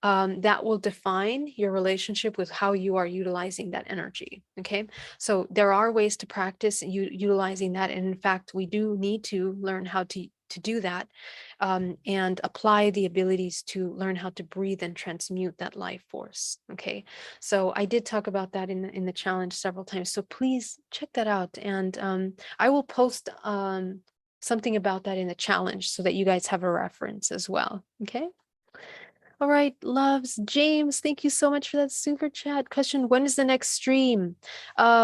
that will define your relationship with how you are utilizing that energy. Okay. So there are ways to practice utilizing that. And in fact, we do need to learn how to do that, and apply the abilities to learn how to breathe and transmute that life force. Okay. So I did talk about that in the challenge several times. So please check that out. And I will post something about that in the challenge so that you guys have a reference as well. Okay. All right, loves. James, thank you so much for that super chat. Question, when is the next stream?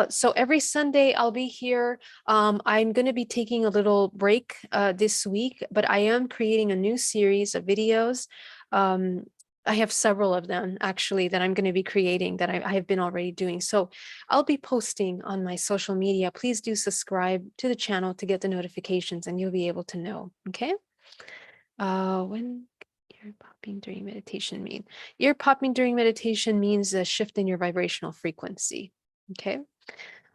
So every Sunday I'll be here. I'm going to be taking a little break this week, but I am creating a new series of videos. I have several of them actually that I'm going to be creating that I have been already doing. So I'll be posting on my social media. Please do subscribe to the channel to get the notifications and you'll be able to know. Okay. When ear popping during meditation mean? Ear popping during meditation means a shift in your vibrational frequency. Okay.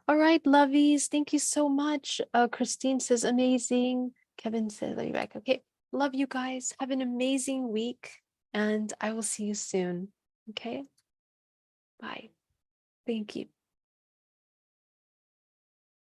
All right, lovies. Thank you so much. Christine says amazing. Kevin says love you back. Okay. Love you guys. Have an amazing week. And I will see you soon. Okay. Bye. Thank you.